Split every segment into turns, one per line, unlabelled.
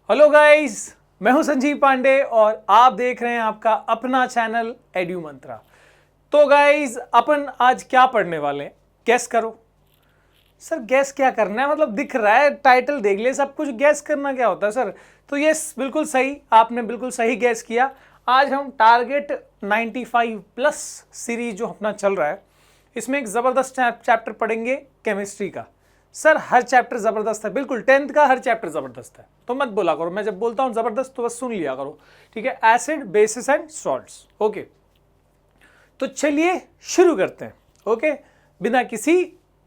Hello guys, मैं हूं संजीव पांडे और आप देख रहे हैं आपका अपना चैनल एड्यू मंत्रा। तो गाइस, अपन आज क्या पढ़ने वाले हैं? गैस करो। सर गैस क्या करना है? मतलब दिख रहा है, टाइटल देख ले, सब कुछ गैस करना क्या होता है सर? तो यस, बिल्कुल सही, आपने बिल्कुल सही गैस किया। आज हम टारगेट 95 प्लस सीरीज जो अपना चल रहा है, इसमें एक ज़बरदस्त चैप्टर पढ़ेंगे केमिस्ट्री का। सर हर चैप्टर ज़बरदस्त है, बिल्कुल 10th का हर चैप्टर ज़बरदस्त है, तो मत बोला करो। मैं जब बोलता हूँ ज़बरदस्त तो बस सुन लिया करो, ठीक है? Acid, basis and salts. Okay, तो चलिए शुरू करते हैं। ओके, बिना किसी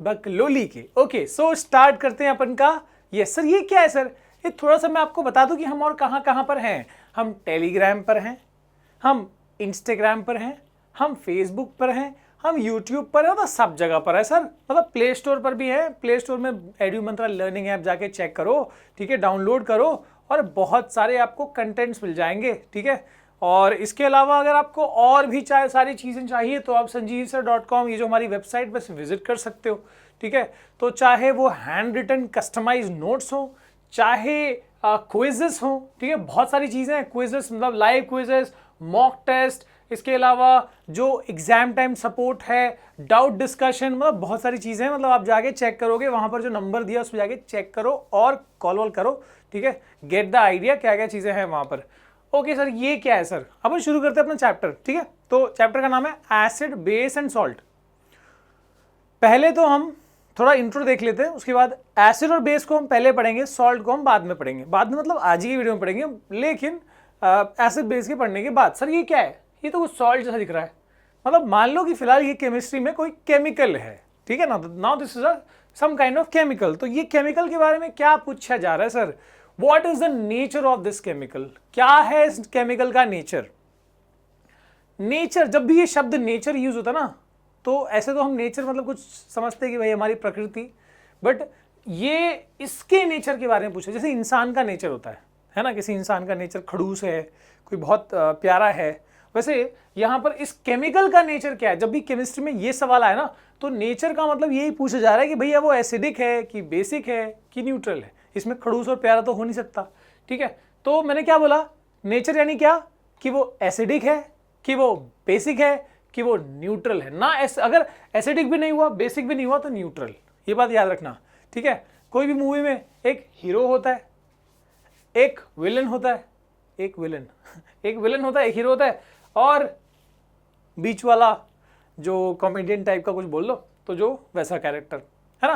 बकलोली के। ओके, सो स्टार्ट करते हैं अपन का। यस सर, ये क्या है सर? ये थोड़ा सा मैं आपको बता दूं कि हम और कहाँ कहाँ पर हैं। हम टेलीग्राम पर हैं, हम इंस्टाग्राम पर हैं, हम फेसबुक पर हैं, हम यूट्यूब पर है, तो सब जगह पर है सर। मतलब प्ले स्टोर पर भी है। प्ले स्टोर में एड्यू मंत्रा लर्निंग ऐप जाके चेक करो, ठीक है? डाउनलोड करो और बहुत सारे आपको कंटेंट्स मिल जाएंगे, ठीक है? और इसके अलावा अगर आपको और भी सारी चीज़ें चाहिए तो आप sanjeevsir.com, ये जो हमारी वेबसाइट बस विजिट कर सकते हो, ठीक है? तो चाहे वो हैंड रिटन कस्टमाइज नोट्स हो, चाहे क्विजेस हो, ठीक है? बहुत सारी चीज़ें हैं। क्विजेस मतलब लाइव क्विजेस, मॉक टेस्ट, इसके अलावा जो एग्जाम टाइम सपोर्ट है, डाउट डिस्कशन, मतलब बहुत सारी चीज़ें हैं। मतलब आप जाके चेक करोगे, वहाँ पर जो नंबर दिया उसमें जाके चेक करो और कॉल वॉल करो, ठीक है? गेट द आइडिया क्या क्या चीज़ें हैं वहाँ पर। ओके सर, ये क्या है सर? अब हम शुरू करते हैं अपना चैप्टर, ठीक है? तो चैप्टर का नाम है एसिड, बेस एंड सॉल्ट। पहले तो हम थोड़ा इंट्रो देख लेते हैं, उसके बाद एसिड और बेस को हम पहले पढ़ेंगे, सॉल्ट को हम बाद में पढ़ेंगे। बाद में मतलब आज ही की वीडियो में पढ़ेंगे, लेकिन एसिड बेस के पढ़ने के बाद। सर ये क्या है? ये तो कुछ सॉल्ट जैसा दिख रहा है। मतलब मान लो कि फिलहाल ये केमिस्ट्री में कोई केमिकल है, ठीक है ना? Now this is some kind of chemical. तो ये केमिकल के बारे में क्या पूछा जा रहा है sir? What is the nature of this chemical? क्या है इस केमिकल का नेचर? नेचर, जब भी ये शब्द नेचर यूज होता है ना, तो ऐसे तो हम नेचर मतलब कुछ समझते हैं कि भाई हमारी प्रकृति, बट ये इसके नेचर के बारे में पूछा। जैसे इंसान का नेचर होता है ना? किसी इंसान का नेचर खड़ूस है, कोई बहुत प्यारा है, वैसे यहाँ पर इस केमिकल का नेचर क्या है? जब भी केमिस्ट्री में ये सवाल आया ना, तो नेचर का मतलब यही पूछा जा रहा है कि भैया वो एसिडिक है कि बेसिक है कि न्यूट्रल है। इसमें खड़ूस और प्यारा तो हो नहीं सकता, ठीक है? तो मैंने क्या बोला? नेचर यानी क्या? कि वो एसिडिक है, कि वो बेसिक है, कि वो न्यूट्रल है ना। अगर एसिडिक भी नहीं हुआ, बेसिक भी नहीं हुआ, तो न्यूट्रल। ये बात याद रखना, ठीक है? कोई भी मूवी में एक हीरो होता है, एक विलन होता है, एक विलन एक विलन होता है, एक हीरो होता है, और बीच वाला जो कॉमेडियन टाइप का कुछ बोल लो, तो जो वैसा कैरेक्टर है ना।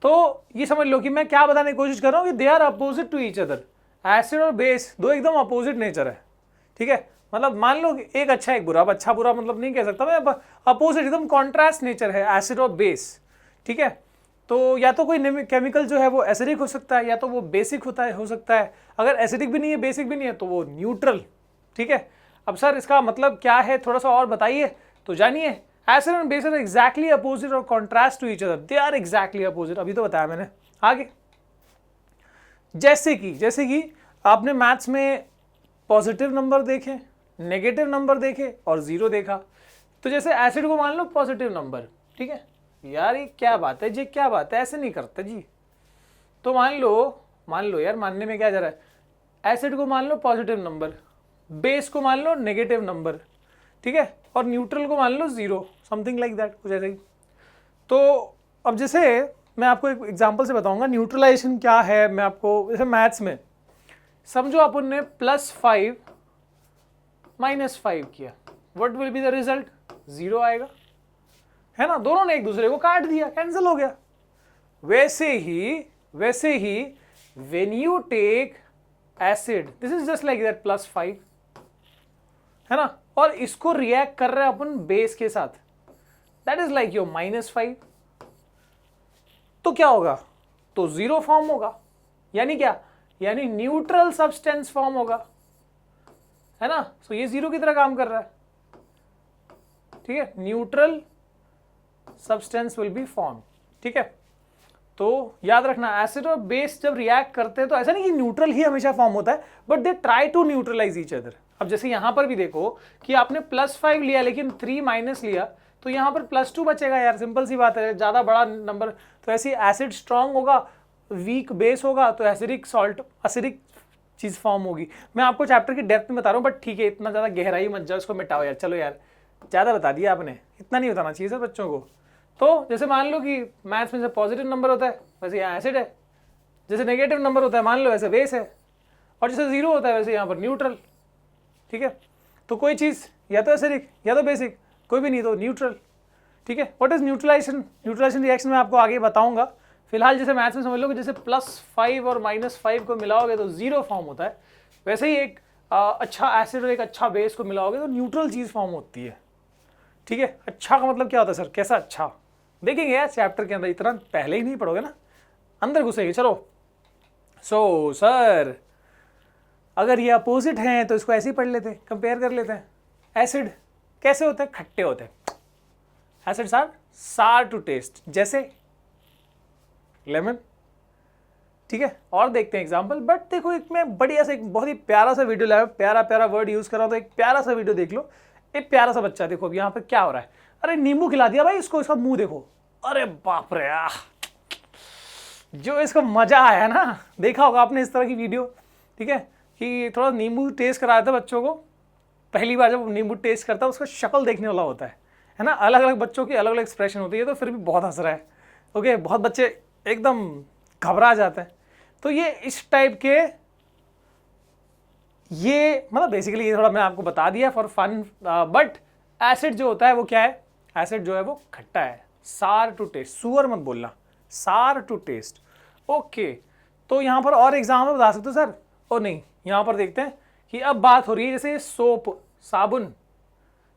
तो ये समझ लो कि मैं क्या बताने की कोशिश कर रहा हूँ कि they are opposite to each other. Acid और बेस दो एकदम अपोजिट नेचर है, ठीक है? मतलब मान लो कि एक अच्छा एक बुरा। अब अच्छा बुरा मतलब नहीं कह सकता मैं, अपोजिट एकदम कॉन्ट्रास्ट नेचर है एसिड और बेस, ठीक है? तो या तो कोई केमिकल जो है वो एसिडिक हो सकता है, या तो वो बेसिक हो सकता है। अगर एसिडिक भी नहीं है, बेसिक भी नहीं है, तो वो न्यूट्रल, ठीक है? अब सर इसका मतलब क्या है, थोड़ा सा और बताइए। तो जानिए, acid and base are exactly opposite और contrast to each other. They are exactly opposite, अभी तो बताया मैंने। आगे, जैसे कि आपने मैथ्स में पॉजिटिव नंबर देखे, नेगेटिव नंबर देखे और जीरो देखा। तो जैसे एसिड को मान लो पॉजिटिव नंबर, ठीक है? यार ये क्या बात है जी, क्या बात है, ऐसे नहीं करते जी। तो मान लो यार, मानने में क्या जा रहा है? एसिड को मान लो पॉजिटिव नंबर, बेस को मान लो नेगेटिव नंबर, ठीक है? और न्यूट्रल को मान लो जीरो, समथिंग लाइक दैट, कुछ ऐसे ही। तो अब जैसे मैं आपको एक एग्जांपल से बताऊंगा न्यूट्रलाइजेशन क्या है। मैं आपको, जैसे मैथ्स में समझो अपन ने +5 -5 किया, what will be the result? Zero आएगा, है ना? दोनों ने एक दूसरे को काट दिया, कैंसिल हो गया। वैसे ही when you take acid, this is just like that, +5, है ना? और इसको रिएक्ट कर रहे हैं अपन बेस के साथ, दैट इज लाइक योर -5। तो क्या होगा? तो जीरो फॉर्म होगा। यानी क्या? यानी न्यूट्रल सब्सटेंस फॉर्म होगा, है ना? सो ये जीरो की तरह काम कर रहा है, ठीक है? Neutral substance will be form, ठीक है? तो याद रखना, एसिड और बेस जब रिएक्ट करते हैं तो ऐसा नहीं कि न्यूट्रल ही हमेशा फॉर्म होता है, but they try to neutralise each other. अब जैसे यहां पर भी देखो कि आपने +5 लिया लेकिन 3 माइनस लिया, तो यहां पर +2 बचेगा यार, सिंपल सी बात है, ज्यादा बड़ा नंबर। तो ऐसे एसिड स्ट्रांग होगा, वीक बेस होगा, तो एसिडिक सॉल्ट, एसिडिक चीज़ फॉर्म होगी। मैं आपको चैप्टर की डेप्थ में बता रहा हूँ, बट ठीक है, इतना ज़्यादा गहराई मत जाओ, इसको मिटाओ यार। चलो यार, ज़्यादा बता दिया आपने, इतना नहीं बताना चाहिए सर बच्चों को। तो जैसे मान लो कि मैथ्स में जैसे पॉजिटिव नंबर होता है वैसे यहाँ एसिड है, जैसे नेगेटिव नंबर होता है मान लो वैसे बेस है, और जैसे जीरो होता है वैसे यहाँ पर न्यूट्रल। ठीक है, तो कोई चीज़ या तो एसिडिक या तो बेसिक, कोई भी नहीं तो न्यूट्रल। ठीक है, what is neutralisation? Neutralisation reaction मैं आपको आगे बताऊंगा। फिलहाल जैसे मैथ्स में समझ लो कि जैसे +5 और -5 को मिलाओगे तो जीरो फॉर्म होता है, वैसे ही एक अच्छा एसिड और एक अच्छा बेस को मिलाओगे तो न्यूट्रल चीज़ फॉर्म होती है। ठीक है, अच्छा का मतलब क्या होता है सर, कैसा अच्छा, देखेंगे यार चैप्टर के अंदर, इतना पहले ही नहीं पढ़ोगे ना, अंदर घुसेंगे। चलो, सो सर अगर ये अपोजिट हैं तो इसको ऐसे ही पढ़ लेते हैं, कंपेयर कर लेते हैं। एसिड कैसे होते हैं? खट्टे होते हैं। एसिड्स आर सार टू टेस्ट, जैसे लेमन। ठीक है, और देखते हैं एग्जांपल। बट देखो, एक मैं बढ़िया सा एक बहुत ही प्यारा सा वीडियो लाया, प्यारा प्यारा वर्ड यूज कर रहा हूं, तो एक प्यारा सा वीडियो देख लो। एक प्यारा सा बच्चा, देखो अब यहाँ पर क्या हो रहा है। अरे नींबू खिला दिया भाई इसको, इसका मुंह देखो, अरे बाप रे, जो इसको मजा आया ना, देखा होगा आपने इस तरह की वीडियो। ठीक है, कि थोड़ा नींबू टेस्ट कराया था बच्चों को, पहली बार जब नींबू टेस्ट करता है उसका शक्ल देखने वाला होता है ना, अलग अलग बच्चों की अलग अलग एक्सप्रेशन होती है, तो फिर भी बहुत हंस रहा है। ओके, बहुत बच्चे एकदम घबरा जाते हैं। तो ये इस टाइप के, ये मतलब बेसिकली ये थोड़ा मैं आपको बता दिया फॉर फन। बट एसिड जो होता है वो क्या है? एसिड जो है वो खट्टा है, सार टू टेस्ट, सुअर मत बोलना, सार टू टेस्ट। ओके, तो यहाँ पर और एग्जाम्पल बता सकते हो सर? ओ नहीं, यहाँ पर देखते हैं कि अब बात हो रही है जैसे सोप, साबुन,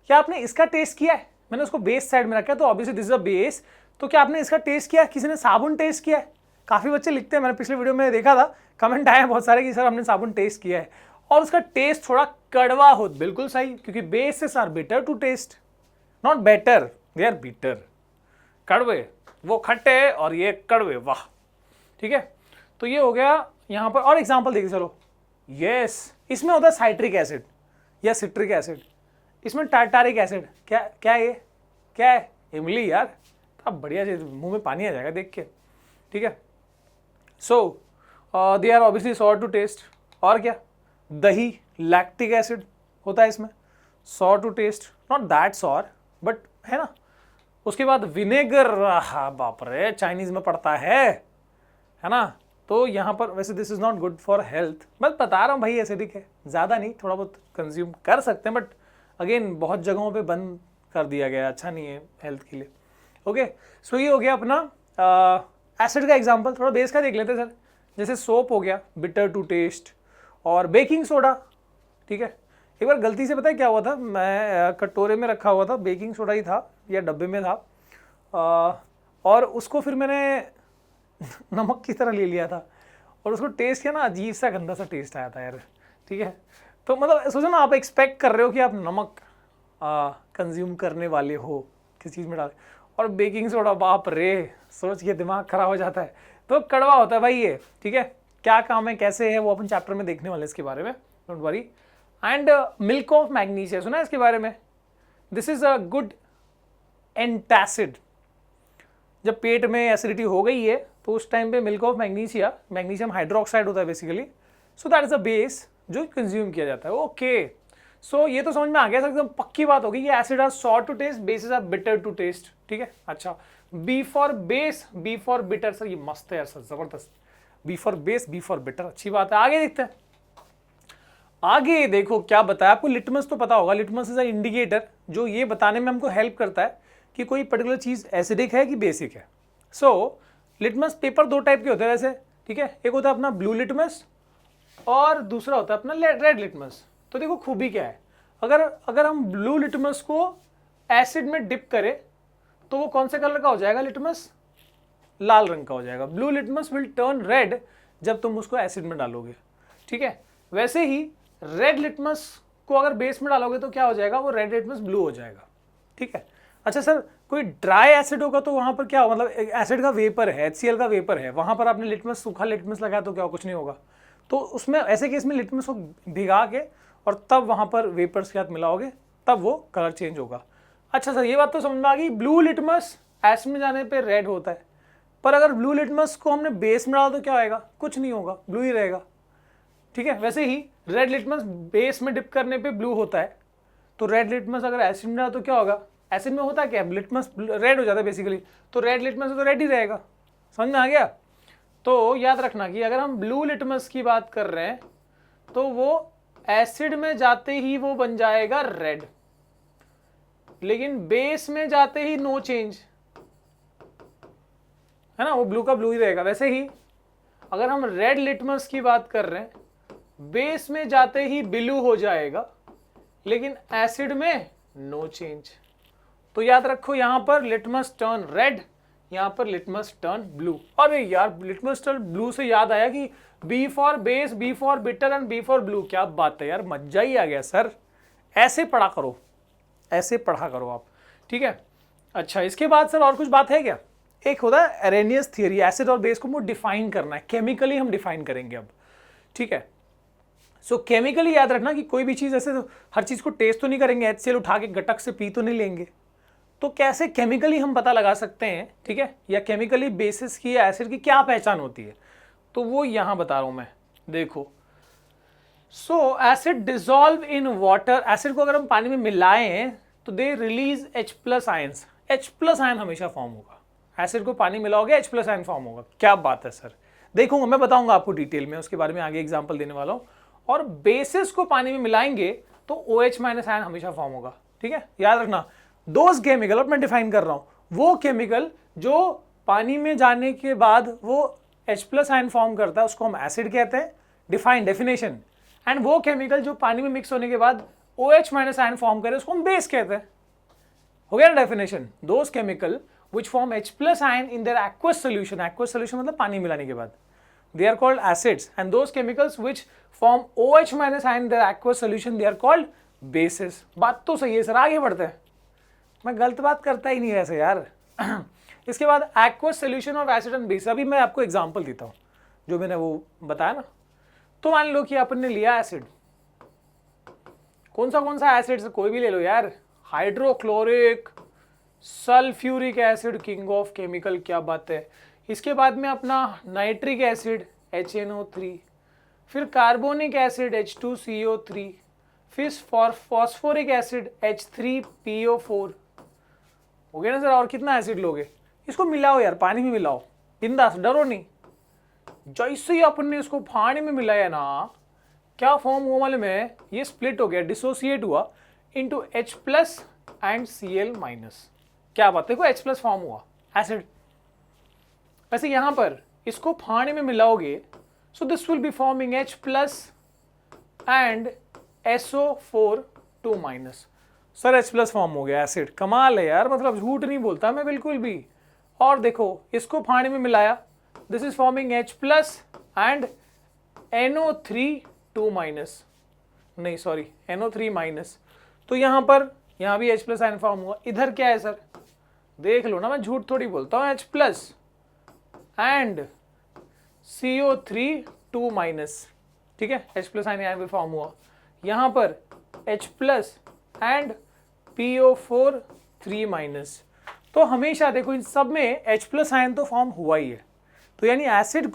क्या आपने इसका टेस्ट किया है? मैंने उसको बेस साइड में रखा है, तो obviously this is a base, तो क्या आपने इसका टेस्ट किया? किसी ने साबुन टेस्ट किया है? काफ़ी बच्चे लिखते हैं, मैंने पिछले वीडियो में देखा था, कमेंट आए हैं बहुत सारे कि सर हमने साबुन टेस्ट किया है और उसका टेस्ट थोड़ा कड़वा हो। बिल्कुल सही, क्योंकि bases are bitter to taste, not better, they are bitter. कड़वे, वो खट्टे और ये कड़वे, वाह। ठीक है, तो ये हो गया यहाँ पर। और एग्जाम्पल देखिए, चलो, यस, इसमें होता है साइट्रिक एसिड या सिट्रिक एसिड, इसमें टार्टारिक एसिड। क्या क्या ये क्या है? इमली यार, अब बढ़िया चीज, मुंह में पानी आ जाएगा देख के। ठीक है, so they are obviously sour to taste. और क्या? दही, लैक्टिक एसिड होता है इसमें, sour to taste, not that sour but है ना। उसके बाद विनेगर, हाँ बाप रे, चाइनीज में पड़ता है ना। तो यहाँ पर वैसे this is not good for health, बस बता रहा हूँ भाई, एसिडिक है, ज़्यादा नहीं, थोड़ा बहुत कंज्यूम कर सकते हैं, बट अगेन बहुत जगहों पे बंद कर दिया गया, अच्छा नहीं है हेल्थ के लिए। ओके, सो ये हो गया अपना एसिड का एग्जांपल। थोड़ा बेस का देख लेते हैं सर, जैसे सोप हो गया, बिटर टू टेस्ट, और बेकिंग सोडा। ठीक है, एक बार गलती से पता है क्या हुआ था, मैं कटोरे में रखा हुआ था, बेकिंग सोडा ही था या डब्बे में था, और उसको फिर मैंने नमक की तरह ले लिया था और उसको टेस्ट किया ना, अजीब सा गंदा सा टेस्ट आया था यार। ठीक है, तो मतलब सोचो ना, आप एक्सपेक्ट कर रहे हो कि आप नमक कंज्यूम करने वाले हो किस चीज़ में डाल, और बेकिंग सोडा, बाप रे, सोच के दिमाग खराब हो जाता है। तो कड़वा होता है भाई ये। ठीक है, क्या काम है, कैसे है, वो अपन चैप्टर में देखने वाले इसके बारे में, don't worry. And milk of magnesia, सुना है इसके बारे में? This is a good antacid. जब पेट में एसिडिटी हो गई है तो उस टाइम पे milk of magnesia, magnesium hydroxide होता है basically, so that is a base जो कंज्यूम किया जाता है। ओके, सो ये तो समझ में आ गया सर, एकदम पक्की बात होगी कि acid are sour to taste, basis are bitter to taste. ठीक है, अच्छा, B for base, B for bitter, sir ये मस्त है यार सर, जबरदस्त, B for base, B for bitter, अच्छी बात है। आगे देखते हैं, आगे देखो क्या बताया आपको। लिटमस तो पता होगा, लिटमस इज अ इंडिकेटर जो ये बताने में हमको हेल्प करता है कि कोई पर्टिकुलर चीज एसिडिक है कि बेसिक है। सो लिटमस पेपर दो टाइप के होते हैं वैसे। ठीक है, एक होता है अपना ब्लू लिटमस और दूसरा होता है अपना रेड लिटमस। तो देखो खूबी क्या है, अगर हम ब्लू लिटमस को एसिड में डिप करें तो वो कौन से कलर का हो जाएगा? लिटमस लाल रंग का हो जाएगा। Blue litmus will turn red जब तुम उसको एसिड में डालोगे। ठीक है, वैसे ही रेड लिटमस को अगर बेस में डालोगे तो क्या हो जाएगा? वो रेड लिटमस ब्लू हो जाएगा। ठीक है, अच्छा सर, कोई ड्राई एसिड होगा तो वहां पर क्या होगा? मतलब एसिड का वेपर है, HCl का वेपर है, वहां पर आपने लिटमस, सूखा लिटमस लगाया तो क्या, कुछ नहीं होगा। तो उसमें ऐसे केस में लिटमस को भिगा के और तब वहां पर वेपर्स के साथ मिलाओगे, तब वो कलर चेंज होगा। अच्छा सर, ये बात तो समझ में आ गई, ब्लू लिटमस एसिड में जाने पे रेड होता है, पर अगर ब्लू लिटमस को हमने बेस में डाला तो क्या होगा? कुछ नहीं होगा, ब्लू ही रहेगा। ठीक है। वैसे ही रेड लिटमस बेस में डिप करने पे ब्लू होता है, तो रेड लिटमस अगर एसिड में रहा तो क्या होगा, एसिड में होता क्या है, लिटमस रेड हो जाता है बेसिकली, तो रेड लिटमस तो रेड ही रहेगा। समझ में आ गया। तो याद रखना कि अगर हम ब्लू लिटमस की बात कर रहे हैं तो वो एसिड में जाते ही वो बन जाएगा रेड, लेकिन बेस में जाते ही नो चेंज, है ना, वो ब्लू का ब्लू ही रहेगा। वैसे ही अगर हम रेड लिटमस की बात कर रहे हैं, बेस में जाते ही ब्लू हो जाएगा, लेकिन एसिड में नो चेंज। तो याद रखो यहां पर लिटमस टर्न रेड, यहां पर लिटमस टर्न ब्लू। अरे यार लिटमस टर्न ब्लू से याद आया कि B for base, B for bitter and B for blue. क्या बात है यार, मजा ही आ गया सर। ऐसे पढ़ा करो, ऐसे पढ़ा करो आप, ठीक है। अच्छा इसके बाद सर और कुछ बात है क्या, एक होता है अरेनियस थियरी, एसिड और बेस को डिफाइन करना है, केमिकली हम डिफाइन करेंगे अब, ठीक है। सो केमिकली याद रखना कि कोई भी चीज ऐसे तो हर चीज को टेस्ट तो नहीं करेंगे, HCl उठा के गटक से पी तो नहीं लेंगे, तो कैसे केमिकली हम पता लगा सकते हैं, ठीक है, या केमिकली बेसिस की या एसिड की क्या पहचान होती है, तो वो यहां बता रहा हूं मैं। देखो सो acid dissolve in water, acid को अगर हम पानी में मिलाएं तो they release H+ ions, H+ ion हमेशा फॉर्म होगा, एसिड को पानी मिलाओगे H+ आयन फॉर्म होगा। क्या बात है सर, देखूंगा मैं, बताऊंगा आपको डिटेल में, उसके बारे में आगे एग्जांपल देने वाला हूं। और बेसिस को पानी में मिलाएंगे तो OH- आयन हमेशा फॉर्म होगा, ठीक है। याद रखना दोज केमिकल, अब मैं डिफाइन कर रहा हूं, वो केमिकल जो पानी में जाने के बाद वो H+ आयन फॉर्म करता है उसको हम एसिड कहते हैं, डिफाइन डेफिनेशन। एंड वो केमिकल जो पानी में मिक्स होने के बाद OH- आयन फॉर्म करे उसको हम बेस कहते हैं। हो गया ना definition, those chemical which form H+ ion in their aqueous solution, aqueous solution मतलब पानी मिलाने के बाद, they are called acids, and those chemicals which form OH- ion in their aqueous solution, they are called bases। बात तो सही है sir, आगे बढ़ते हैं, मैं गलत बात करता ही नहीं वैसे यार। इसके बाद aqueous solution of acid and base, अभी मैं आपको एग्जांपल देता हूँ जो मैंने वो बताया ना। तो मान लो कि अपन ने लिया एसिड, कौन सा एसिड, कोई भी ले लो यार, hydrochloric sulphuric acid, king of chemical, क्या बात है। इसके बाद में अपना नाइट्रिक एसिड HNO3, फिर कार्बोनिक एसिड H2CO3, फिर फॉस्फोरिक एसिड H3PO4। हो गया ना सर, और कितना एसिड लोगे, इसको मिलाओ यार, पानी में मिलाओ, बिंदास, डरो नहीं। जैसे ही अपन ने इसको पानी में मिलाया ना, क्या फॉर्म हुआ मालूम है, ये स्प्लिट हो गया, डिसोसिएट हुआ इनटू H+ एंड Cl-। क्या बात है, देखो H+ फॉर्म हुआ एसिड। वैसे यहां पर इसको पानी में मिलाओगे, so this will be forming H+ and SO4 2-। Sir H+ form हो गया एसिड, कमाल है यार, मतलब झूठ नहीं बोलता मैं बिल्कुल भी। और देखो इसको पानी में मिलाया, this is forming H+ and NO3 2-, नहीं सॉरी NO3-। तो यहां पर, यहां भी H+ आयन फॉर्म हुआ। इधर क्या है सर, देख लो ना, मैं झूठ थोड़ी बोलता हूँ, H+ एंड CO3 2-, ठीक है, H+ आयन यहाँ पे फॉर्म हुआ। यहां पर H+ एंड PO4 3-। तो हमेशा देखो इन सब में H+ आयन तो फॉर्म हुआ ही है, तो यानी एसिड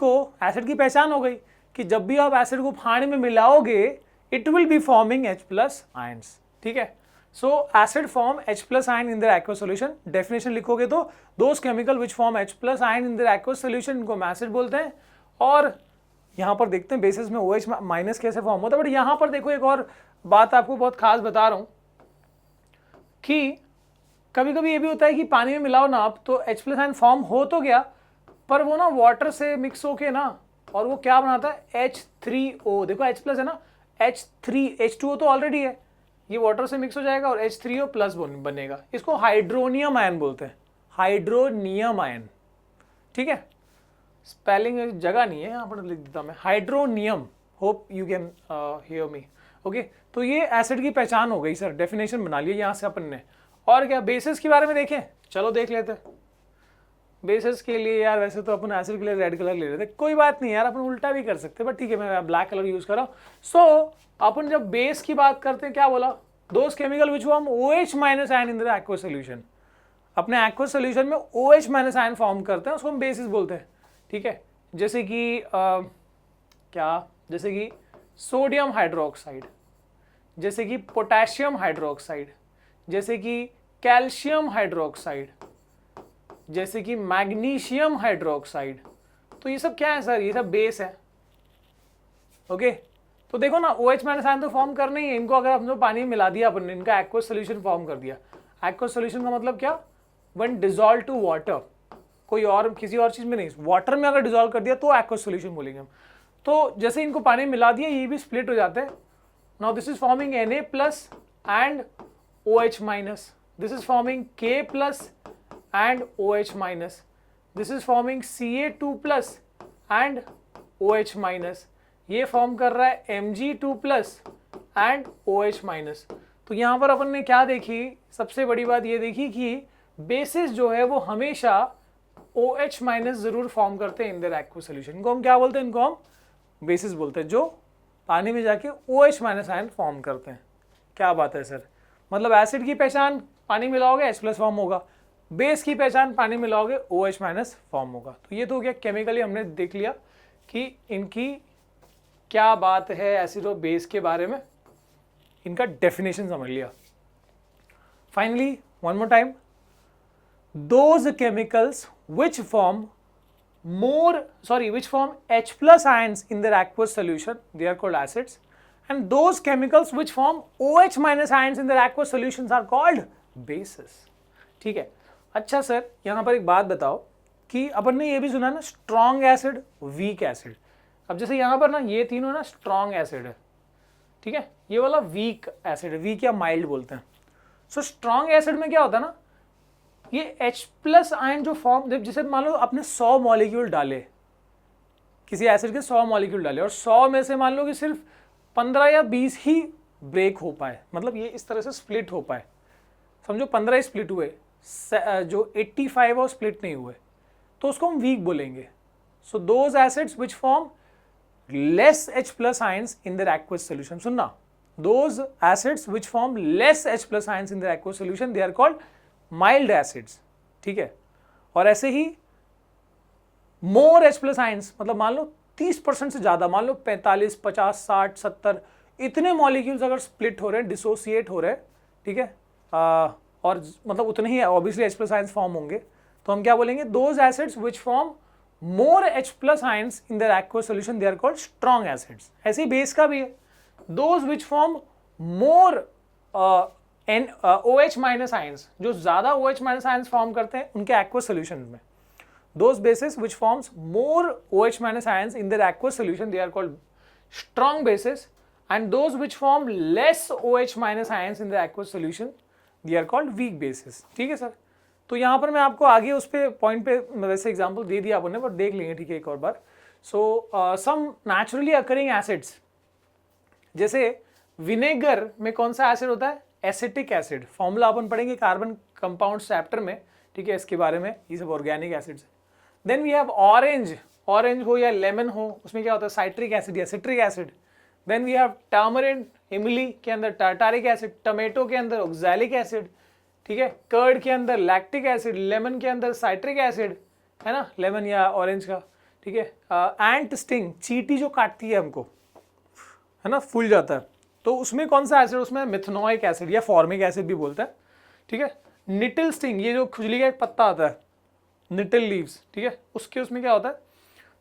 की पहचान हो गई कि जब भी आप एसिड को पानी में मिलाओगे it will be forming H+ ions, ठीक है। So acid form H+ ion in their aqueous solution, definition लिखोगे तो those chemical which form H+ ion in their aqueous solution, इनको हम एसिड बोलते हैं। और यहाँ पर देखते हैं बेसिस में OH- कैसे फॉर्म होता है। बट यहाँ पर देखो एक और बात आपको बहुत खास बता रहा हूँ कि कभी कभी ये भी होता है कि पानी में मिलाओ ना आप, तो H+ आयन फॉर्म हो तो गया, पर वो ना वाटर से मिक्स होके ना, और वो क्या बनाता है H3O। देखो H+ है ना, H2O तो ऑलरेडी है, ये वाटर से मिक्स हो जाएगा और H3O+ बनेगा। इसको हाइड्रोनियम आयन बोलते हैं, हाइड्रोनियम आयन, ठीक है। स्पेलिंग जगह नहीं है, यहाँ पर लिख देता मैं, hydronium. Hope you can hear me, okay. तो ये एसिड की पहचान हो गई सर, डेफिनेशन बना लिया यहाँ से अपन ने। और क्या बेसिस के बारे में देखें, चलो देख लेते हैं। बेसिस के लिए यार वैसे तो अपन एसिड के लिए रेड कलर ले लेते, कोई बात नहीं यार, अपन उल्टा भी कर सकते, बट ठीक है मैं ब्लैक कलर यूज कर रहा हूँ। सो अपन जब बेस की बात करते हैं, क्या बोला, those chemical which form OH- ion in the aqueous solution, अपने एक्वस सॉल्यूशन में OH- आयन फॉर्म करते हैं, उसको हम बेसिस बोलते हैं, ठीक है। जैसे कि क्या, जैसे कि सोडियम हाइड्रोक्साइड, जैसे कि पोटेशियम हाइड्रोक्साइड, जैसे कि कैल्शियम हाइड्रोक्साइड, जैसे कि मैग्नीशियम हाइड्रोक्साइड। तो ये सब क्या है सर? ये सब बेस है। ओके तो देखो ना, OH माइनस आयन तो फॉर्म करना ही है इनको। अगर हमने पानी में मिला दिया अपन ने, इनका एक्वस सोल्यूशन फॉर्म कर दिया। एक्वस सोल्यूशन का मतलब क्या? व्हेन डिसॉल्व टू वाटर, कोई और किसी और चीज में नहीं, वाटर में अगर डिसॉल्व कर दिया तो एक्वस सोल्यूशन बोलेंगे हम। तो जैसे इनको पानी में मिला दिया, ये भी स्प्लिट हो जाते हैं। Now this is forming Na plus and OH minus, this is forming K plus and OH minus, this is forming Ca2 plus and OH minus, ये फॉर्म कर रहा है Mg2 plus and OH minus. तो यहाँ पर अपन ने क्या देखी? सबसे बड़ी बात ये देखी कि बेसिस जो है वो हमेशा OH माइनस जरूर फॉर्म करते हैं इन देयर एक्वस सोल्यूशन। इनको हम क्या बोलते हैं? इनको हम बेसिस बोलते हैं, जो पानी में जाके OH माइनस आयन फॉर्म करते हैं। क्या बात है सर? मतलब एसिड की पहचान पानी मिलाओगे H प्लस फॉर्म होगा, बेस की पहचान पानी मिलाओगे OH माइनस फॉर्म होगा। तो ये तो हो गया केमिकली, हमने देख लिया कि इनकी क्या बात है एसिड और बेस के बारे में, इनका डेफिनेशन समझ लिया। Finally one more time, those chemicals which form H plus ions in their aqueous solution, they are called acids, and those chemicals which form OH minus ions in their aqueous solutions are called bases. ठीक है। अच्छा sir, यहाँ पर एक बात बताओ कि अपन ने ये भी सुना ना, स्ट्रॉन्ग एसिड, वीक एसिड। अब जैसे यहाँ पर ना ये तीनों ना स्ट्रॉन्ग एसिड है, ठीक है, ये वाला वीक एसिड है, वीक या माइल्ड बोलते हैं। सो स्ट्रॉन्ग एसिड में क्या होता है ना, ये H प्लस आयन जो फॉर्म, जैसे मान लो आपने 100 मॉलिक्यूल डाले, किसी एसिड के 100 मॉलिक्यूल डाले, और 100 में से मान लो कि सिर्फ 15 या 20 ही ब्रेक हो पाए, मतलब ये इस तरह से स्प्लिट हो पाए, समझो 15 ही स्प्लिट हुए, जो 85 है वो स्प्लिट नहीं हुए, तो उसको हम वीक बोलेंगे। So those acids which form less H plus ions in their aqueous solution, सुनना, those acids which form less H plus ions in their aqueous solution, they are called mild acids. ठीक है। और ऐसे ही more H plus ions, मतलब मान लो 30% से ज्यादा, मान लो 45, 50, 60, 70 इतने मॉलिक्यूल्स अगर स्प्लिट हो रहे हैं, डिसोसिएट हो रहे हैं, ठीक है, और मतलब उतने ही obviously H plus ions form होंगे, तो हम क्या बोलेंगे, those acids which form more H plus ions in their aqueous solution, they are called strong acids. ऐसे ही बेस का भी है, those which form more OH minus ions, जो ज्यादा OH माइनस आयंस फॉर्म करते हैं उनके एक्वस सॉल्यूशन में, those bases which forms more OH minus ions in their aqueous solution, they are called strong bases, and those which form less OH minus ions in the aqueous solution, they are called weak bases। ठीक है sir. तो यहाँ पर मैं आपको आगे उस पे पॉइंट पे वैसे एग्जांपल दे दिया आपने, बट देख लेंगे, ठीक है, एक और बार। सो सम नेचुरली अकरिंग एसिड्स, जैसे विनेगर में कौन सा एसिड होता है, एसिटिक एसिड, फॉर्मूला अपन पढ़ेंगे कार्बन कंपाउंड चैप्टर में, ठीक है, इसके बारे में, ये सब organic acids. Then we have orange, orange हो या लेमन हो, उसमें क्या होता है, साइट्रिक एसिड या citric acid. Then we have tamarind, इमली के अंदर टार्टारिक एसिड, टमेटो के अंदर ऑक्सैलिक एसिड, ठीक है, कर्ड के अंदर लैक्टिक एसिड, लेमन के अंदर साइट्रिक एसिड, है ना, लेमन या ऑरेंज का, ठीक है। एंट स्टिंग, चींटी जो काटती है हमको, है ना, फूल जाता है, तो उसमें कौन सा एसिड, उसमें मिथनोइक एसिड या फॉर्मिक एसिड भी बोलते हैं, ठीक है। निटिल स्टिंग, ये जो खुजली का एक पत्ता आता है, निटिल लीव्स, ठीक है, उसके उसमें क्या होता है,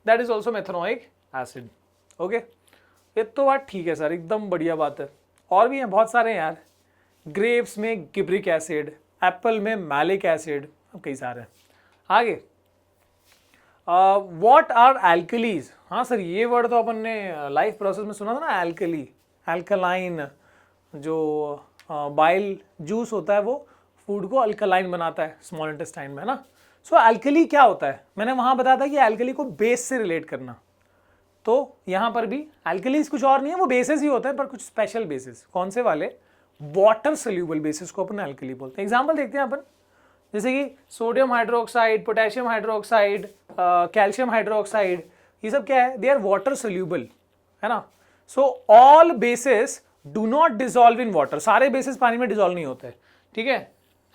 that is also methanoic acid. Okay, ये तो बात ठीक है सर, एकदम बढ़िया बात है। और भी हैं, बहुत सारे हैं यार, ग्रेप्स में गिब्रिक एसिड, एप्पल में मैलिक एसिड, कई सारे हैं। आगे व्हाट आर एल्कलीज, हाँ सर, ये वर्ड तो अपन ने लाइफ प्रोसेस में सुना था ना, एल्कली, एल्कलाइन, जो बाइल जूस होता है वो फूड को अल्कलाइन बनाता है स्मॉल इंटेस्टाइन में, है ना। सो एल्कली क्या होता है, मैंने वहां बताया था कि एल्कली को बेस से रिलेट करना, तो यहां पर भी एल्कलीज कुछ और नहीं है, वो बेसिस ही होते हैं, पर कुछ स्पेशल बेसिस। कौन से वाले, वाटर सोल्यूबल बेसिस को अपन एल्कली बोलते हैं। एग्जांपल देखते हैं अपन, जैसे कि sodium hydroxide, potassium hydroxide, calcium hydroxide, ये सब क्या है, दे आर वाटर सोल्यूबल, है ना। So all basis do not dissolve in water, सारे बेसिस पानी में डिसॉल्व नहीं होते, ठीक है।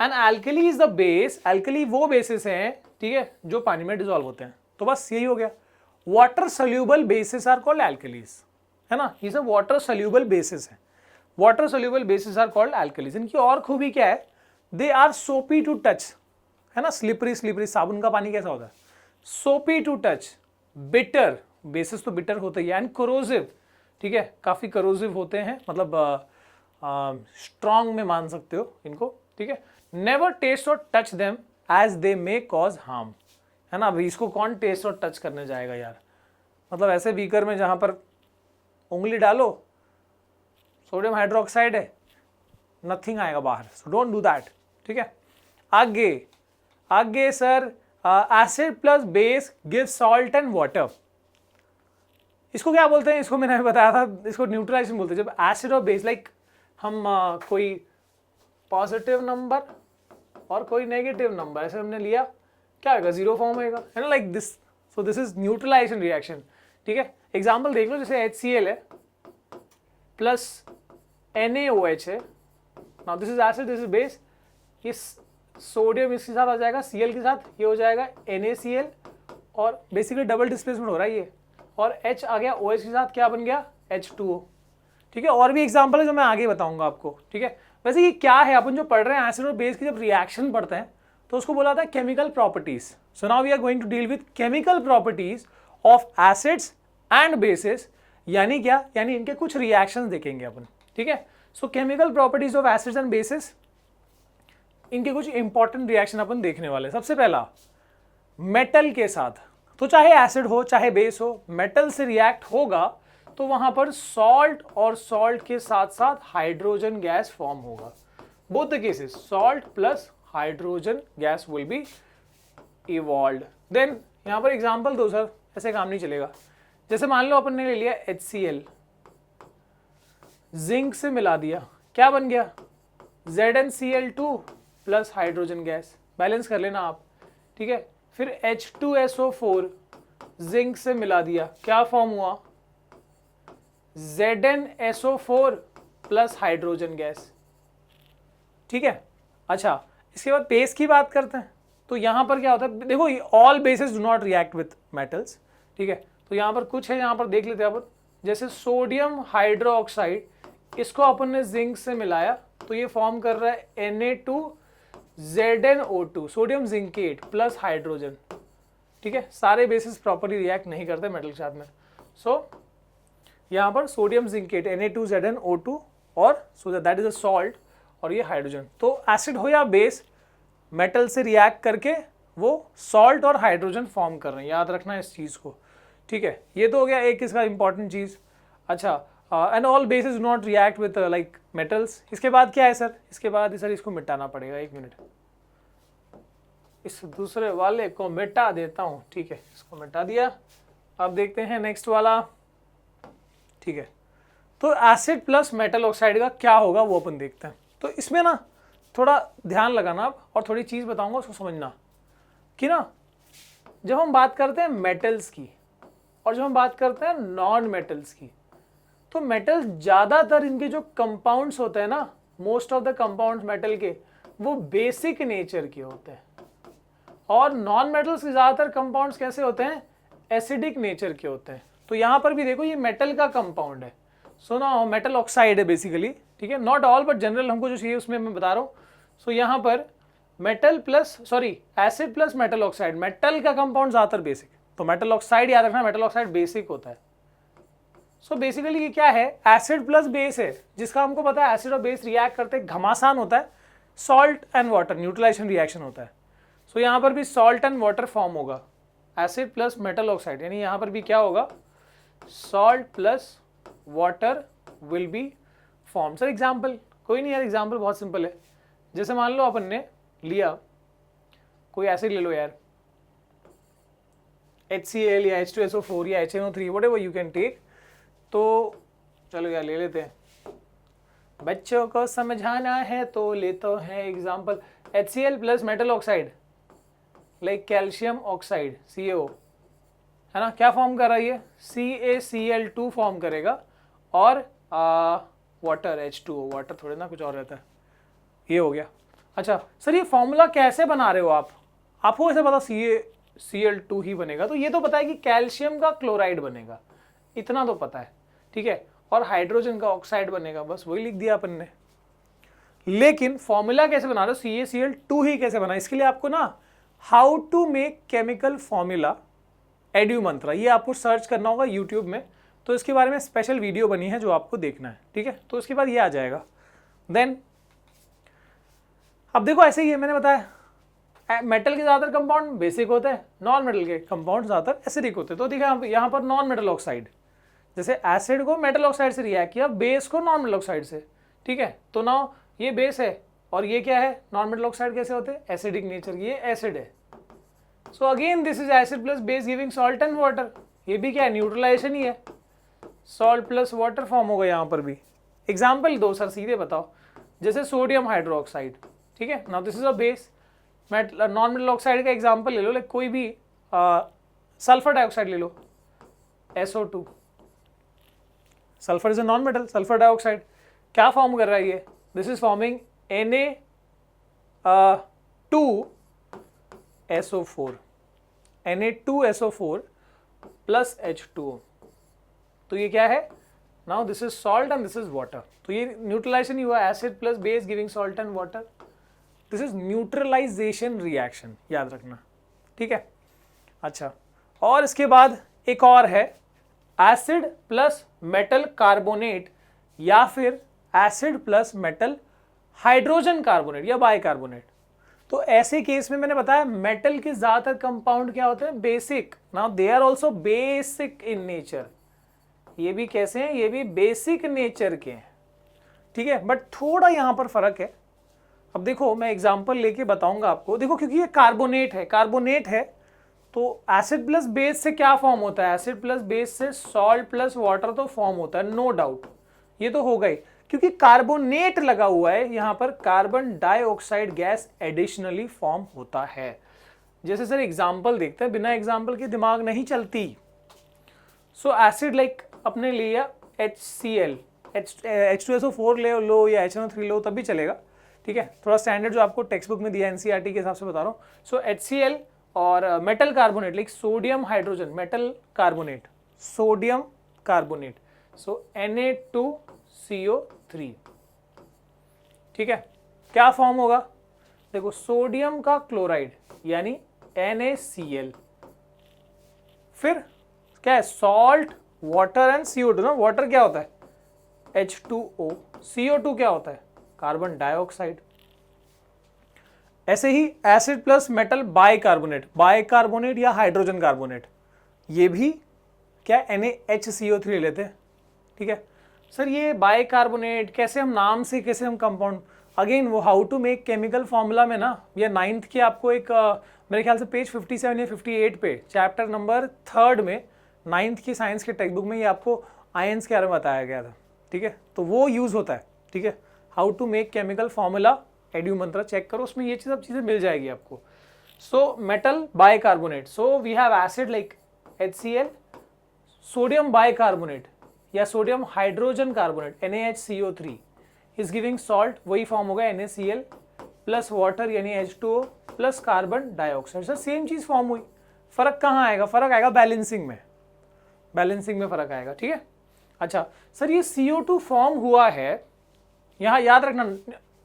And alkali is the base, alkali वो बेसिस हैं, ठीक है, जो पानी में डिसॉल्व होते हैं। तो बस यही हो गया, water soluble basis are called alkalis. है ना, ये सब वाटर सोल्यूबल बेसिस है। Water soluble basis are called alkalis. इनकी और खूबी क्या है, they are soapy to touch, है ना, स्लिपरी स्लिपरी, साबुन का पानी कैसा होता है, सोपी टू टच, बिटर, बेसिस तो बिटर होता ही है, एंड कोरोसिव, ठीक है, काफ़ी करोसिव होते हैं, मतलब स्ट्रॉन्ग में मान सकते हो इनको, ठीक है। नेवर टेस्ट और touch them as they may cause harm, है ना। अभी इसको कौन टेस्ट और टच करने जाएगा यार, मतलब ऐसे बीकर में जहाँ पर उंगली डालो सोडियम हाइड्रोक्साइड है, नथिंग आएगा बाहर, सो डोंट डू दैट, ठीक है। आगे आगे sir, acid plus base give salt and water. इसको क्या बोलते हैं, इसको मैंने बताया था, इसको न्यूट्रलाइजेशन बोलते हैं। जब एसिड और बेस, लाइक हम कोई पॉजिटिव नंबर और कोई नेगेटिव नंबर ऐसे हमने लिया, क्या होगा, जीरो फॉर्म होगा, है ना, like this. So this is neutralisation reaction, ठीक है। एग्जाम्पल देख लो, जैसे HCl है प्लस NaOH है, now this is acid, this is base, ये सोडियम इसके साथ आ जाएगा Cl के साथ, ये हो जाएगा NaCl, और बेसिकली डबल डिस्प्लेसमेंट हो रहा है ये, और H आ गया OH के साथ, क्या बन गया, H2O, ठीक है। और भी एग्जाम्पल है जो मैं आगे बताऊंगा आपको, ठीक है। वैसे ये क्या है, अपन जो पढ़ रहे हैं एसिड और बेस की जब रिएक्शन पढ़ते हैं तो उसको बोला था chemical properties. So now we are going to deal with chemical properties of acids and basis, यानी क्या, यानी इनके कुछ रिएक्शंस देखेंगे अपन, ठीक है। सो chemical properties of acids and basis, इनके कुछ इंपॉर्टेंट रिएक्शन अपन देखने वाले। सबसे पहला, मेटल के साथ, तो चाहे एसिड हो चाहे बेस हो, मेटल से रिएक्ट होगा तो वहां पर सॉल्ट और सॉल्ट के साथ साथ हाइड्रोजन गैस फॉर्म होगा। Both the cases salt plus hydrogen gas will be evolved. Then यहां पर एग्जांपल दो सर, ऐसे काम नहीं चलेगा। जैसे मान लो अपन ने ले लिया HCl, जिंक से मिला दिया, क्या बन गया, ZnCl2 plus hydrogen gas, balance कर लेना आप, ठीक है। फिर H2SO4 जिंक से मिला दिया, क्या फॉर्म हुआ, ZnSO4 प्लस हाइड्रोजन गैस, ठीक है। अच्छा, इसके बाद बेस की बात करते हैं, तो यहां पर क्या होता है, देखो all basis do not react with metals, ठीक है। तो यहां पर कुछ है, यहां पर देख लेते हैं अपन, जैसे सोडियम हाइड्रोक्साइड, इसको अपन ने जिंक से मिलाया तो ये फॉर्म कर रहा है Na2ZnO2, sodium zincate plus hydrogen, ठीक है। सारे बेसिस प्रॉपर्ली रिएक्ट नहीं करते मेटल के साथ में, सो यहाँ पर सोडियम जिंकेट Na2ZnO2 और so that is a salt, और ये हाइड्रोजन। तो एसिड हो या बेस, मेटल से रिएक्ट करके वो सॉल्ट और हाइड्रोजन फॉर्म कर रहे हैं, याद रखना इस चीज़ को, ठीक है। ये तो हो गया एक इसका इंपॉर्टेंट चीज़। अच्छा, and all basis do not react with like metals. इसके बाद क्या है सर, इसके बाद सर इसको मिटाना पड़ेगा, एक मिनट, इस दूसरे वाले को मिटा देता हूँ, ठीक है, इसको मिटा दिया। अब देखते हैं नेक्स्ट वाला, ठीक है। तो एसिड प्लस मेटल ऑक्साइड का क्या होगा वो अपन देखते हैं। तो इसमें ना थोड़ा ध्यान लगाना आप, और थोड़ी चीज़ बताऊंगा उसको समझना कि ना, जब हम बात करते हैं मेटल्स की और जब हम बात करते हैं नॉन मेटल्स की, तो मेटल्स ज़्यादातर इनके जो कंपाउंड्स होते हैं ना, most of the compounds metal के वो बेसिक नेचर के होते हैं, और नॉन मेटल्स के ज़्यादातर कंपाउंड्स कैसे होते हैं, एसिडिक नेचर के होते हैं। तो यहाँ पर भी देखो ये मेटल का कंपाउंड है, सो ना मेटल ऑक्साइड है बेसिकली, ठीक है। नॉट ऑल बट जनरल हमको जो चाहिए उसमें मैं बता रहा हूँ। सो यहाँ पर metal plus acid plus metal oxide, metal का कंपाउंड ज़्यादातर बेसिक, तो मेटल ऑक्साइड याद रखना, मेटल ऑक्साइड बेसिक होता है। सो बेसिकली ये क्या है, एसिड प्लस बेस है, जिसका हमको पता है एसिड और बेस रिएक्ट करते घमासान होता है, salt and water, neutralisation reaction होता है। सो यहाँ पर भी सॉल्ट एंड वाटर फॉर्म होगा, एसिड प्लस मेटल ऑक्साइड, यानी यहाँ पर भी क्या होगा, salt plus water will be form. Sir example, कोई नहीं यार, एग्जाम्पल बहुत सिंपल है। जैसे मान लो अपन ने लिया कोई एसिड ले लो यार, HCl या H2SO4 या HNO3, whatever you can take, तो चलो यार ले लेते हैं, बच्चों को समझाना है तो लेते हैं example. HCl plus metal oxide like calcium oxide CaO, है ना, क्या फॉर्म कर रहा है ये, CaCl2 फॉर्म करेगा, और वाटर H2O, वाटर थोड़े ना कुछ और रहता है, ये हो गया। अच्छा सर ये फॉर्मूला कैसे बना रहे हो आप, आपको ऐसे पता CaCl2 ही बनेगा, तो ये तो पता है कि कैल्शियम का क्लोराइड बनेगा, इतना तो पता है, ठीक है, और हाइड्रोजन का ऑक्साइड बनेगा, बस वही लिख दिया अपन ने। लेकिन फॉर्मूला कैसे बना रहे हो, CaCl2 ही कैसे बना, इसके लिए आपको ना how to make chemical formula Edumantra, ये आपको सर्च करना होगा यूट्यूब में, तो इसके बारे में स्पेशल वीडियो बनी है जो आपको देखना है, ठीक है। तो उसके बाद ये आ जाएगा। देन अब देखो ऐसे ही है, मैंने बताया मेटल के ज़्यादातर कंपाउंड बेसिक होते हैं, नॉन मेटल के कंपाउंड ज़्यादातर एसिडिक होते हैं। तो देखा यहाँ पर नॉन मेटल ऑक्साइड, जैसे एसिड को मेटल ऑक्साइड से रिएक्ट किया, बेस को नॉन मेटल ऑक्साइड से, ठीक है। तो नाउ ये बेस है और ये क्या है, नॉन मेटल ऑक्साइड कैसे होते हैं, एसिडिक नेचर, ये एसिड है। So again this is acid plus base giving salt and water, ये भी क्या है, न्यूट्रलाइजेशन ही है, सॉल्ट प्लस वाटर फॉर्म होगा यहाँ पर भी। एग्जाम्पल दो सर, सीधे बताओ, जैसे सोडियम हाइड्रोक्साइड, ठीक है, now this is a base, non metal oxide का एग्जाम्पल ले लो, लाइक कोई भी सल्फर डाइऑक्साइड ले लो, SO2, sulphur is a non metal, sulphur dioxide क्या फॉर्म कर रहा है ये, this is forming Na2SO4, Na2SO4 plus H2O, तो ये क्या है, now this is salt and this is water, तो ये न्यूट्रलाइजेशन हुआ, acid plus base giving salt and water, this is neutralisation reaction, याद रखना, ठीक है। अच्छा, और इसके बाद एक और है एसिड प्लस मेटल कार्बोनेट या फिर acid plus metal hydrogen carbonate या बाइकार्बोनेट। तो ऐसे केस में मैंने बताया मेटल के ज्यादातर कंपाउंड क्या होते हैं, basic, now they are also basic in nature, ये भी कैसे हैं, ये भी बेसिक नेचर के हैं, ठीक है। बट थोड़ा यहां पर फर्क है, अब देखो मैं एग्जांपल लेके बताऊंगा आपको, देखो क्योंकि ये कार्बोनेट है तो एसिड प्लस बेस से क्या फॉर्म होता है, एसिड प्लस बेस से सॉल्ट प्लस वाटर तो फॉर्म होता है, नो डाउट, ये तो हो गई, क्योंकि कार्बोनेट लगा हुआ है यहां पर, carbon dioxide gas additionally form होता है। जैसे सर एग्जांपल देखते हैं, बिना एग्जांपल के दिमाग नहीं चलती। सो एसिड लाइक अपने लिया HCl, H2SO4 ले लो या HNO3 लो तब भी चलेगा, ठीक है, थोड़ा स्टैंडर्ड जो आपको टेक्स्ट बुक में दिया NCERT के हिसाब से बता रहा हूँ। सो HCl और metal carbonate like sodium hydrogen, metal carbonate, sodium carbonate, so Na2CO3, ठीक है, क्या फॉर्म होगा, देखो सोडियम का क्लोराइड यानी NaCl, फिर क्या है, सॉल्ट, वाटर एंड CO2 ना, वाटर क्या होता है H2O, CO2 क्या होता है कार्बन डाइऑक्साइड। ऐसे ही एसिड प्लस मेटल बाइकार्बोनेट या हाइड्रोजन कार्बोनेट, ये भी क्या NaHCO3 लेते हैं, ठीक है। सर ये बाइकार्बोनेट कैसे, हम नाम से कैसे हम कंपाउंड, अगेन वो how to make chemical formula में ना, ये 9th के आपको एक मेरे ख्याल से पेज 57 या 58 पे चैप्टर नंबर 3 में 9th की साइंस के टेक्स्ट बुक में ये आपको आयंस के बारे में बताया गया था, ठीक है, तो वो यूज होता है, ठीक है, how to make chemical formula Edumantra check करो, उसमें ये सब चीजें मिल जाएगी आपको। So metal bicarbonate, so we have acid like HCl, sodium bicarbonate या sodium hydrogen carbonate NaHCO3 is giving salt, वही फॉर्म होगा NaCl प्लस वाटर यानी H2O plus carbon dioxide. Sir same चीज फॉर्म हुई, फर्क कहाँ आएगा, फर्क आएगा बैलेंसिंग में फर्क आएगा, ठीक है। अच्छा सर ये CO2 फॉर्म हुआ है, यहाँ याद रखना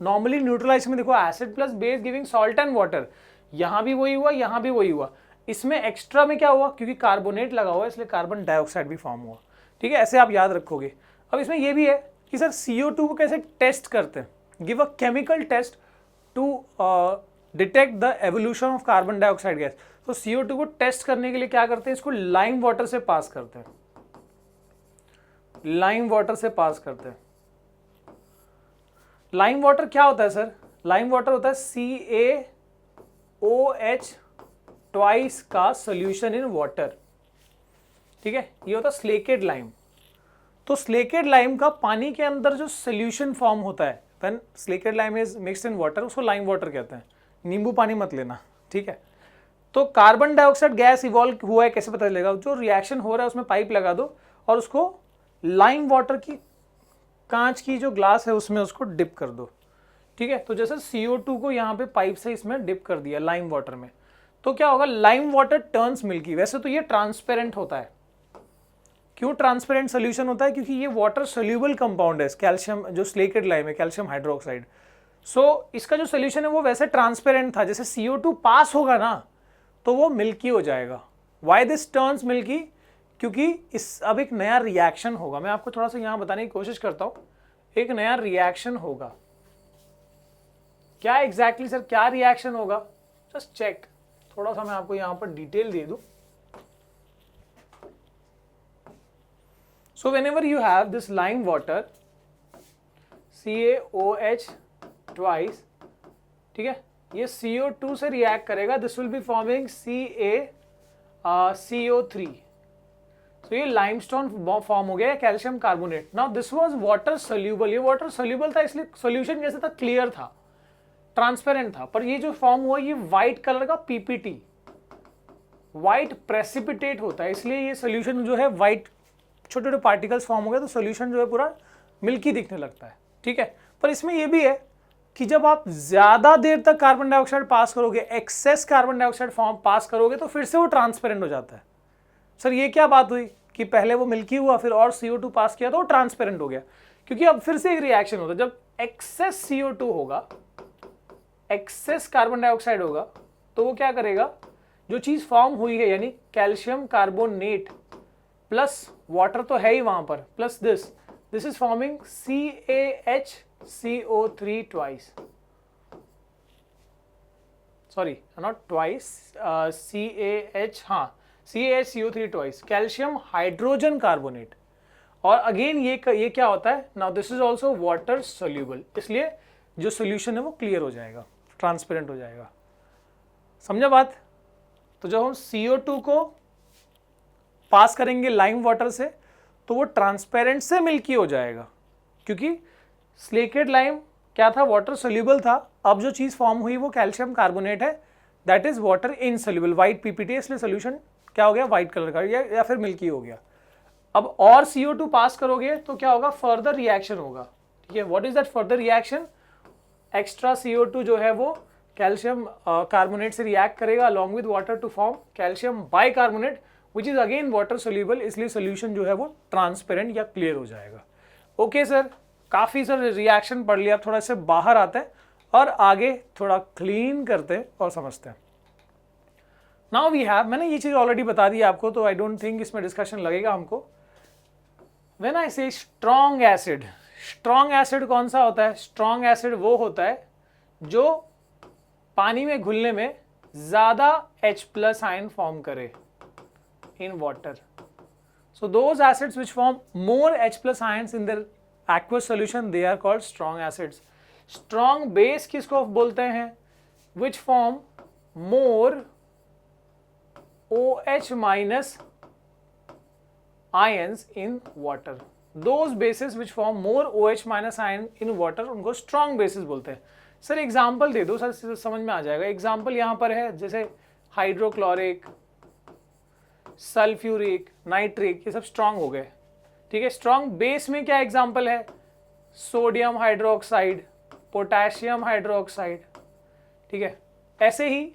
नॉर्मली न्यूट्रलाइजेशन में देखो acid plus base giving salt and water, यहाँ भी वही हुआ, यहाँ भी वही हुआ, इसमें एक्स्ट्रा में क्या हुआ, क्योंकि कार्बोनेट लगा हुआ है इसलिए कार्बन डाइऑक्साइड भी फॉर्म हुआ, ठीक है, ऐसे आप याद रखोगे। अब इसमें यह भी है कि सर CO2 को कैसे टेस्ट करते हैं, give a chemical test to detect the evolution of carbon dioxide gas. तो CO2 को टेस्ट करने के लिए क्या करते हैं, इसको लाइम वाटर से पास करते हैं, लाइम वाटर क्या होता है सर, लाइम वाटर होता है CaOH ट्वाइस का सोल्यूशन इन वाटर, ठीक है, ये होता है स्लेकेड लाइम। तो स्लेकेड लाइम का पानी के अंदर जो सोल्यूशन फॉर्म होता है when slaked lime is mixed in water, उसको लाइम वाटर कहते हैं, नींबू पानी मत लेना, ठीक है। तो कार्बन डाइऑक्साइड गैस इवॉल्व हुआ है कैसे पता चलेगा, जो रिएक्शन हो रहा है उसमें पाइप लगा दो और उसको लाइम वाटर की कांच की जो ग्लास है उसमें उसको डिप कर दो, ठीक है। तो जैसे CO2 को यहाँ पे पाइप से इसमें डिप कर दिया लाइम वाटर में, तो क्या होगा, लाइम वाटर टर्न्स मिल्की, वैसे तो ये ट्रांसपेरेंट होता है, क्यों ट्रांसपेरेंट सोल्यूशन होता है? क्योंकि ये वाटर सोल्यूबल कंपाउंड है, कैल्शियम जो स्लेकेट लाइम है, कैल्शियम हाइड्रोक्साइड। सो इसका जो सोल्यूशन है वो वैसे ट्रांसपेरेंट था, जैसे CO2 पास होगा ना तो वो मिल्की हो जाएगा। Why this turns milky? क्योंकि इस अब एक नया रिएक्शन होगा। मैं आपको थोड़ा सा यहाँ बताने की कोशिश करता हूँ। एक नया रिएक्शन होगा। क्या एग्जैक्टली सर, क्या रिएक्शन होगा? Just check. थोड़ा सा मैं आपको यहाँ पर डिटेल दे दूँ। So whenever you have this lime water, CaOH twice, ठीक है, ये CO2 से रिएक्ट करेगा, this will be forming CaCO3। तो ये लाइमस्टोन फॉर्म हो गया, calcium carbonate. Now this was water soluble, ये वाटर सोल्यूबल था इसलिए सोल्यूशन कैसे था? क्लियर था, ट्रांसपेरेंट था। पर ये जो फॉर्म हुआ ये व्हाइट कलर का PPT, व्हाइट प्रेसिपिटेट होता है, इसलिए ये सोल्यूशन जो है व्हाइट छोटे छोटे पार्टिकल्स फॉर्म हो गए तो सोल्यूशन जो है पूरा मिल्की दिखने लगता है। ठीक है, पर इसमें यह भी है कि जब आप ज्यादा देर तक कार्बन डाइऑक्साइड पास करोगे, एक्सेस कार्बन डाइऑक्साइड फॉर्म पास करोगे तो फिर से वो ट्रांसपेरेंट हो जाता है। सर ये क्या बात हुई कि पहले वो मिल्की हुआ फिर और CO2 पास किया तो वो ट्रांसपेरेंट हो गया? क्योंकि अब फिर से एक रिएक्शन होता है, जब एक्सेस CO2 होगा, एक्सेस कार्बन डाइऑक्साइड होगा, तो वो क्या करेगा? जो चीज फॉर्म हुई है यानी कैल्शियम कार्बोनेट प्लस वाटर तो है ही वहां पर, plus this is forming CaHCO3 twice, sorry not twice, CaHCO3 twice, calcium hydrogen carbonate. और अगेन ये क्या होता है? Now this is also water soluble, इसलिए जो सोल्यूशन है वो क्लियर हो जाएगा, ट्रांसपेरेंट हो जाएगा। समझा बात? तो जब हम CO2 को पास करेंगे लाइम वाटर से तो वो ट्रांसपेरेंट से मिल्की हो जाएगा, क्योंकि स्लेकेट लाइम क्या था? वाटर सोल्यूबल था। अब जो चीज फॉर्म हुई वो कैल्शियम कार्बोनेट है, that is water insoluble, white PPT, इसलिए सोल्यूशन क्या हो गया? व्हाइट कलर का या फिर मिल्की हो गया। अब और CO2 पास करोगे तो क्या होगा? फर्दर रिएक्शन होगा। ठीक है, what is that further reaction? Extra CO2 जो है वो कैल्शियम कार्बोनेट से रिएक्ट करेगा along with water to form calcium bicarbonate which is again water soluble, इसलिए सोल्यूशन जो है वो ट्रांसपेरेंट या क्लियर हो जाएगा। ओके सर, काफी सर रिएक्शन पढ़ लिया, थोड़ा से बाहर आते हैं और आगे थोड़ा क्लीन करते हैं और समझते हैं। नाउ वी हैव, मैंने ये चीज ऑलरेडी बता दी आपको तो आई डोंट थिंक इसमें डिस्कशन लगेगा हमको। व्हेन आई से स्ट्रॉन्ग एसिड, स्ट्रॉन्ग एसिड कौन सा होता है? स्ट्रॉन्ग एसिड वो होता है जो पानी में घुलने में ज्यादा H+ आयन फॉर्म करे in water. So those acids which form more H+ ions in their aqueous solution, they are called strong acids. Strong base किसको बोलते हैं? Which form more OH- ions in water. Those bases which form more OH- ion in water उनको strong bases बोलते हैं। Sir example दे दो sir, समझ में आ जाएगा। एग्जाम्पल यहाँ पर है जैसे हाइड्रोक्लोरिक, सल्फ्यूरिक, नाइट्रिक, ये सब स्ट्रांग हो गए। ठीक है, स्ट्रांग बेस में क्या एग्जांपल है? Sodium hydroxide, potassium hydroxide. ठीक है, ऐसे ही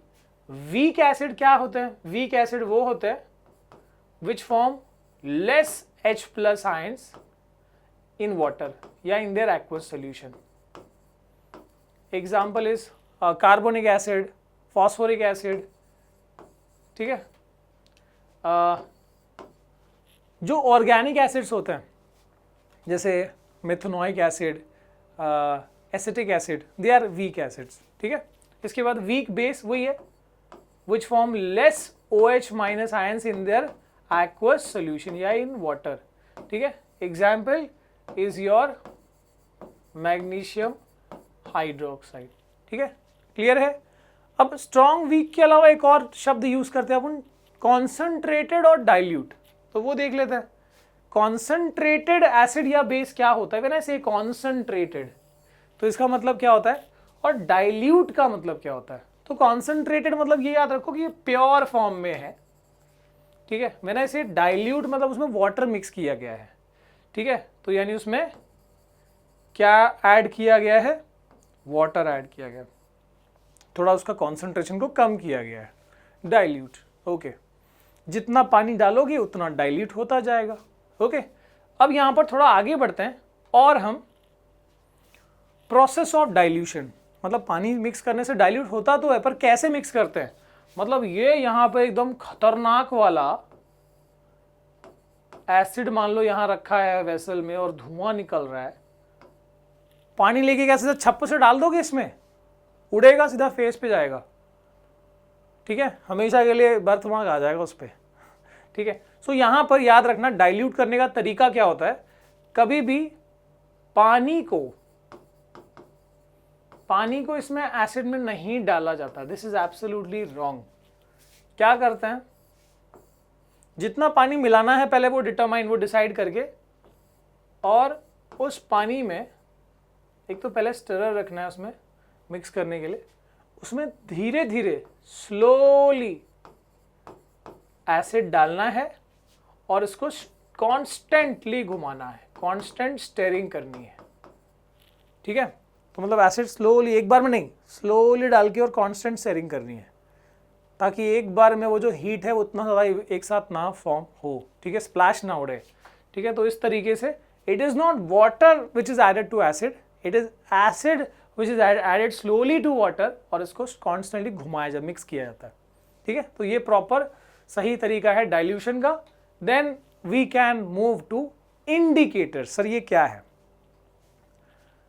वीक एसिड क्या होते हैं? वीक एसिड वो होते हैं which form less H+ ions in water या in their aqueous solution. Example is carbonic acid, phosphoric acid. ठीक है, जो ऑर्गेनिक एसिड्स होते हैं जैसे methanoic acid, acetic acid, they are weak acids. ठीक है, इसके बाद वीक बेस वही है which form less OH- ions in their aqueous solution या इन वाटर। ठीक है, example is your magnesium hydroxide. ठीक है, क्लियर है? अब स्ट्रॉन्ग वीक के अलावा एक और शब्द यूज करते हैं अपन, कॉन्सेंट्रेटेड और डाइल्यूट, तो वो देख लेते हैं। कॉन्सेंट्रेटेड एसिड या बेस क्या होता है? व्हेन आई से कॉन्सेंट्रेटेड तो इसका मतलब क्या होता है, और डाइल्यूट का मतलब क्या होता है? तो कॉन्सेंट्रेटेड मतलब ये याद रखो कि ये प्योर फॉर्म में है। ठीक है, व्हेन आई से डाइल्यूट मतलब उसमें वाटर मिक्स किया गया है। ठीक है, तो यानी उसमें क्या ऐड किया गया है? वाटर ऐड किया गया, थोड़ा उसका कॉन्सेंट्रेशन को कम किया गया है, डाइल्यूट। ओके, जितना पानी डालोगे उतना डाइल्यूट होता जाएगा। ओके, अब यहां पर थोड़ा आगे बढ़ते हैं और हम प्रोसेस ऑफ डाइल्यूशन, मतलब पानी मिक्स करने से डाइल्यूट होता तो है, पर कैसे मिक्स करते हैं, मतलब ये यहां पे एकदम खतरनाक वाला एसिड मान लो यहां रखा है वेसल में और धुआं निकल रहा है, पानी लेके कैसे छप्प से डाल दोगे इसमें, उड़ेगा सीधा फेस पे जाएगा, ठीक है, हमेशा के लिए बर्थ मार्क आ जाएगा उस पर, ठीक है। सो यहां पर याद रखना डाइल्यूट करने का तरीका क्या होता है, कभी भी पानी को इसमें एसिड में नहीं डाला जाता, दिस इज एब्सोल्युटली रॉन्ग। क्या करते हैं, जितना पानी मिलाना है पहले वो डिसाइड करके, और उस पानी में एक तो पहले स्टिरर रखना है उसमें मिक्स करने के लिए, उसमें धीरे धीरे स्लोली एसिड डालना है और इसको कॉन्स्टेंटली घुमाना है, कॉन्स्टेंट स्टेरिंग करनी है, ठीक है। तो मतलब एसिड स्लोली, एक बार में नहीं, स्लोली डाल के और कांस्टेंट स्टेरिंग करनी है, ताकि एक बार में वो जो हीट है वो उतना ज़्यादा एक साथ ना फॉर्म हो, ठीक है, स्प्लैश ना उड़े, ठीक है। तो इस तरीके से it is not water which is added to acid, it is acid which is added slowly to water, और इसको कॉन्स्टेंटली घुमाया जाता, मिक्स किया जाता है, ठीक है। तो ये प्रॉपर सही तरीका है डाइल्यूशन का। Then we can move to indicator. Sir ये क्या है,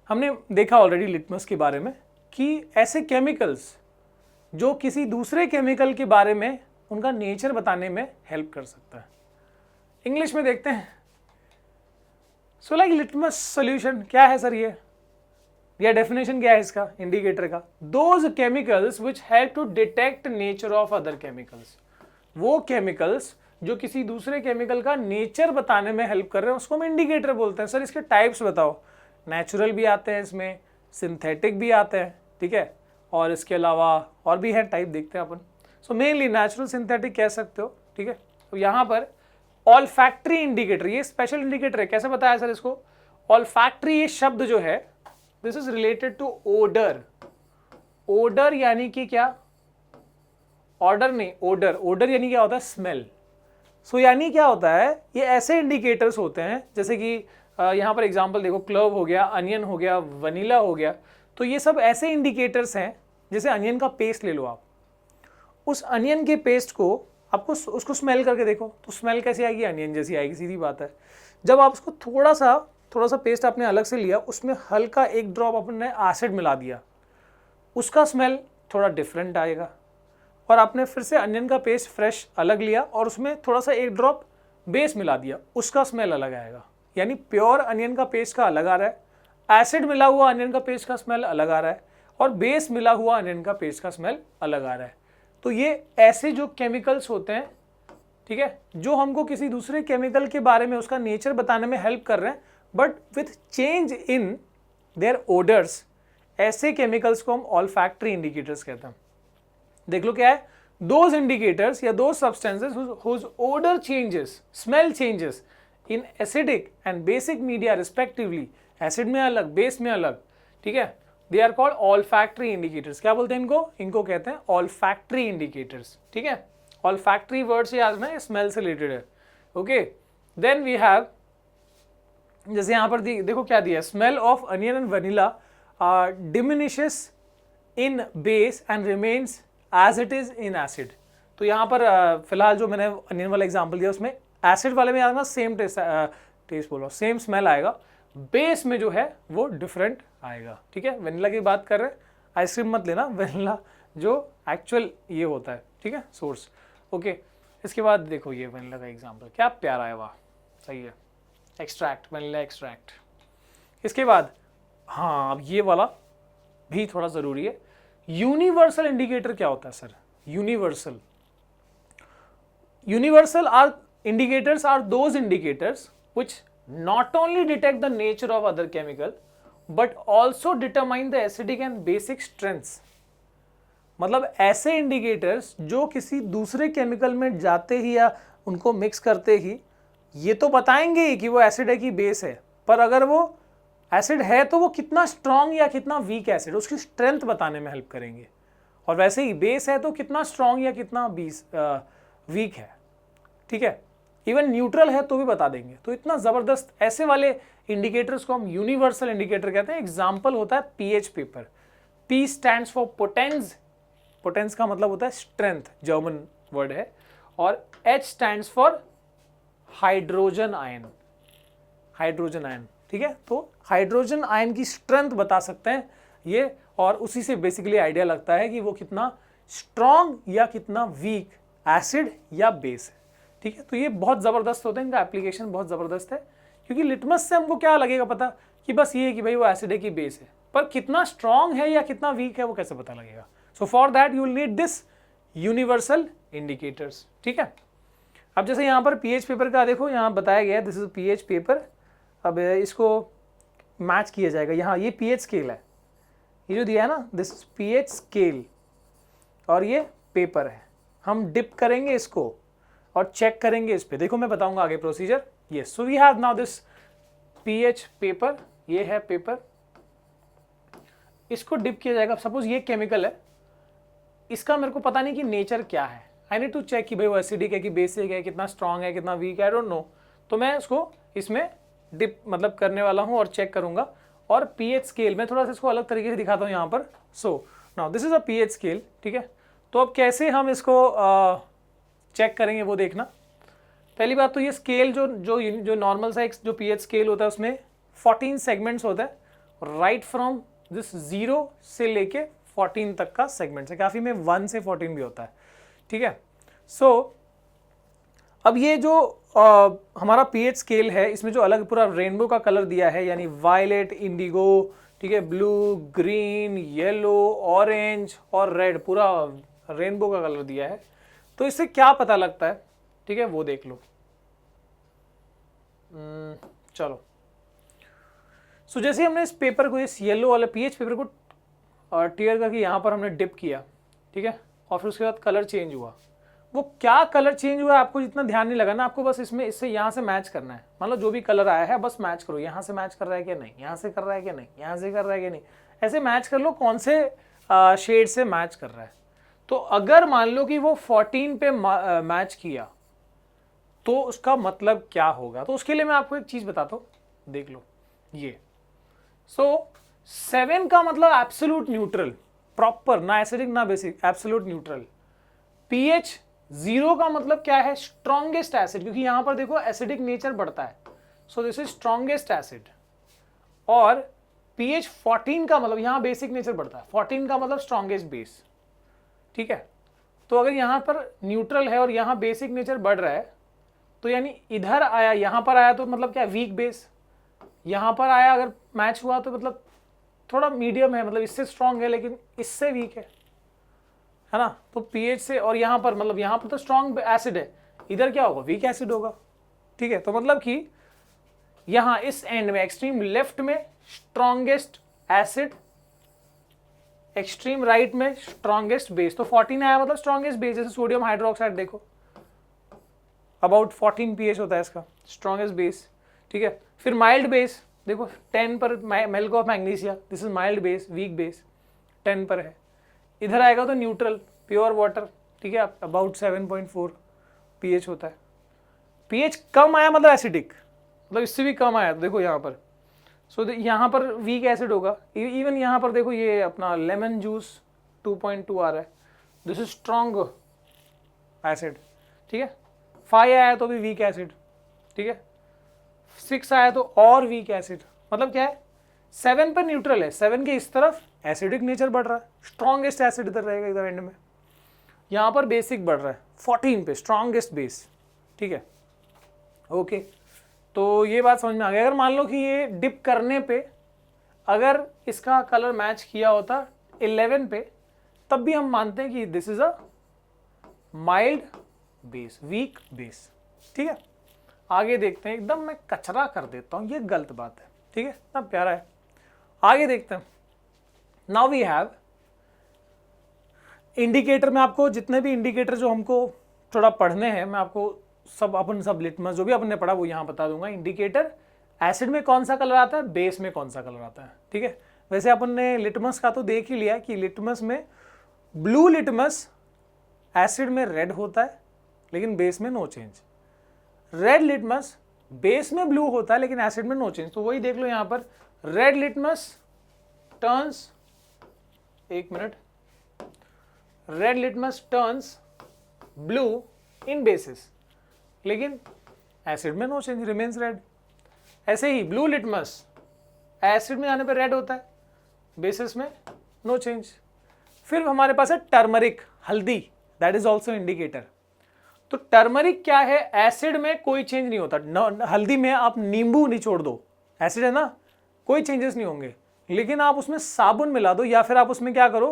हमने देखा ऑलरेडी लिटमस के बारे में कि ऐसे केमिकल्स जो किसी दूसरे केमिकल के बारे में उनका नेचर बताने में हेल्प कर सकता है। इंग्लिश में देखते हैं, सो लाइक लिटमस सॉल्यूशन क्या है सर ये, या डेफिनेशन क्या है इसका इंडिकेटर का, those chemicals which help to detect nature of other chemicals, वो केमिकल्स जो किसी दूसरे केमिकल का नेचर बताने में हेल्प कर रहे हैं उसको हम इंडिकेटर बोलते हैं। सर इसके टाइप्स बताओ, नेचुरल भी आते हैं इसमें, सिंथेटिक भी आते हैं, ठीक है, और इसके अलावा और भी है टाइप, देखते हैं अपन। सो मेनली नेचुरल सिंथेटिक कह सकते हो, ठीक है। तो यहाँ पर ऑल्फैक्टरी इंडिकेटर, ये स्पेशल इंडिकेटर है, कैसे बताया सर इसको, ऑल्फैक्टरी ये शब्द जो है this is related to odour, odour यानी कि क्या, ऑर्डर नहीं, ओडर, ओडर यानी क्या होता है, स्मेल। सो यानी क्या होता है, ये ऐसे इंडिकेटर्स होते हैं जैसे कि यहाँ पर एग्जांपल देखो, क्लोव हो गया, अनियन हो गया, वनीला हो गया, तो ये सब ऐसे इंडिकेटर्स हैं। जैसे अनियन का पेस्ट ले लो आप, उस अनियन के पेस्ट को आपको उसको स्मेल करके देखो तो स्मेल कैसी आएगी, अनियन जैसी आएगी, सीधी बात है। जब आप उसको थोड़ा सा पेस्ट आपने अलग से लिया, उसमें हल्का एक ड्रॉप आपने एसिड मिला दिया, उसका स्मेल थोड़ा डिफरेंट आएगा। और आपने फिर से अनियन का पेस्ट फ्रेश अलग लिया और उसमें थोड़ा सा एक ड्रॉप बेस मिला दिया, उसका स्मेल अलग आएगा। यानी प्योर अनियन का पेस्ट का अलग आ रहा है, एसिड मिला हुआ अनियन का पेस्ट का स्मेल अलग आ रहा है, और बेस मिला हुआ अनियन का पेस्ट का स्मेल अलग आ रहा है। तो ये ऐसे जो केमिकल्स होते हैं, ठीक है, जो हमको किसी दूसरे केमिकल के बारे में उसका नेचर बताने में हेल्प कर रहे हैं, but with change in their odours, ऐसे केमिकल्स को हम ऑल्फैक्टरी इंडिकेटर्स कहते हैं। देख लो क्या है, दोज इंडिकेटर्स या those substances whose odour changes, smell changes in acidic and basic media respectively, acid में अलग, बेस में अलग, ठीक है, they are called olfactory indicators. क्या बोलते हैं इनको कहते हैं ऑल्फैक्टरी इंडिकेटर्स, ठीक है। ऑल्फैक्टरी वर्ड से याद में स्मेल से रिलेटेड है, ओके। देन वी हैव, जैसे यहां पर देखो क्या दिया, smell of onion and vanilla diminishes in base and remains as it is in acid. तो यहाँ पर फिलहाल जो मैंने अनियन वाला एग्जांपल दिया उसमें एसिड वाले में आएगा सेम टेस्ट बोलो, सेम स्मेल आएगा, बेस में जो है वो डिफरेंट आएगा, ठीक है। वेनिला की बात कर रहे हैं, आइसक्रीम मत लेना, वेनिला जो एक्चुअल ये होता है, ठीक है, सोर्स, ओके। इसके बाद देखो ये वेनिला का एग्जांपल क्या प्यारा है, वाह, सही है, एक्सट्रैक्ट, वेनिला एक्सट्रैक्ट। इसके बाद हाँ, अब ये वाला भी थोड़ा ज़रूरी है, यूनिवर्सल इंडिकेटर क्या होता है sir, universal are indicators are those indicators which not only detect the nature of other chemical but also determine the acidic and basic strengths। मतलब ऐसे इंडिकेटर्स जो किसी दूसरे केमिकल में जाते ही या उनको मिक्स करते ही ये तो बताएंगे कि वो एसिड है कि बेस है, पर अगर वो एसिड है तो वो कितना स्ट्रॉन्ग या कितना वीक एसिड, उसकी स्ट्रेंथ बताने में हेल्प करेंगे। और वैसे ही बेस है तो कितना स्ट्रॉन्ग या कितना वीक है, ठीक है। इवन न्यूट्रल है तो भी बता देंगे। तो इतना ज़बरदस्त, ऐसे वाले इंडिकेटर्स को हम यूनिवर्सल इंडिकेटर कहते हैं। एग्जाम्पल होता है pH paper. P stands for potence, potence का मतलब होता है स्ट्रेंथ, जर्मन वर्ड है, और H stands for hydrogen ion, hydrogen ion, ठीक है। तो हाइड्रोजन आयन की स्ट्रेंथ बता सकते हैं ये, और उसी से बेसिकली आइडिया लगता है कि वो कितना स्ट्रॉन्ग या कितना वीक एसिड या बेस है, ठीक है। तो ये बहुत ज़बरदस्त होता है, इनका एप्लीकेशन बहुत ज़बरदस्त है, क्योंकि लिटमस से हमको क्या लगेगा पता कि बस ये कि भाई वो एसिड है कि बेस है, पर कितना स्ट्रॉन्ग है या कितना वीक है वो कैसे पता लगेगा। So for that you will need this universal indicators, ठीक है। अब जैसे यहाँ पर पीएच पेपर का देखो, यहाँ बताया गया है दिस इज पीएच पेपर। अब इसको मैच किया जाएगा, यहाँ ये पीएच स्केल है, ये जो दिया है ना दिस पीएच स्केल, और ये पेपर है। हम डिप करेंगे इसको और चेक करेंगे इस पे, देखो मैं बताऊंगा आगे procedure. Yes, so we have now this pH paper, ये है पेपर, इसको डिप किया जाएगा। सपोज ये केमिकल है, इसका मेरे को पता नहीं कि नेचर क्या है, आई नीड टू चेक कि भाई वो एसिडिक है कि बेसिक है, कितना स्ट्रॉन्ग है कितना वीक है, आई डोंट नो। तो मैं उसको इसमें डिप मतलब करने वाला हूँ और चेक करूंगा। और पीएच स्केल में थोड़ा सा इसको अलग तरीके से दिखाता हूँ यहाँ पर। So now this is a pH scale, ठीक है। तो अब कैसे हम इसको चेक करेंगे वो देखना। पहली बात तो ये स्केल जो नॉर्मल सा एक जो पीएच स्केल होता है उसमें 14 सेगमेंट्स होता है, राइट फ्रॉम दिस 0 से लेके 14 तक का सेगमेंट्स है, काफ़ी में 1 से 14 भी होता है, ठीक है। सो अब ये जो हमारा पीएच स्केल है, इसमें जो अलग पूरा रेनबो का कलर दिया है, यानी वायलेट, इंडिगो, ठीक है, ब्लू, ग्रीन, येलो, ऑरेंज और रेड, पूरा रेनबो का कलर दिया है। तो इससे क्या पता लगता है, ठीक है, वो देख लो। चलो, सो जैसे हमने इस पेपर को, इस येलो वाले पीएच पेपर को टीयर करके यहाँ पर हमने डिप किया, ठीक है, और फिर उसके बाद कलर चेंज हुआ। वो क्या कलर चेंज हुआ आपको इतना ध्यान नहीं लगाना, आपको बस इसमें इससे यहाँ से मैच करना है। मान लो जो भी कलर आया है बस मैच करो, यहाँ से मैच कर रहा है कि नहीं, यहाँ से कर रहा है कि नहीं, यहाँ से कर रहा है कि नहीं, ऐसे मैच कर लो कौन से शेड से मैच कर रहा है। तो अगर मान लो कि वो 14 पे मैच किया तो उसका मतलब क्या होगा। तो उसके लिए मैं आपको एक चीज़ बताता हूँ, देख लो ये। सो 7 का मतलब एब्सोल्यूट न्यूट्रल, प्रॉपर, ना एसिडिक ना बेसिक, एब्सोल्यूट न्यूट्रल। पीएच 0 का मतलब क्या है, स्ट्रॉन्गेस्ट एसिड, क्योंकि यहां पर देखो एसिडिक नेचर बढ़ता है, so this is strongest acid. और पीएच 14 का मतलब यहां बेसिक नेचर बढ़ता है, 14 का मतलब स्ट्रॉन्गेस्ट बेस, ठीक है। तो अगर यहां पर न्यूट्रल है और यहां बेसिक नेचर बढ़ रहा है, तो यानी इधर आया, यहां पर आया तो मतलब क्या, वीक बेस। यहां पर आया अगर मैच हुआ तो मतलब थोड़ा मीडियम है, मतलब इससे स्ट्रॉन्ग है लेकिन इससे वीक है ना। तो पीएच से, और यहाँ पर मतलब यहाँ पर तो स्ट्रॉन्ग एसिड है, इधर क्या होगा, वीक एसिड होगा, ठीक है। तो मतलब कि यहाँ इस एंड में एक्सट्रीम लेफ्ट में स्ट्रॉन्गेस्ट एसिड, एक्सट्रीम राइट में स्ट्रॉन्गेस्ट बेस। तो 14 आया मतलब स्ट्रॉन्गेस्ट बेस, जैसे सोडियम हाइड्रोक्साइड देखो अबाउट 14 पीएच होता है इसका, स्ट्रॉन्गेस्ट बेस, ठीक है। फिर माइल्ड बेस देखो 10 पर, milk of magnesia, this is mild base, weak base 10 पर है। इधर आएगा तो न्यूट्रल, प्योर वाटर, ठीक है, अबाउट 7.4 पीएच होता है। पीएच कम आया मतलब एसिडिक, मतलब इससे भी कम आया, देखो यहाँ पर। सो यहाँ पर वीक एसिड होगा। इवन यहाँ पर देखो ये अपना लेमन जूस 2.2 आ रहा है, दिस इज स्ट्रॉन्ग एसिड, ठीक है। 5 आया तो भी वीक एसिड, ठीक है। 6 आया तो और वीक एसिड, मतलब क्या है, 7 पर न्यूट्रल है, 7 के इस तरफ एसिडिक नेचर बढ़ रहा है, स्ट्रॉन्गेस्ट एसिड इधर रहेगा, इधर एंड में। यहाँ पर बेसिक बढ़ रहा है 14 पे, स्ट्रॉन्गेस्ट बेस, ठीक है, ओके। तो ये बात समझ में आ गई। अगर मान लो कि ये डिप करने पे अगर इसका कलर मैच किया होता 11 पे, तब भी हम मानते हैं कि this is a mild base, weak base, ठीक है। आगे देखते हैं, एकदम मैं कचरा कर देता हूँ, ये गलत बात है, ठीक है, इतना प्यारा है। आगे देखते हैं। नाउ वी हैव इंडिकेटर में, आपको जितने भी इंडिकेटर जो हमको थोड़ा पढ़ने हैं, मैं आपको सब लिटमस जो भी अपन ने पढ़ा वो यहाँ बता दूंगा। इंडिकेटर एसिड में कौन सा कलर आता है, बेस में कौन सा कलर आता है, ठीक है। वैसे अपन ने लिटमस का तो देख ही लिया कि लिटमस में ब्लू लिटमस एसिड में रेड होता है लेकिन बेस में no change. Red litmus base में ब्लू होता है लेकिन एसिड में नो चेंज। तो वही देख लो यहां पर, रेड लिटमस टर्न्स, एक minute, red litmus turns blue in bases, लेकिन एसिड में नो चेंज, रिमेन्स रेड। ऐसे ही ब्लू लिटमस एसिड में जाने पर रेड होता है, बेसिस में नो चेंज। फिर हमारे पास है टर्मरिक, हल्दी, दैट इज ऑल्सो इंडिकेटर। तो टर्मरिक क्या है, एसिड में कोई चेंज नहीं होता। हल्दी में आप नींबू निचोड़ दो, एसिड है ना, कोई चेंजेस नहीं होंगे। लेकिन आप उसमें साबुन मिला दो या फिर आप उसमें क्या करो,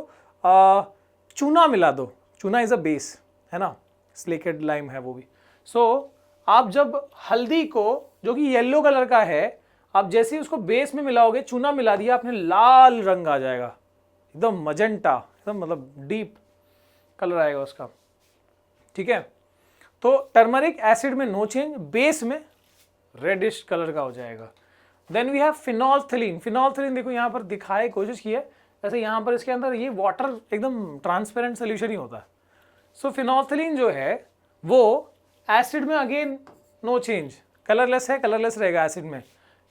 चूना मिला दो, चूना इज अ बेस, है ना, स्लेकेड लाइम है वो भी। सो आप जब हल्दी को, जो कि येलो कलर का है, आप जैसे ही उसको बेस में मिलाओगे, चूना मिला दिया आपने, लाल रंग आ जाएगा, एकदम मजेंटा, एकदम मतलब डीप कलर आएगा उसका, ठीक है। तो टर्मरिक एसिड में नो चेंज, बेस में रेडिश कलर का हो जाएगा। Then we have phenolphthalein. Phenolphthalein देखो यहाँ पर दिखाए, कोशिश की है, जैसे यहाँ पर इसके अंदर ये वाटर एकदम ट्रांसपेरेंट सोल्यूशन ही होता है। सो फिनोल्फ्थलीन जो है वो एसिड में अगेन नो चेंज, कलरलेस है, कलरलेस रहेगा एसिड में,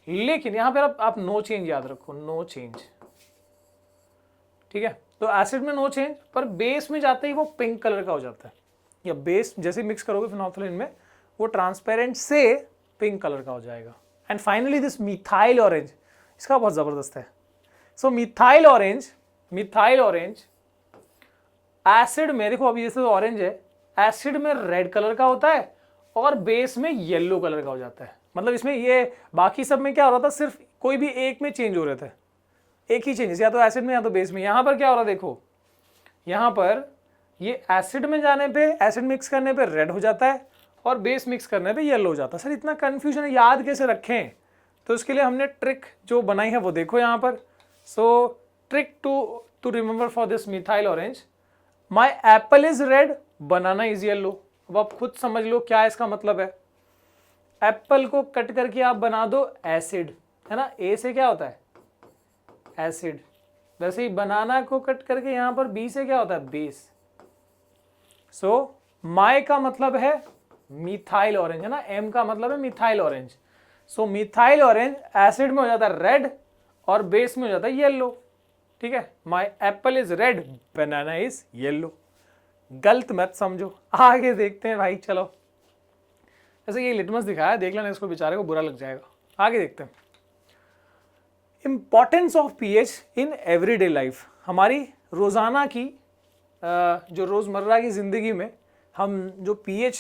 लेकिन यहां पर आप नो चेंज याद रखो, नो चेंज, ठीक है। तो एसिड में नो चेंज, पर बेस में जाते ही वो पिंक कलर का हो जाता है, या बेस जैसे मिक्स करोगे फिनोल्फ्थलीन में, वो ट्रांसपेरेंट से पिंक कलर का हो जाएगा। And finally this methyl orange, इसका बहुत जबरदस्त है। सो methyl orange, methyl orange acid में, देखो अभी जैसे ऑरेंज है, एसिड में रेड कलर का होता है और बेस में येलो कलर का हो जाता है। मतलब इसमें ये बाकी सब में क्या हो रहा था, सिर्फ कोई भी एक में चेंज हो रहे थे, एक ही चेंजेस, या तो एसिड में या तो बेस में। यहां पर क्या हो रहा है, देखो यहां पर ये एसिड में जाने पे, एसिड मिक्स करने पे रेड हो जाता है और बेस मिक्स करने पे येलो हो जाता है। सर इतना कंफ्यूजन है, याद कैसे रखें? तो इसके लिए हमने ट्रिक जो बनाई है वो देखो यहाँ पर। So trick to remember for this methyl orange, my apple is red, banana is yellow. अब आप खुद समझ लो क्या इसका मतलब है। एप्पल को कट करके आप बना दो एसिड, है ना, ए से क्या होता है एसिड, वैसे ही बनाना को कट करके यहां पर बी से क्या होता है बेस। सो माई का मतलब है मिथाइल ऑरेंज, है ना, एम का मतलब है मिथाइल ऑरेंज। सो मिथाइल ऑरेंज एसिड में हो जाता है रेड और बेस में हो जाता है येलो, ठीक है। माई apple is red, banana is yellow. गलत मत समझो, आगे देखते हैं भाई, चलो। जैसे ये लिटमस दिखाया, देख लेना, इसको बेचारे को बुरा लग जाएगा। आगे देखते हैं, importance of pH in everyday life. हमारी रोजाना की जो रोजमर्रा की जिंदगी में हम जो पीएच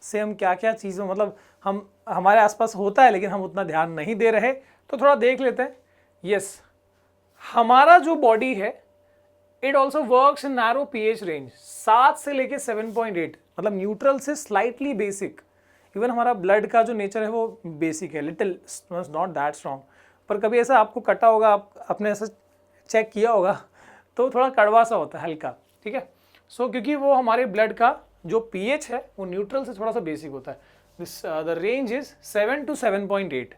से हम क्या क्या चीज़ों, मतलब हम हमारे आसपास होता है लेकिन हम उतना ध्यान नहीं दे रहे, तो थोड़ा देख लेते हैं। यस, हमारा जो बॉडी है it also works in narrow pH range, 7 से लेके 7.8, मतलब न्यूट्रल से स्लाइटली बेसिक। इवन हमारा ब्लड का जो नेचर है वो बेसिक है, लिटिल, नॉट दैट स्ट्रॉन्ग। पर कभी ऐसा आपको कटा होगा, आपने ऐसा चेक किया होगा, तो थोड़ा कड़वा सा होता है, हल्का, ठीक है। सो क्योंकि वो हमारे ब्लड का जो पीएच है वो न्यूट्रल से थोड़ा सा बेसिक होता है। This the range is 7 to 7.8।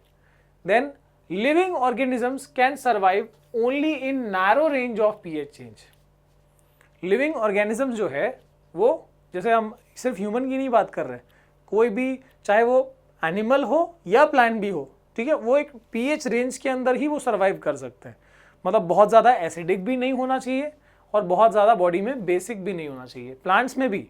Then living organisms can survive only in narrow range of pH change. Living organism जो है वो, जैसे हम सिर्फ ह्यूमन की नहीं बात कर रहे, कोई भी, चाहे वो एनिमल हो या प्लांट भी हो, ठीक है, वो एक पीएच रेंज के अंदर ही वो सर्वाइव कर सकते हैं। मतलब बहुत ज़्यादा एसिडिक भी नहीं होना चाहिए और बहुत ज़्यादा बॉडी में बेसिक भी नहीं होना चाहिए। प्लांट्स में भी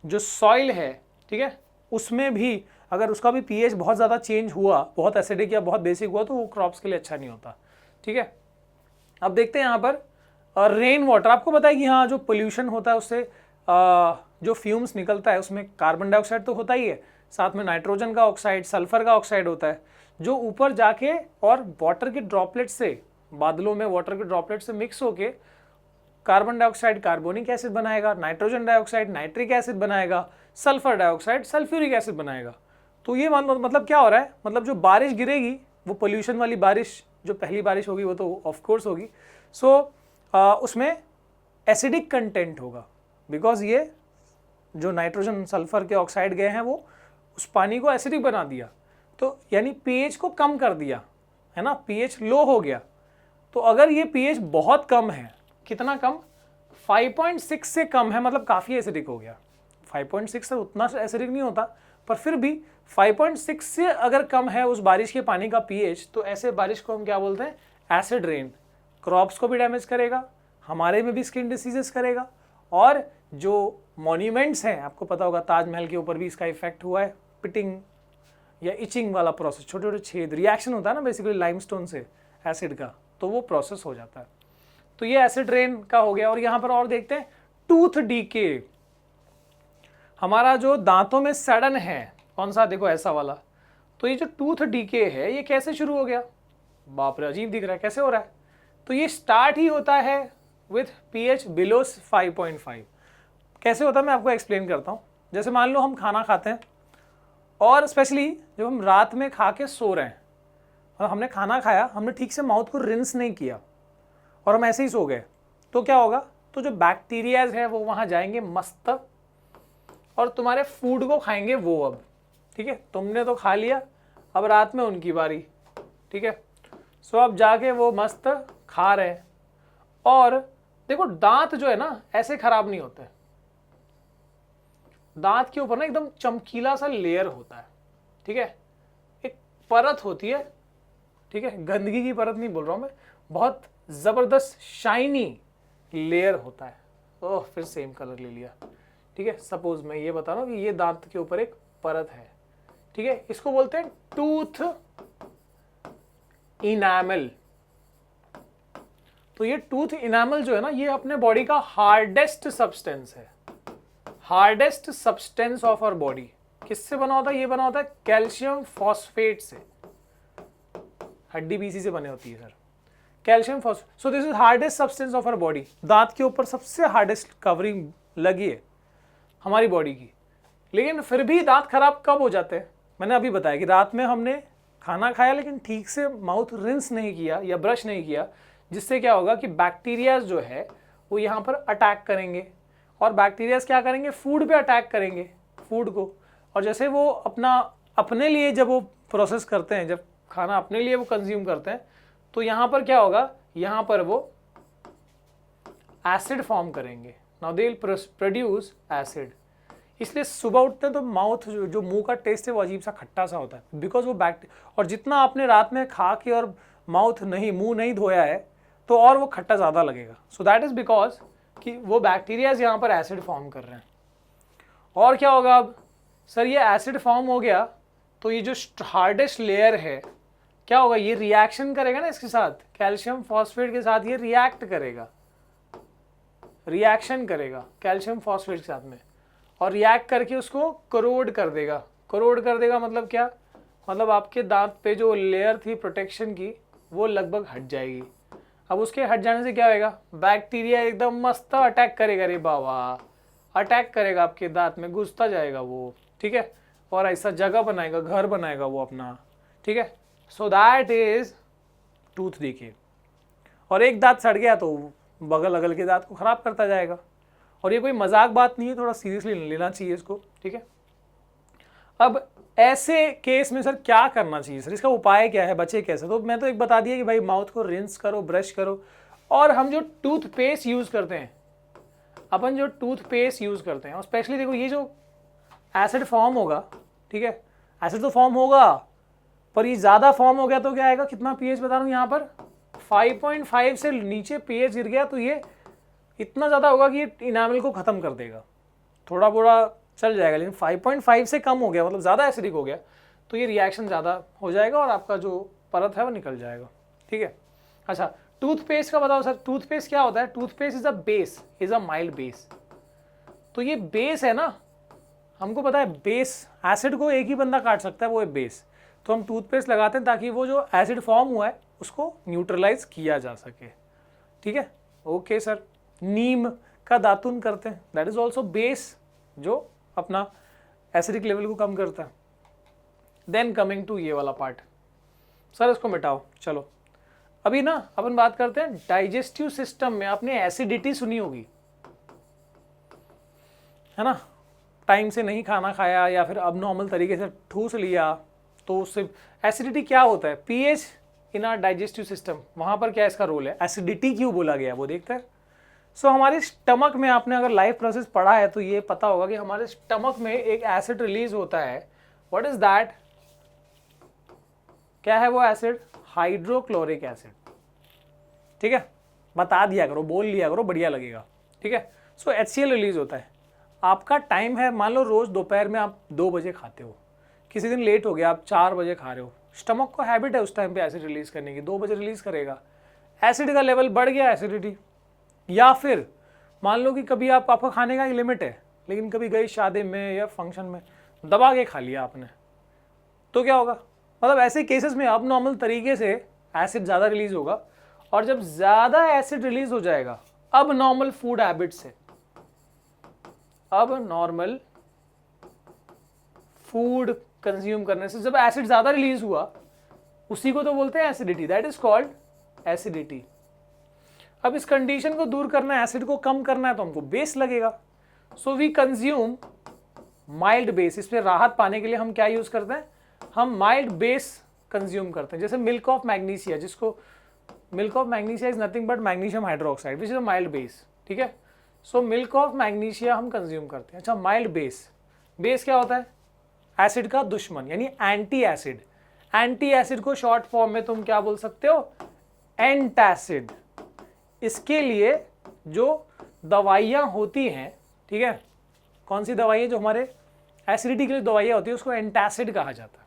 जो सॉइल है, ठीक है, उसमें भी अगर उसका भी पीएच बहुत ज़्यादा चेंज हुआ, बहुत एसिडिक या बहुत बेसिक हुआ, तो वो क्रॉप्स के लिए अच्छा नहीं होता, ठीक है। अब देखते हैं यहाँ पर रेन वाटर। आपको पता है कि हाँ, जो पोल्यूशन होता है उससे जो फ्यूम्स निकलता है उसमें कार्बन डाइऑक्साइड तो होता ही है, साथ में नाइट्रोजन का ऑक्साइड, सल्फर का ऑक्साइड होता है, जो ऊपर जाके और वाटर के ड्रॉपलेट से, बादलों में वाटर के ड्रॉपलेट से मिक्स होके कार्बन डाइऑक्साइड कार्बोनिक एसिड बनाएगा, नाइट्रोजन डाइऑक्साइड नाइट्रिक एसिड बनाएगा, सल्फर डाइऑक्साइड सल्फ्यूरिक एसिड बनाएगा। तो ये मतलब क्या हो रहा है, मतलब जो बारिश गिरेगी वो पोल्यूशन वाली बारिश, जो पहली बारिश होगी वो तो ऑफ कोर्स होगी। सो उसमें एसिडिक कंटेंट होगा, बिकॉज ये जो नाइट्रोजन सल्फर के ऑक्साइड गए हैं वो उस पानी को एसिडिक बना दिया, तो यानी पीएच को कम कर दिया, है ना, पीएच लो हो गया। तो अगर ये पीएच बहुत कम है, कितना कम, 5.6 से कम है, मतलब काफ़ी एसिडिक हो गया। 5.6 से उतना एसिडिक नहीं होता, पर फिर भी 5.6 से अगर कम है उस बारिश के पानी का पीएच, तो ऐसे बारिश को हम क्या बोलते हैं, एसिड रेन। क्रॉप्स को भी डैमेज करेगा, हमारे में भी स्किन डिसीजेस करेगा, और जो मॉन्यूमेंट्स हैं, आपको पता होगा ताजमहल के ऊपर भी इसका इफेक्ट हुआ है, पिटिंग या इचिंग वाला प्रोसेस, छोटे छोटे छेद, रिएक्शन होता है ना बेसिकली लाइमस्टोन से एसिड का, तो वो प्रोसेस हो जाता है। तो ये एसिड रेन का हो गया। और यहाँ पर और देखते हैं टूथ डीके। हमारा जो दांतों में सड़न है, कौन सा, देखो ऐसा वाला। तो ये जो टूथ डीके है ये कैसे शुरू हो गया, बाप रे अजीब दिख रहा है, कैसे हो रहा है। तो ये स्टार्ट ही होता है विथ पीएच बिलो 5.5। कैसे होता है मैं आपको एक्सप्लेन करता हूँ। जैसे मान लो हम खाना खाते हैं, और स्पेशली जब हम रात में खा के सो रहे हैं और हमने खाना खाया, हमने ठीक से माउथ को रिंस नहीं किया और हम ऐसे ही सो गए, तो क्या होगा, तो जो बैक्टीरियाज है वो वहाँ जाएंगे मस्तक, और तुम्हारे फूड को खाएंगे वो। अब ठीक है, तुमने तो खा लिया, अब रात में उनकी बारी, ठीक है। सो अब जाके वो मस्त खा रहे हैं। और देखो दांत जो है ना ऐसे खराब नहीं होते, दांत के ऊपर ना एकदम चमकीला सा लेयर होता है, ठीक है, एक परत होती है, ठीक है, गंदगी की परत नहीं बोल रहा हूं मैं, बहुत जबरदस्त शाइनी लेयर होता है। ओह, फिर सेम कलर ले लिया, ठीक है। सपोज मैं ये बता रहा हूं कि ये दांत के ऊपर एक परत है, ठीक है, इसको बोलते हैं टूथ इनामल। तो ये टूथ इनामल जो है ना, ये अपने बॉडी का हार्डेस्ट सब्सटेंस है, hardest substance of our body. किससे बना होता है, ये बना होता है कैल्शियम फॉस्फेट से, हड्डी बीसी से बने होती है sir, calcium phosphate. So this is hardest substance of our body. दांत के ऊपर सबसे हार्डेस्ट कवरिंग लगी है हमारी बॉडी की। लेकिन फिर भी दांत खराब कब हो जाते हैं, मैंने अभी बताया कि रात में हमने खाना खाया लेकिन ठीक से माउथ रिंस नहीं किया या ब्रश नहीं किया, जिससे क्या होगा कि बैक्टीरियाज जो है वो यहाँ पर अटैक करेंगे, और बैक्टीरियाज क्या करेंगे, फूड पे अटैक करेंगे, फूड को। और जैसे वो अपने लिए जब वो प्रोसेस करते हैं, जब खाना अपने लिए वो कंज्यूम करते हैं, तो यहाँ पर क्या होगा, यहाँ पर वो एसिड फॉर्म करेंगे। Now they will produce acid. इसलिए सुबह उठते हैं तो माउथ जो मुंह का टेस्ट है वो अजीब सा खट्टा सा होता है, बिकॉज वो और जितना आपने रात में खा के और माउथ नहीं, मुंह नहीं धोया है, तो और वो खट्टा ज़्यादा लगेगा। सो दैट इज बिकॉज कि वो बैक्टीरियाज यहाँ पर एसिड फॉर्म कर रहे हैं। और क्या होगा अब, सर ये एसिड फॉर्म हो गया तो ये जो हार्डेस्ट लेयर है क्या होगा, ये रिएक्शन करेगा ना इसके साथ, कैल्शियम फॉस्फेट के साथ ये रिएक्ट करेगा, रिएक्शन करेगा कैल्शियम फॉस्फेट के साथ में, और रिएक्ट करके उसको करोड कर देगा। करोड कर देगा मतलब क्या, मतलब आपके दांत पे जो लेयर थी प्रोटेक्शन की वो लगभग हट जाएगी। अब उसके हट जाने से क्या होगा, बैक्टीरिया एकदम मस्त अटैक करेगा, रे बाबा अटैक करेगा आपके दांत में, घुसता जाएगा वो, ठीक है, और ऐसा जगह बनाएगा, घर बनाएगा वो अपना, ठीक है। So that is tooth decay. और एक दांत सड़ गया तो बगल अगल के दांत को खराब करता जाएगा। और ये कोई मजाक बात नहीं है, थोड़ा सीरियसली लेना चाहिए इसको, ठीक है। अब ऐसे केस में सर क्या करना चाहिए, सर इसका उपाय क्या है, बचे कैसे। तो मैं तो एक बता दिया कि भाई माउथ को रिंस करो, ब्रश करो। और हम जो टूथपेस्ट यूज करते हैं, अपन जो टूथपेस्ट यूज करते हैं, और स्पेशली देखो ये जो एसिड फॉर्म होगा, ठीक है, एसिड तो फॉर्म होगा, पर ये ज़्यादा फॉर्म हो गया तो क्या आएगा, कितना पीएच बता रहा हूँ यहाँ पर 5.5 से नीचे पीएच गिर गया तो ये इतना ज़्यादा होगा कि ये इनामल को ख़त्म कर देगा। थोड़ा बोड़ा चल जाएगा, लेकिन 5.5 से कम हो गया, मतलब ज़्यादा एसिडिक हो गया, तो ये रिएक्शन ज़्यादा हो जाएगा और आपका जो परत है वो निकल जाएगा, ठीक है। अच्छा, टूथपेस्ट का बताओ सर, टूथपेस्ट क्या होता है। Toothpaste is a base, is a mild base. तो ये बेस है ना, हमको पता है बेस, एसिड को एक ही बंदा काट सकता है, वो है बेस। तो हम टूथपेस्ट लगाते हैं ताकि वो जो एसिड फॉर्म हुआ है उसको न्यूट्रलाइज किया जा सके, ठीक है। ओके सर, नीम का दातुन करते हैं, दैट इज ऑल्सो बेस, जो अपना एसिडिक लेवल को कम करता है। देन कमिंग टू ये वाला पार्ट, सर इसको मिटाओ। चलो अभी ना अपन बात करते हैं डाइजेस्टिव सिस्टम में। आपने एसिडिटी सुनी होगी, है ना, टाइम से नहीं खाना खाया या फिर अबनॉर्मल तरीके से ठूस लिया, तो उससे एसिडिटी क्या होता है, pH in our digestive system, वहाँ पर क्या इसका रोल है, एसिडिटी क्यों बोला गया वो देखते हैं। सो हमारे स्टमक में, आपने अगर लाइफ प्रोसेस पढ़ा है तो ये पता होगा कि हमारे स्टमक में एक एसिड रिलीज होता है व्हाट इज दैट? क्या है वो एसिड? Hydrochloric acid. ठीक है, बता दिया करो, बोल लिया करो, बढ़िया लगेगा। ठीक है, सो HCl रिलीज होता है। आपका टाइम है, मान लो रोज दोपहर में आप 2 बजे खाते हो, किसी दिन लेट हो गया, आप 4 बजे खा रहे हो, स्टमक को हैबिट है उस टाइम पे एसिड रिलीज करने की, 2 बजे रिलीज करेगा। एसिड का लेवल बढ़ गया, एसिडिटी। या फिर मान लो कि कभी आपका खाने का एक लिमिट है, लेकिन कभी गई शादी में या फंक्शन में, दबा के खा लिया आपने, तो क्या होगा? मतलब ऐसे केसेस में अब नॉर्मल तरीके से एसिड ज़्यादा रिलीज होगा, और जब ज़्यादा एसिड रिलीज हो जाएगा अब नॉर्मल फूड हैबिट से, अब नॉर्मल फूड कंज्यूम करने से जब एसिड ज़्यादा रिलीज हुआ, उसी को तो बोलते हैं acidity, that is called acidity. अब इस कंडीशन को दूर करना है, एसिड को कम करना है, तो हमको बेस लगेगा। So we consume mild base. इस पर राहत पाने के लिए हम क्या यूज करते हैं? हम माइल्ड बेस कंज्यूम करते हैं, जैसे मिल्क ऑफ मैग्नीशिया, जिसको milk of magnesia is nothing but magnesium hydroxide which is a mild base. ठीक है, सो मिल्क ऑफ मैग्नीशिया हम कंज्यूम करते हैं। अच्छा, माइल्ड बेस, बेस क्या होता है? एसिड का दुश्मन, यानी एंटी एसिड। एंटी एसिड को शॉर्ट फॉर्म में तुम क्या बोल सकते हो? एंटासिड। इसके लिए जो दवाइयाँ होती हैं, ठीक है, कौन सी दवाइयाँ जो हमारे एसिडिटी के लिए दवाइयाँ होती है, उसको एंटासिड कहा जाता है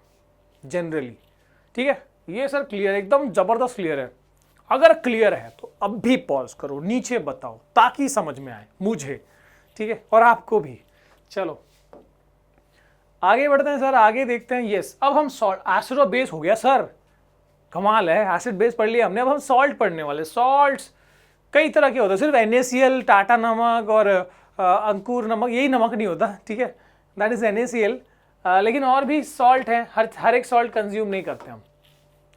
जनरली। ठीक है, ये सर क्लियर, एकदम जबरदस्त क्लियर है। अगर क्लियर है तो अब भी पॉज करो, नीचे बताओ, ताकि समझ में आए मुझे, ठीक है, और आपको भी। चलो आगे बढ़ते हैं सर, आगे देखते हैं। यस, अब हम सॉल्ट, एसिड और बेस हो गया सर, कमाल है, एसिड बेस पढ़ लिया हमने। अब हम सॉल्ट पढ़ने वाले। सॉल्ट्स कई तरह के होते हैं, सिर्फ NaCl, टाटा नमक और अंकुर नमक, यही नमक नहीं होता, ठीक है, दैट इज NaCl। लेकिन और भी सॉल्ट हैं, हर एक सॉल्ट कंज्यूम नहीं करते हम,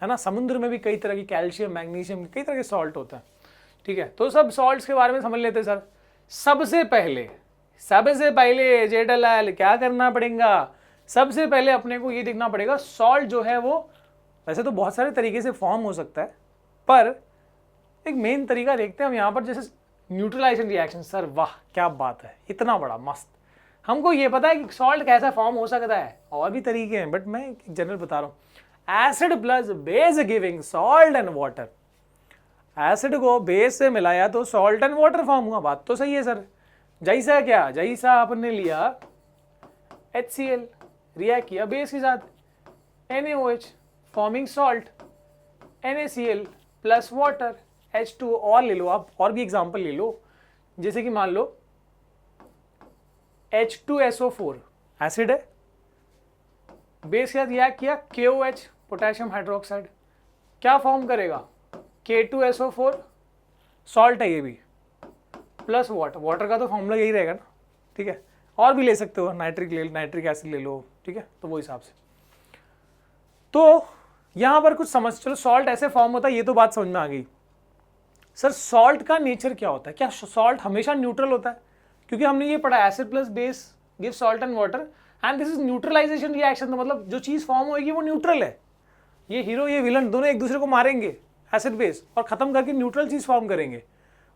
है ना। समुद्र में भी कई तरह की कैल्शियम, मैग्नीशियम, कई तरह के सॉल्ट होता है। ठीक है, तो सब सॉल्ट्स के बारे में समझ लेते हैं सर। सबसे पहले जेठालाल क्या करना पड़ेगा? सबसे पहले अपने को ये देखना पड़ेगा सॉल्ट जो है वो, वैसे तो बहुत सारे तरीके से फॉर्म हो सकता है, पर एक मेन तरीका देखते हैं हम यहाँ पर, जैसे न्यूट्रलाइजेशन रिएक्शन। सर वाह क्या बात है, इतना बड़ा मस्त। हमको ये पता है कि सॉल्ट कैसा फॉर्म हो सकता है, और भी तरीके हैं, बट मैं जनरल बता रहा हूँ। Acid plus base giving salt and water. Acid को बेस से मिलाया तो सॉल्ट एंड वाटर फॉर्म हुआ, बात तो सही है सर। जैसा क्या? जैसा आपने लिया HCl, रिएक्ट किया बेस के साथ, NaOH forming salt, NaCl plus water, H2O। और ले लो आप, और भी एग्जांपल ले लो, जैसे कि मान लो H2SO4 एसिड है, बेस के साथ रिएक्ट किया KOH पोटेशियम हाइड्रोक्साइड, क्या फॉर्म करेगा? K2SO4 सॉल्ट है ये भी, प्लस वाटर। वाटर का तो फॉर्मूला यही रहेगा ना, ठीक है। और भी ले सकते हो, नाइट्रिक एसिड ले लो, ठीक है, तो वो हिसाब से। तो यहां पर कुछ समझ, चलो सॉल्ट ऐसे फॉर्म होता है, ये तो बात समझ में आ गई। सर सॉल्ट का नेचर क्या होता है? क्या सॉल्ट हमेशा न्यूट्रल होता है? क्योंकि हमने ये पढ़ा acid plus base give salt and water and this is neutralisation reaction. तो मतलब जो चीज फॉर्म होगी वो न्यूट्रल है। ये हीरो ये विलन दोनों एक दूसरे को मारेंगे एसिड बेस, और खत्म करके न्यूट्रल चीज फॉर्म करेंगे।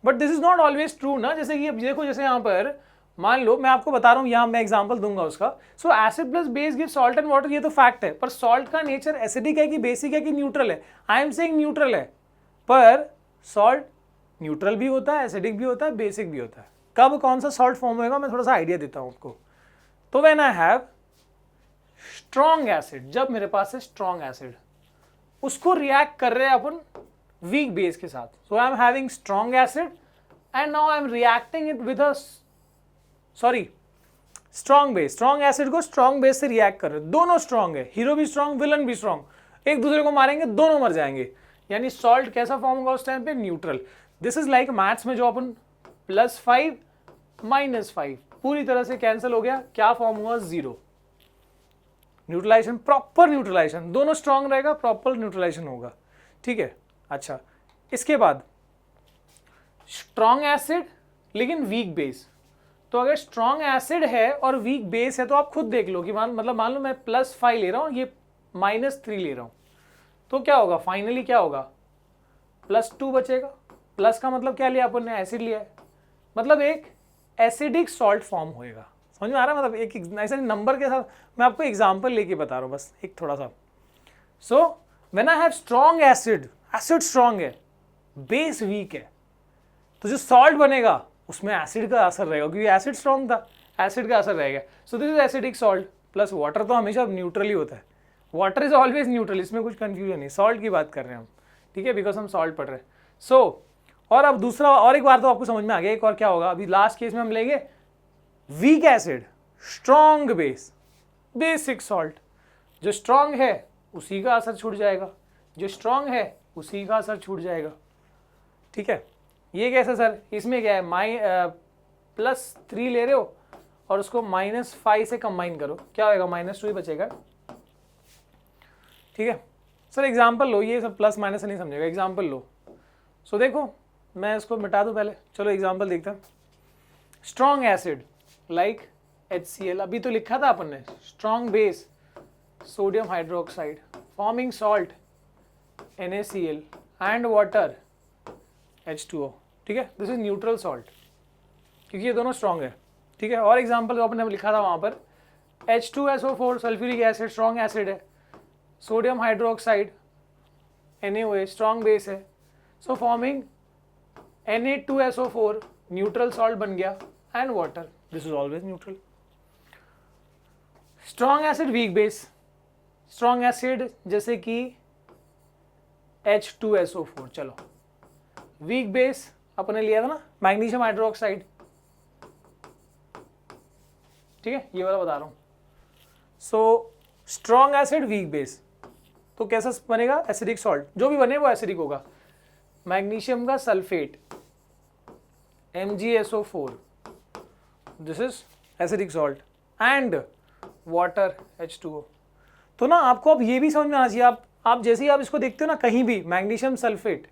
But this is not always true ना। जैसे कि अब देखो, जैसे यहाँ पर मान लो, मैं आपको बता रहा हूँ, यहाँ मैं एग्जांपल दूंगा उसका। सो acid plus base give salt and water, ये तो फैक्ट है, पर सॉल्ट का नेचर एसिडिक है कि बेसिक है कि न्यूट्रल है? आई एम सेइंग न्यूट्रल है, पर सॉल्ट न्यूट्रल भी होता है, एसिडिक भी होता है, बेसिक भी होता है। कब कौन सा सॉल्ट फॉर्म होगा, मैं थोड़ा सा आइडिया देता हूँ आपको। तो when I have strong acid, जब मेरे पास है स्ट्रॉन्ग एसिड, उसको रिएक्ट कर रहे हैं अपन वीक बेस के साथ। So I am having strong acid and now I am reacting it with strong base. Strong acid को स्ट्रॉन्ग बेस से रिएक्ट कर रहे हैं, दोनों स्ट्रॉन्ग है, हीरो भी स्ट्रॉन्ग, विलन भी स्ट्रॉन्ग, एक दूसरे को मारेंगे, दोनों मर जाएंगे। यानी सॉल्ट कैसा फॉर्म होगा उस टाइम पे? Neutral. This is like maths में जो अपन +5 -5 पूरी तरह से कैंसिल हो गया, क्या फॉर्म हुआ? 0। न्यूट्रलाइजेशन, प्रॉपर न्यूट्रलाइजेशन, दोनों स्ट्रॉन्ग रहेगा, प्रॉपर न्यूट्रलाइजेशन होगा, ठीक है। अच्छा, इसके बाद स्ट्रॉन्ग एसिड लेकिन वीक बेस। तो अगर स्ट्रॉन्ग एसिड है और वीक बेस है, तो आप खुद देख लो कि मान लो मैं +5 ले रहा हूँ, ये -3 ले रहा हूँ, तो क्या होगा? फाइनली क्या होगा? +2 बचेगा। प्लस का मतलब क्या लिया अपन ने? एसिड लिया है, मतलब एक एसिडिक सॉल्ट फॉर्म होएगा। समझ में आ रहा है? मतलब एक ऐसे नंबर के साथ मैं आपको एग्जाम्पल लेके बता रहा हूँ बस एक थोड़ा सा। So when I have strong acid, acid strong है, बेस वीक है, तो जो सॉल्ट बनेगा उसमें एसिड का असर रहेगा, क्योंकि एसिड स्ट्रॉन्ग था, एसिड का असर रहेगा। सो this is acidic salt plus water तो हमेशा न्यूट्रल ही होता है, वाटर इज ऑलवेज न्यूट्रल, इसमें कुछ कंफ्यूजन नहीं। सॉल्ट की बात कर रहे हैं हम, ठीक है, बिकॉज हम सॉल्ट पढ़ रहे हैं। सो और अब दूसरा और एक बार तो आपको समझ में आ गया, एक और क्या होगा अभी लास्ट केस में हम लेंगे weak acid, strong base, basic salt. जो स्ट्रॉन्ग है उसी का असर छूट जाएगा, जो स्ट्रॉन्ग है उसी का असर छूट जाएगा, ठीक है। ये कैसे सर? इसमें क्या है, +3 ले रहे हो और उसको -5 से कंबाइन करो, क्या होगा? -2 ही बचेगा, ठीक है। सर एग्जाम्पल लो, ये सब प्लस माइनस से नहीं समझेगा, एग्जाम्पल लो। सो देखो मैं इसको मिटा दूं पहले, चलो एग्जाम्पल देखते हैं। स्ट्रॉन्ग एसिड लाइक HCl, अभी तो लिखा था अपन ने, strong base sodium hydroxide, forming salt NaCl and water H2O, ठीक है। दिस इज न्यूट्रल सॉल्ट, क्योंकि ये दोनों स्ट्रॉन्ग है, ठीक है। और एग्जाम्पल अपने लिखा था वहाँ पर, H2SO4 sulphuric acid strong acid है, sodium hydroxide NaOH strong base है, so forming Na2SO4 neutral salt बन गया and water, this is always neutral. Strong acid weak base, strong acid जैसे कि H2SO4, चलो वीक बेस अपने लिया था ना मैग्नीशियम हाइड्रोक्साइड, ठीक है, ये वाला बता रहा हूं। So strong acid weak base, तो कैसा बनेगा? एसिडिक सॉल्ट, जो भी बने वो एसिडिक होगा। मैग्नीशियम का sulphate MgSO4, this is acidic salt and water H2O। तो ना आपको अब ये भी समझ में आना चाहिए, आप जैसे ही आप इसको देखते हो ना कहीं भी मैग्नीशियम सल्फेट,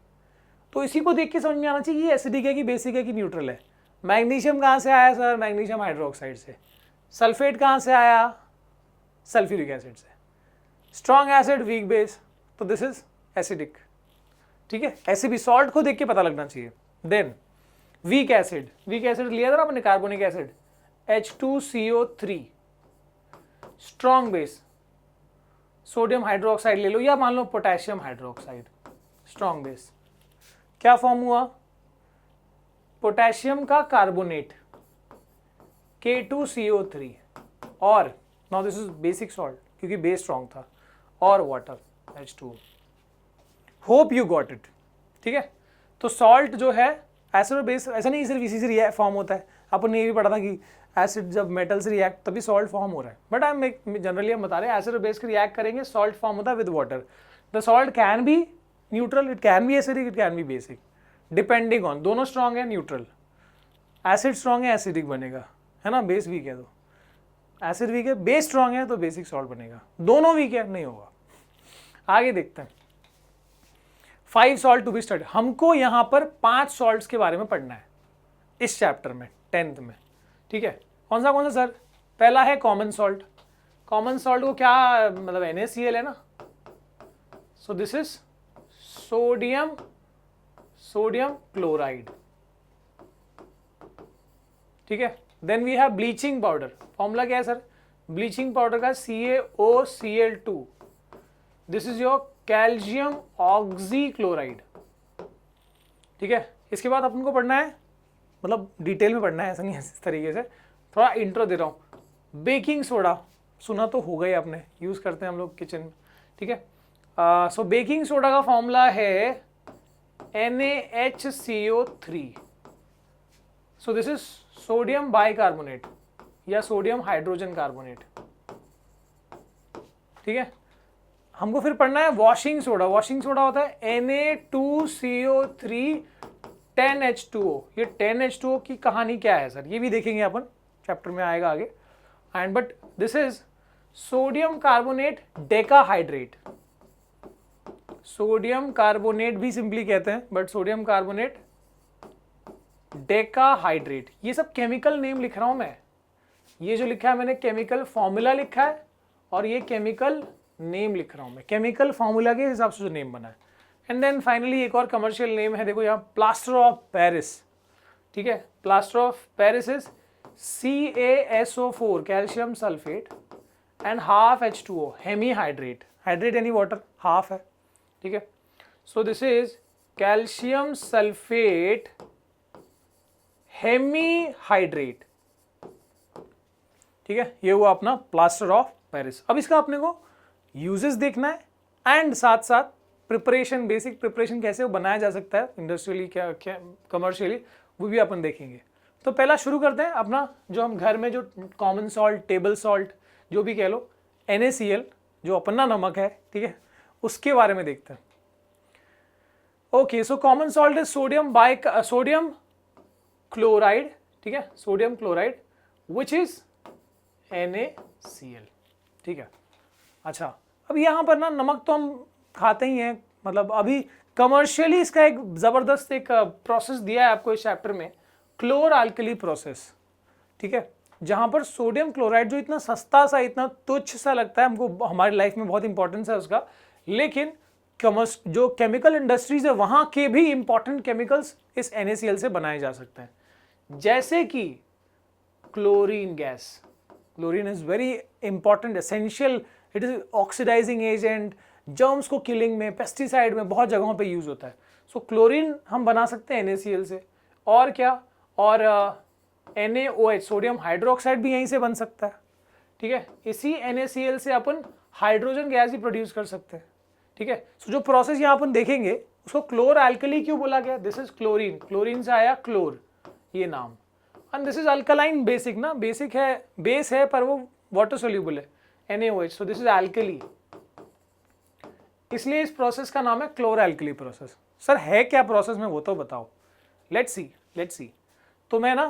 तो इसी को देख के समझ में आना चाहिए ये एसिडिक है कि बेसिक है कि न्यूट्रल है। मैग्नीशियम कहाँ से आया सर? मैग्नीशियम हाइड्रोक्साइड से। सल्फेट कहाँ से आया? सल्फ्यूरिक एसिड से। स्ट्रॉन्ग एसिड वीक बेस, तो दिस इज एसिडिक, ठीक है। ऐसे भी सॉल्ट को देख के पता लगना चाहिए। Then weak acid, weak acid लिया था ना अपने, carbonic acid H2CO3, strong base sodium hydroxide ले लो या मान लो पोटेशियम हाइड्रोक्साइड, स्ट्रॉन्ग बेस। क्या फॉर्म हुआ? पोटेशियम का कार्बोनेट K2CO3 और now this is basic salt क्योंकि बेस स्ट्रॉन्ग था, और water H2O। Hope you got it, ठीक है। तो सॉल्ट जो है एसिड और बेस, ऐसा नहीं सिर्फ इसी से फॉर्म होता है, अपन ने ये भी पढ़ा था कि एसिड जब मेटल से रिएक्ट तभी सॉल्ट फॉर्म हो रहा है, बट हम जनरली हम बता रहे हैं एसिड और बेस के रिएक्ट करेंगे सॉल्ट फॉर्म होता है with water. The salt can be neutral, it can B acidic, it can B basic, depending on, दोनों स्ट्रॉन्ग है न्यूट्रल, एसिड स्ट्रॉन्ग है एसिडिक बनेगा, है ना, बेस वीक है तो एसिड वीक है, बेस स्ट्रॉन्ग है तो बेसिक सॉल्ट बनेगा, दोनों वीक है नहीं होगा। आगे देखते हैं 5 सॉल्ट टू बी स्टडी। हमको यहाँ पर 5 सॉल्ट्स के बारे में पढ़ना है इस चैप्टर में 10th में, ठीक है। कौन सा सर? पहला है कॉमन सॉल्ट। कॉमन सॉल्ट को क्या मतलब NaCl है ना, so this is sodium chloride, ठीक है। Then we have bleaching powder, formula क्या है सर? ब्लीचिंग पाउडर का CaOCl2, this is your calcium oxychloride, ठीक है। इसके बाद अपन को पढ़ना है, मतलब डिटेल में पढ़ना है, ऐसा नहीं है, इस तरीके से थोड़ा इंट्रो दे रहा हूँ। बेकिंग सोडा सुना तो होगा ही आपने, यूज करते हैं हम लोग किचन में, ठीक है। सो बेकिंग सोडा का फॉर्मूला है NaHCO3, so this is sodium bicarbonate या सोडियम हाइड्रोजन कार्बोनेट, ठीक है। हमको फिर पढ़ना है वॉशिंग सोडा। वॉशिंग सोडा होता है Na2CO3 10H2O। ये 10H2O की कहानी क्या है सर, ये भी देखेंगे अपन, चैप्टर में आएगा आगे। And but this is sodium carbonate decahydrate, sodium carbonate भी सिंपली कहते हैं, बट सोडियम कार्बोनेट डेकाहाइड्रेट, ये सब केमिकल नेम लिख रहा हूं मैं, ये जो लिखा है मैंने केमिकल फॉर्मूला लिखा है और ये केमिकल नेम लिख रहा हूं मैं, केमिकल फॉर्मूला के हिसाब से जो नेम बना है। एंड देन फाइनली एक और कमर्शियल नेम है, देखो यहाँ प्लास्टर ऑफ पेरिस, ठीक है। Plaster of Paris is CaSO4 calcium sulphate and half H2O hemi hydrate, hydrate यानी वाटर, हाफ है, ठीक है। So this is calcium sulphate hemi hydrate, ठीक है। ये हुआ अपना प्लास्टर ऑफ पेरिस। अब इसका अपने को यूजेस देखना है एंड साथ साथ प्रिपरेशन, बेसिक प्रिपरेशन कैसे वो बनाया जा सकता है इंडस्ट्रियली, क्या क्या कमर्शियली, वो भी अपन देखेंगे। तो पहला शुरू करते हैं अपना, जो हम घर में जो कॉमन सॉल्ट, टेबल सॉल्ट, जो भी कह लो, NaCl जो अपना नमक है, ठीक है, उसके बारे में देखते हैं। Okay, so common salt is sodium chloride, ठीक है, sodium chloride which is NaCl, ठीक है। अच्छा, अब यहाँ पर ना नमक तो हम खाते ही हैं, मतलब अभी कमर्शियली इसका एक ज़बरदस्त एक प्रोसेस दिया है आपको इस चैप्टर में, क्लोर अल्कली प्रोसेस, ठीक है, जहाँ पर सोडियम क्लोराइड जो इतना सस्ता सा, इतना तुच्छ सा लगता है हमको, हमारी लाइफ में बहुत इंपॉर्टेंस है उसका, लेकिन जो केमिकल इंडस्ट्रीज है वहाँ के भी इंपॉर्टेंट केमिकल्स इस NaCl से बनाए जा सकते हैं, जैसे कि chlorine gas. Chlorine is very important, essential, it is oxidising agent, germs को किलिंग में, पेस्टिसाइड में बहुत जगहों पे यूज होता है। सो क्लोरीन हम बना सकते हैं NaCl से, और क्या, और NaOH सोडियम हाइड्रोक्साइड भी यहीं से बन सकता है, ठीक है। इसी NaCl से अपन हाइड्रोजन गैस भी प्रोड्यूस कर सकते हैं, ठीक है। सो जो प्रोसेस यहाँ अपन देखेंगे उसको क्लोर अल्कली क्यों बोला गया, दिस इज क्लोरीन, क्लोरीन से आया क्लोर ये नाम, and this is alkaline basic ना, बेसिक है, बेस है पर वो वाटर सोल्यूबल है, NaOH, so this is alkali, इसलिए इस प्रोसेस का नाम है क्लोर अल्कली प्रोसेस। सर है क्या प्रोसेस में, वो तो बताओ। Let's see. तो मैं ना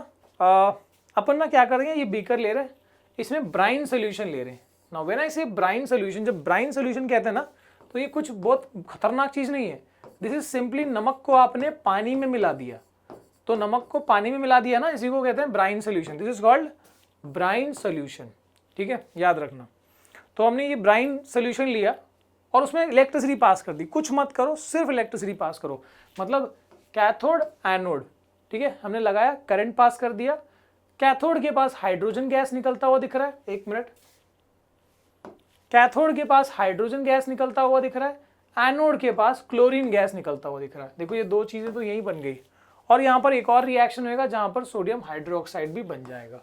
अपन ना क्या करेंगे, ये बीकर ले रहे हैं, इसमें ब्राइन सोल्यूशन ले रहे हैं। नाउ व्हेन आई से ब्राइन सोल्यूशन, जब ब्राइन सोल्यूशन कहते हैं ना, तो ये कुछ बहुत खतरनाक चीज़ नहीं है, दिस इज सिंपली नमक को आपने पानी में मिला दिया, तो नमक को पानी में मिला दिया ना, इसी को कहते हैं brine solution, this is called brine solution, ठीक है, याद रखना। तो हमने ये ब्राइन सोल्यूशन लिया और उसमें इलेक्ट्रिसिटी पास कर दी, कुछ मत करो, सिर्फ इलेक्ट्रिसिटी पास करो, मतलब कैथोड एनोड, ठीक है, हमने लगाया, करंट पास कर दिया, कैथोड के पास हाइड्रोजन गैस निकलता हुआ दिख रहा है, एक मिनट, कैथोड के पास हाइड्रोजन गैस निकलता हुआ दिख रहा है, एनोड के पास क्लोरीन गैस निकलता हुआ दिख रहा है। देखो ये दो चीजें तो यही बन गई, और यहाँ पर एक और रिएक्शन होगा जहाँ पर सोडियम हाइड्रोक्साइड भी बन जाएगा।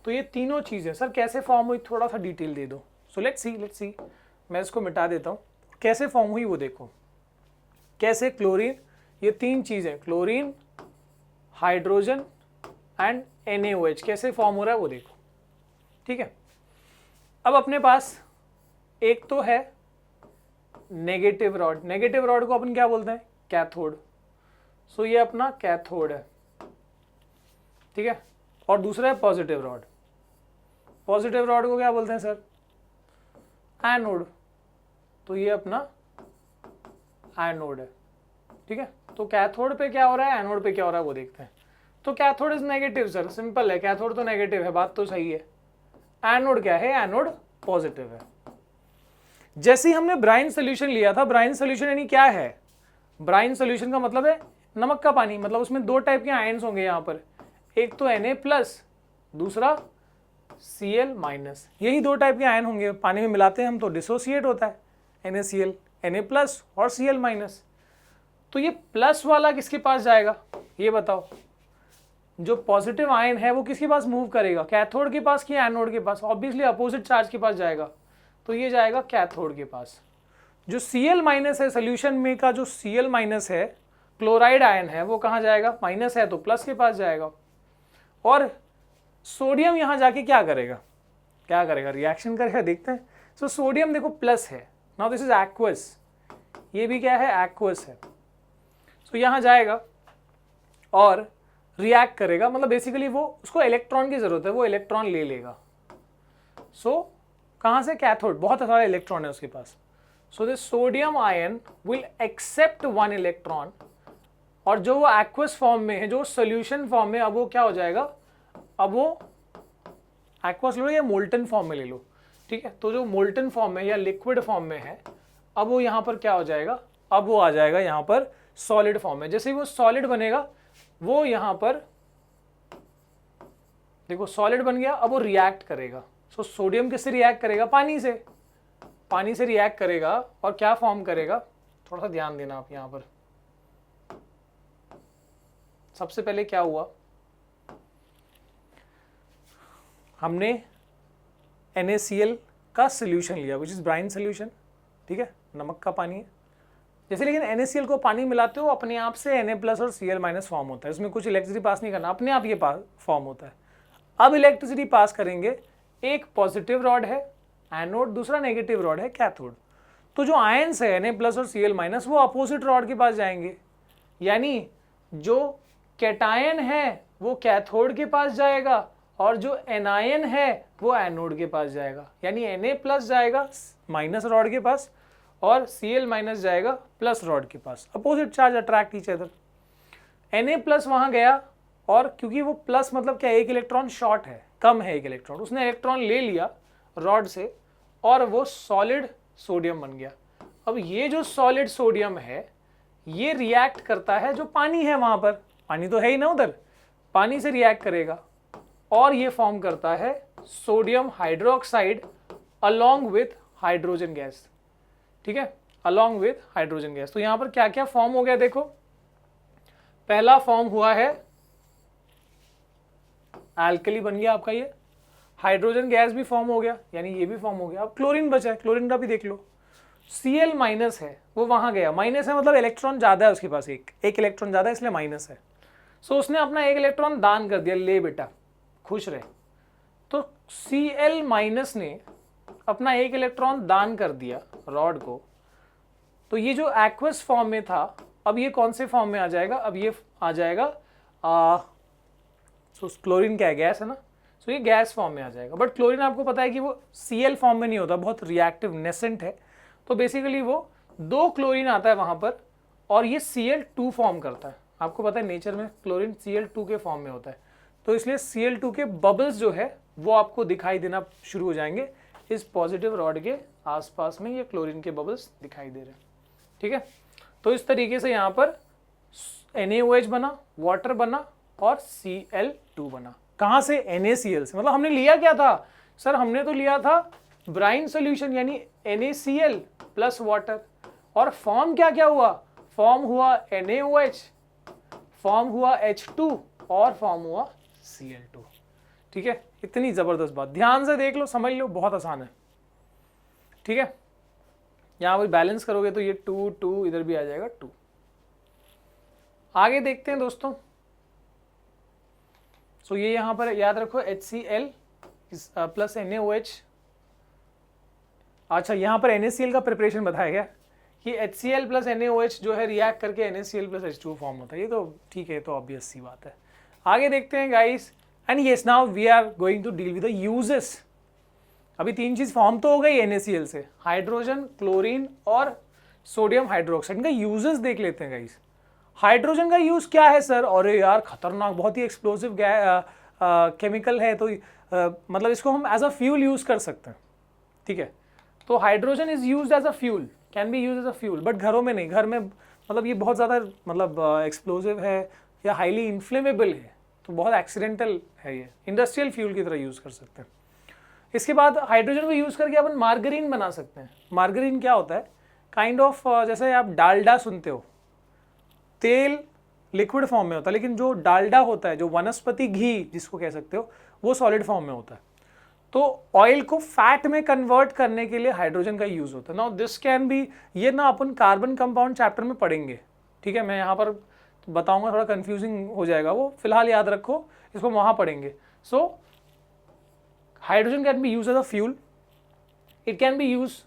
तो ये तीनों चीजें सर कैसे फॉर्म हुई, थोड़ा सा डिटेल दे दो। सो लेट्स सी, मैं इसको मिटा देता हूँ, कैसे फॉर्म हुई वो देखो, कैसे क्लोरीन, ये तीन चीजें, क्लोरीन, हाइड्रोजन एंड NaOH कैसे फॉर्म हो रहा है वो देखो, ठीक है। अब अपने पास एक तो है नेगेटिव रॉड, नेगेटिव रॉड को अपन क्या बोलते हैं, कैथोड, सो ये अपना कैथोड है, ठीक है, और दूसरा है पॉजिटिव रॉड, पॉजिटिव रॉड को क्या बोलते हैं सर, एनोड, तो ये अपना एनोड है, ठीक है। तो कैथोड पे क्या हो रहा है, एनोड पे क्या हो रहा है वो देखते हैं। तो cathode is negative sir, simple है, कैथोड तो नेगेटिव है, बात तो सही है। एनोड क्या है, एनोड पॉजिटिव है। जैसे ही हमने ब्राइन सोल्यूशन लिया था, ब्राइन सोल्यूशन यानी क्या है, ब्राइन सोल्यूशन का मतलब है नमक का पानी, मतलब उसमें दो टाइप के आयन्स होंगे यहाँ पर, एक तो Na+, दूसरा Cl-, यही दो टाइप के आयन होंगे, पानी में मिलाते हैं हम तो डिसोसिएट होता है NaCl, Na+ और Cl-। तो ये प्लस वाला किसके पास जाएगा ये बताओ, जो पॉजिटिव आयन है वो किसके पास मूव करेगा, कैथोड के पास कि एनोड के पास, ऑब्वियसली अपोजिट चार्ज के पास जाएगा, तो ये जाएगा कैथोड के पास। जो Cl- है सोल्यूशन में का, जो Cl- है, क्लोराइड आयन है, वो कहाँ जाएगा, माइनस है तो प्लस के पास जाएगा। और सोडियम यहाँ जाके क्या करेगा, रिएक्शन करेगा, देखते हैं। सो सोडियम देखो प्लस है, नाउ दिस इज एक्वस, ये भी क्या है, एक्वस है। सो यहाँ जाएगा और रिएक्ट करेगा, मतलब बेसिकली वो, उसको इलेक्ट्रॉन की जरूरत है, वो इलेक्ट्रॉन ले लेगा। सो कहाँ से, कैथोड, बहुत सारा इलेक्ट्रॉन है उसके पास। So this sodium ion will accept 1 electron, और जो वो एक्वस फॉर्म में है, जो सोल्यूशन फॉर्म में, अब वो क्या हो जाएगा, अब वो एक्वस लो या मोल्टन फॉर्म में ले लो, ठीक है। तो जो मोल्टन फॉर्म में या लिक्विड फॉर्म में है, अब वो यहाँ पर क्या हो जाएगा, अब वो आ जाएगा यहाँ पर सॉलिड फॉर्म में। जैसे ही वो सॉलिड बनेगा, वो यहाँ पर देखो सॉलिड बन गया, अब वो रिएक्ट करेगा। सो सोडियम किससे रिएक्ट करेगा? पानी से। पानी से रिएक्ट करेगा और क्या फॉर्म करेगा? थोड़ा सा ध्यान देना आप यहाँ पर। सबसे पहले क्या हुआ, हमने NaCl का सोल्यूशन लिया विच इज ब्राइन सोल्यूशन, ठीक है, नमक का पानी है जैसे। लेकिन NaCl को पानी मिलाते हो अपने आप से Na+ और Cl- फॉर्म होता है, इसमें कुछ इलेक्ट्रिसिटी पास नहीं करना, अपने आप ये फॉर्म होता है। अब इलेक्ट्रिसिटी पास करेंगे, एक पॉजिटिव रॉड है एनोड, दूसरा नेगेटिव रॉड है कैथोड। तो जो आयंस है Na+ और Cl- वो अपोजिट रॉड के पास जाएंगे, यानी जो कैटायन है वो कैथोड के पास जाएगा और जो एनायन है वो एनोड के पास जाएगा। यानी Na+ जाएगा माइनस रॉड के पास और Cl- जाएगा प्लस रॉड के पास। Opposite charge attract each other. Na+ वहां गया और क्योंकि वो प्लस मतलब क्या, एक इलेक्ट्रॉन शॉर्ट है, कम है एक इलेक्ट्रॉन, उसने इलेक्ट्रॉन ले लिया रॉड से और वो सॉलिड सोडियम बन गया। अब ये जो सॉलिड सोडियम है ये रिएक्ट करता है, जो पानी है वहां पर, पानी तो है ही ना उधर, पानी से रिएक्ट करेगा और ये फॉर्म करता है sodium hydroxide along with hydrogen gas, ठीक है, अलोंग विथ हाइड्रोजन गैस। तो यहां पर क्या क्या फॉर्म हो गया देखो, पहला फॉर्म हुआ है एल्कली बन गया आपका ये, हाइड्रोजन गैस भी फॉर्म हो गया, यानी ये भी फॉर्म हो गया। अब क्लोरीन बचा है, क्लोरीन का भी देख लो, Cl- है वो वहां गया, माइनस है मतलब इलेक्ट्रॉन ज्यादा है उसके पास, एक इलेक्ट्रॉन ज्यादा है इसलिए माइनस है। सो उसने अपना एक इलेक्ट्रॉन दान कर दिया, ले बेटा खुश रहे। तो Cl- ने अपना एक इलेक्ट्रॉन दान कर दिया रॉड को, तो ये जो एक्वस फॉर्म में था अब ये कौन से फॉर्म में आ जाएगा, अब ये आ जाएगा क्लोरीन क्या है, गैस है ना, सो ये गैस फॉर्म में आ जाएगा। बट क्लोरीन आपको पता है कि वो Cl फॉर्म में नहीं होता, बहुत रिएक्टिव नेसेंट है, तो बेसिकली वो 2 क्लोरीन आता है वहां पर और ये Cl2 फॉर्म करता है। आपको पता है नेचर में क्लोरीन Cl2 के फॉर्म में होता है, तो इसलिए Cl2 के बबल्स जो है वो आपको दिखाई देना शुरू हो जाएंगे। इस पॉजिटिव रॉड के आसपास में ये क्लोरीन के बबल्स दिखाई दे रहे हैं, ठीक है। तो इस तरीके से यहाँ पर NaOH बना, वाटर बना और Cl2 बना। कहाँ से? NaCl से। मतलब हमने लिया क्या था सर, हमने तो लिया था ब्राइन सोल्यूशन यानी NaCl प्लस वाटर, और फॉर्म क्या क्या हुआ, फॉर्म हुआ NaOH, फॉर्म हुआ H2 और फॉर्म हुआ Cl2, ठीक है। इतनी जबरदस्त बात, ध्यान से देख लो, समझ लो, बहुत आसान है, ठीक है। यहां पर बैलेंस करोगे तो ये 2 2 इधर भी आ जाएगा 2। आगे देखते हैं दोस्तों। सो ये यहां पर याद रखो HCl प्लस NaOH। अच्छा यहां पर NaCl का प्रिपरेशन बताया गया कि HCl प्लस NaOH जो है रिएक्ट करके NaCl प्लस H2 फॉर्म होता है, ये तो ठीक है, तो ऑब्वियस सी बात है। आगे देखते हैं guys, and yes now we are going to deal with the uses. अभी 3 चीज फॉर्म तो हो गई NaCl से, हाइड्रोजन, क्लोरीन और सोडियम हाइड्रोक्साइड। इनका यूजेस देख लेते हैं गाइस। हाइड्रोजन का यूज क्या है सर? अरे यार खतरनाक, बहुत ही एक्सप्लोसिव केमिकल है, तो मतलब इसको हम एज अ फ्यूल यूज कर सकते हैं, ठीक है। तो hydrogen is used as a fuel, can be use as a fuel, but घरों में नहीं, घर में मतलब ये बहुत ज़्यादा मतलब एक्सप्लोसिव है या हाईली इन्फ्लेमेबल है, तो बहुत एक्सीडेंटल है, ये इंडस्ट्रियल फ्यूल की तरह यूज़ कर सकते हैं। इसके बाद हाइड्रोजन को यूज़ करके अपन मार्गरीन बना सकते हैं। मार्गरीन क्या होता है? काइंड ऑफ जैसे आप डालडा सुनते हो, तेल लिक्विड फॉर्म में होता है, लेकिन जो डालडा होता है, जो वनस्पति घी जिसको कह सकते हो, वो सॉलिड फॉर्म में होता है। तो ऑयल को फैट में कन्वर्ट करने के लिए हाइड्रोजन का यूज होता है। नाउ दिस कैन बी, ये ना अपन कार्बन कंपाउंड चैप्टर में पढ़ेंगे, ठीक है, मैं यहाँ पर बताऊंगा, थोड़ा कंफ्यूजिंग हो जाएगा वो, फिलहाल याद रखो, इसको वहां पढ़ेंगे। So hydrogen can be use as a fuel, it can be use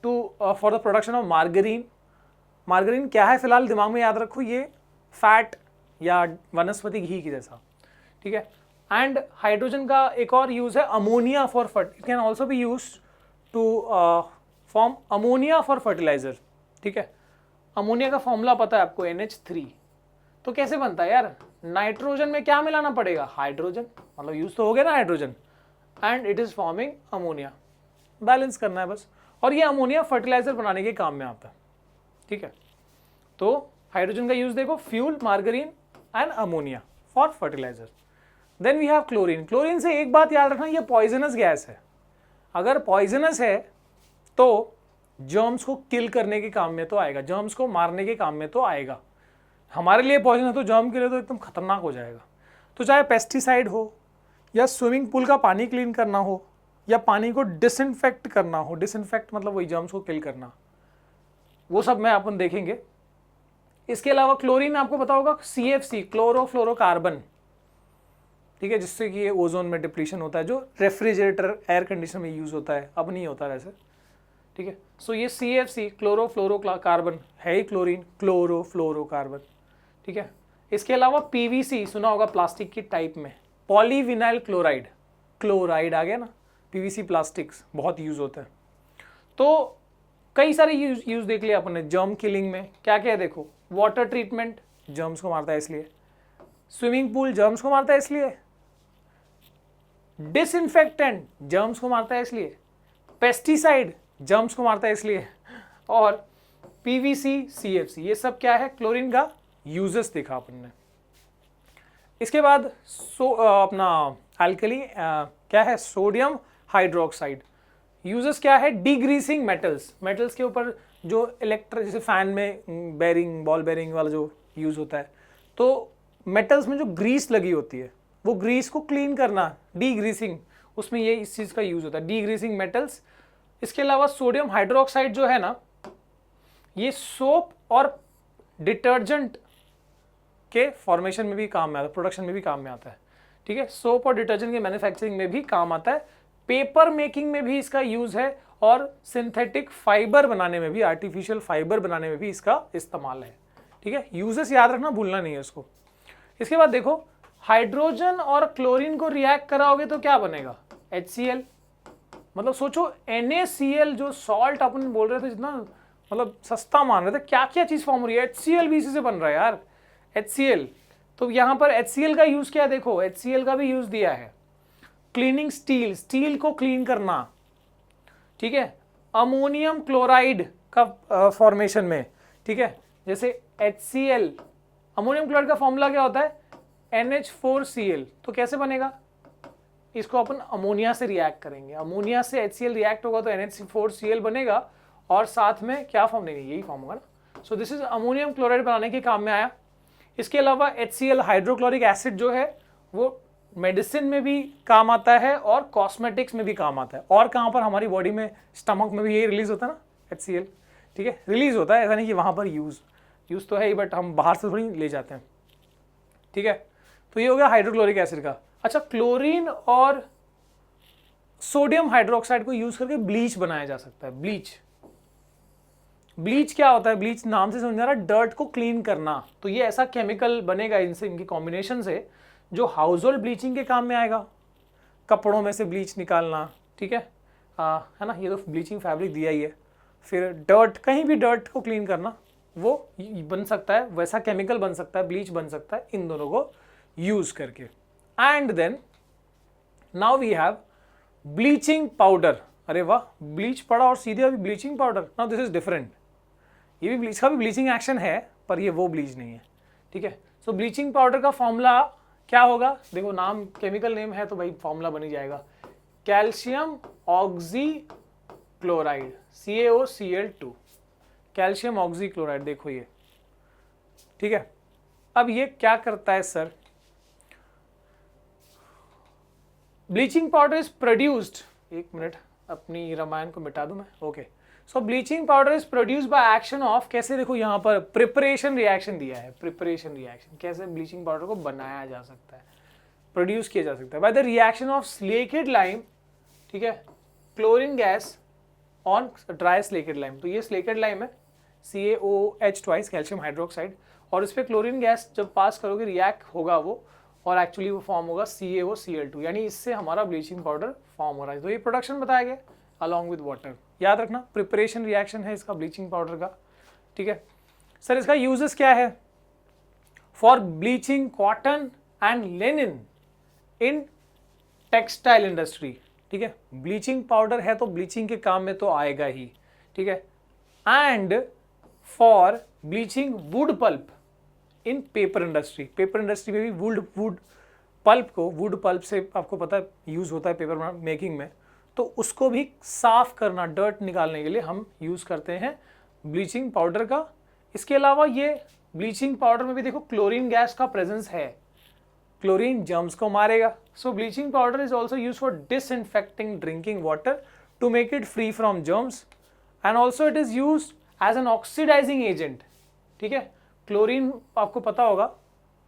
to for the production of margarine. Margarine क्या है फिलहाल दिमाग में याद रखो, ये फैट या वनस्पति घी की जैसा, ठीक है। एंड हाइड्रोजन का एक और यूज है ammonia for it can also be use to form ammonia for fertiliser, ठीक है। अमोनिया का फॉर्मूला पता है आपको, NH3। तो कैसे बनता है यार? नाइट्रोजन में क्या मिलाना पड़ेगा? हाइड्रोजन, मतलब यूज तो हो गया ना hydrogen, and it is forming ammonia. Balance करना है बस, और ये अमोनिया फर्टिलाइजर बनाने के काम में आता है, ठीक है। तो हाइड्रोजन का यूज देखो, fuel, margarine and ammonia for fertiliser. Then we have chlorine. Chlorine से एक बात याद रखना, ये पॉइजनस गैस है। अगर पॉइजनस है तो जर्म्स को किल करने के काम में तो आएगा, जर्म्स को मारने के काम में तो आएगा। हमारे लिए पॉइजन है तो जर्म के लिए तो एकदम खतरनाक हो जाएगा। तो चाहे पेस्टिसाइड हो, या स्विमिंग पूल का पानी क्लीन करना हो, या पानी को डिसइंफेक्ट करना हो, डिसइंफेक्ट मतलब वही जर्म्स को किल करना, वो सब में अपन देखेंगे। इसके अलावा क्लोरीन आपको पता होगा CFC, क्लोरोफ्लोरोकार्बन, ठीक है, जिससे कि ये ओजोन में डिप्लीशन होता है, जो रेफ्रिजरेटर एयर कंडीशनर में यूज होता है, अब नहीं होता वैसे, ठीक है। सो ये CFC क्लोरोफ्लोरोकार्बन है ही क्लोरीन, क्लोरोफ्लोरोकार्बन, ठीक है। इसके अलावा PVC सुना होगा प्लास्टिक की टाइप में, पॉलीविनाइल क्लोराइड, क्लोराइड आ गया ना, PVC प्लास्टिक्स बहुत यूज होता है। तो कई सारे यूज देख लिया अपन ने। जर्म किलिंग में क्या क्या है देखो, वाटर ट्रीटमेंट जर्म्स को मारता है इसलिए, स्विमिंग पूल जर्म्स को मारता है इसलिए, डिसइंफेक्टेंट जर्म्स को मारता है इसलिए, पेस्टिसाइड जर्म्स को मारता है इसलिए, और PVC, CFC, ये सब क्या है, क्लोरीन का यूजेस देखा अपन ने। इसके बाद अपना अल्कली क्या है, सोडियम हाइड्रोक्साइड। यूजेस क्या है, डीग्रीसिंग मेटल्स, मेटल्स के ऊपर जो इलेक्ट्रिक, जैसे फैन में बेरिंग, बॉल बेरिंग वाला जो यूज होता है, तो मेटल्स में जो ग्रीस लगी होती है वो ग्रीस को क्लीन करना, डीग्रीसिंग, उसमें ये इस चीज़ का यूज होता है, डीग्रीसिंग मेटल्स। इसके अलावा सोडियम हाइड्रोक्साइड जो है ना, ये सोप और डिटर्जेंट के फॉर्मेशन में भी काम में आता है, प्रोडक्शन में भी काम में आता है, ठीक है। सोप और डिटर्जेंट के मैन्युफैक्चरिंग में भी काम आता है, पेपर मेकिंग में भी इसका यूज है, और सिंथेटिक फाइबर बनाने में भी, आर्टिफिशियल फाइबर बनाने में भी इसका इस्तेमाल है, ठीक है। यूजेस याद रखना, भूलना नहीं है इसको। इसके बाद देखो, हाइड्रोजन और क्लोरीन को रिएक्ट कराओगे तो क्या बनेगा, HCl। मतलब सोचो NaCl जो सॉल्ट अपन बोल रहे थे, जितना मतलब सस्ता मान रहे थे, क्या क्या चीज फॉर्म हो रही है, HCl भी इसी से बन रहा है यार, HCl। तो यहां पर HCl का यूज क्या है देखो, HCl का भी यूज दिया है, क्लीनिंग स्टील, स्टील को क्लीन करना, ठीक है, अमोनियम क्लोराइड का फॉर्मेशन में, ठीक है। जैसे HCl, अमोनियम क्लोराइड का फॉर्मूला क्या होता है, NH4Cl, तो कैसे बनेगा, इसको अपन अमोनिया से रिएक्ट करेंगे, अमोनिया से HCl रिएक्ट होगा तो NH4Cl बनेगा, और साथ में क्या फॉर्म देंगे, यही फॉर्म होगा ना। So this is ammonium chloride बनाने के काम में आया। इसके अलावा HCl हाइड्रोक्लोरिक एसिड जो है वो मेडिसिन में भी काम आता है और कॉस्मेटिक्स में भी काम आता है। और कहाँ पर, हमारी बॉडी में, स्टमक में भी यही रिलीज होता है ना, HCl, ठीक है, रिलीज होता है, ऐसा नहीं कि वहाँ पर यूज तो है ही, बट हम बाहर से थोड़ी ले जाते हैं, ठीक है। तो ये हो गया हाइड्रोक्लोरिक एसिड का। अच्छा, क्लोरीन और सोडियम हाइड्रोक्साइड को यूज करके ब्लीच बनाया जा सकता है। ब्लीच क्या होता है, ब्लीच नाम से समझ आ रहा है, डर्ट को क्लीन करना। तो ये ऐसा केमिकल बनेगा इनसे, इनकी कॉम्बिनेशन से, जो हाउस होल्ड ब्लीचिंग के काम में आएगा, कपड़ों में से ब्लीच निकालना, ठीक है है ना, ये तो ब्लीचिंग फैब्रिक दिया ही है। फिर डर्ट, कहीं भी डर्ट को क्लीन करना, वो बन सकता है, वैसा केमिकल बन सकता है, ब्लीच बन सकता है, इन दोनों को यूज करके। And then now we have bleaching powder. अरे वाह, ब्लीच पड़ा और सीधे अभी bleaching powder, now this is different. ये भी ब्लीच का भी ब्लीचिंग एक्शन है, पर ये वो ब्लीच नहीं है, ठीक है। सो ब्लीचिंग पाउडर का फॉर्मूला क्या होगा, देखो नाम, केमिकल नेम है तो भाई फॉर्मूला बन ही जाएगा, calcium oxy chloride, CaOCl2, calcium oxy chloride, देखो ये, ठीक है। अब ये क्या करता है sir, bleaching powder is produced, एक मिनट अपनी रामायण को मिटा दूं मैं, okay. So bleaching powder is produced by action of, कैसे, देखो यहाँ पर प्रिपरेशन रिएक्शन दिया है, प्रिपरेशन रिएक्शन, कैसे ब्लीचिंग पाउडर को बनाया जा सकता है, प्रोड्यूस किया जा सकता है, by the reaction of slaked lime, ठीक है, chlorine gas on dry slaked lime. तो ये स्लेकेड लाइम है, CaOH ट्वाइस, कैल्शियम हाइड्रोक्साइड, और इस पर क्लोरीन गैस जब पास करोगे रिएक्ट होगा वो, और एक्चुअली वो फॉर्म होगा CaOCl2, यानी इससे हमारा ब्लीचिंग पाउडर फॉर्म हो रहा है। तो ये प्रोडक्शन बताया गया अलॉन्ग विद वाटर, याद रखना, प्रिपरेशन रिएक्शन है इसका ब्लीचिंग पाउडर का, ठीक है। सर इसका यूजेस क्या है, for bleaching cotton and linen in textile industry, ठीक है। ब्लीचिंग पाउडर है तो ब्लीचिंग के काम में तो आएगा ही, ठीक है। And for bleaching wood pulp in paper industry, paper industry में भी वुड पल्प को, वुड पल्प से आपको पता है यूज़ होता है पेपर मेकिंग में, तो उसको भी साफ करना, डर्ट निकालने के लिए हम यूज़ करते हैं ब्लीचिंग पाउडर का। इसके अलावा ये ब्लीचिंग पाउडर में भी देखो क्लोरीन गैस का प्रेजेंस है, क्लोरीन जर्म्स को मारेगा। So bleaching powder is also use for disinfecting drinking water to make it free from germs, and also it is use as an oxidizing agent. ठीक है, chlorine आपको पता होगा